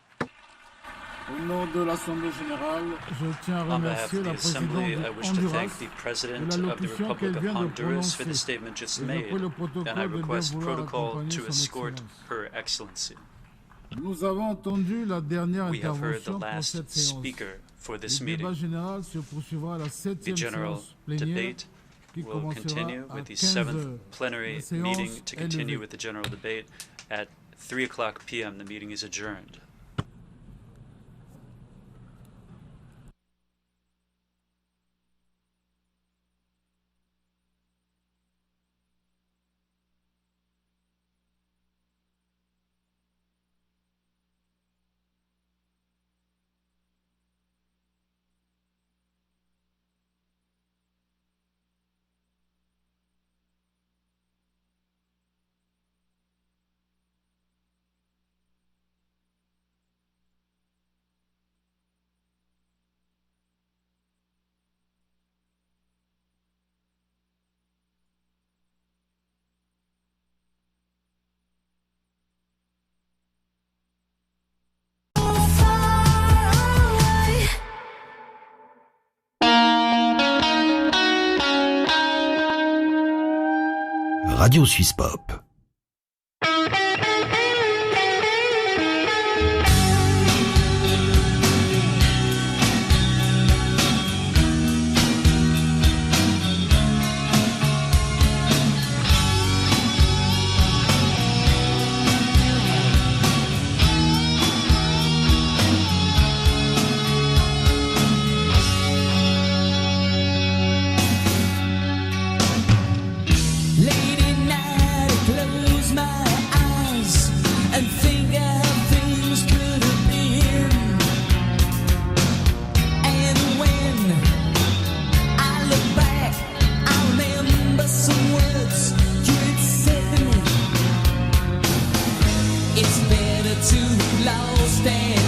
Au nom de l'Assemblée générale, je tiens à On behalf remercier of the la Assembly, I présidente wish du to Honduras thank the de President la of the locution Republic qu'elle of vient de Honduras for the prononcer. statement just Et je made, prie le and I protocole de bien request vouloir protocol accompagner to son escort Excellence. Her Excellency. Nous avons entendu la dernière We have heard the intervention pour last cette séance. speaker for this Le débat meeting. général se poursuivra à la The 7e general séance plénière debate qui will commencera continue à with the 15 seventh heures. plenary La séance meeting to est continue levée. with the general debate at 3 o'clock p.m. The meeting is adjourned. Radio Suisse Pop. It's better to lost and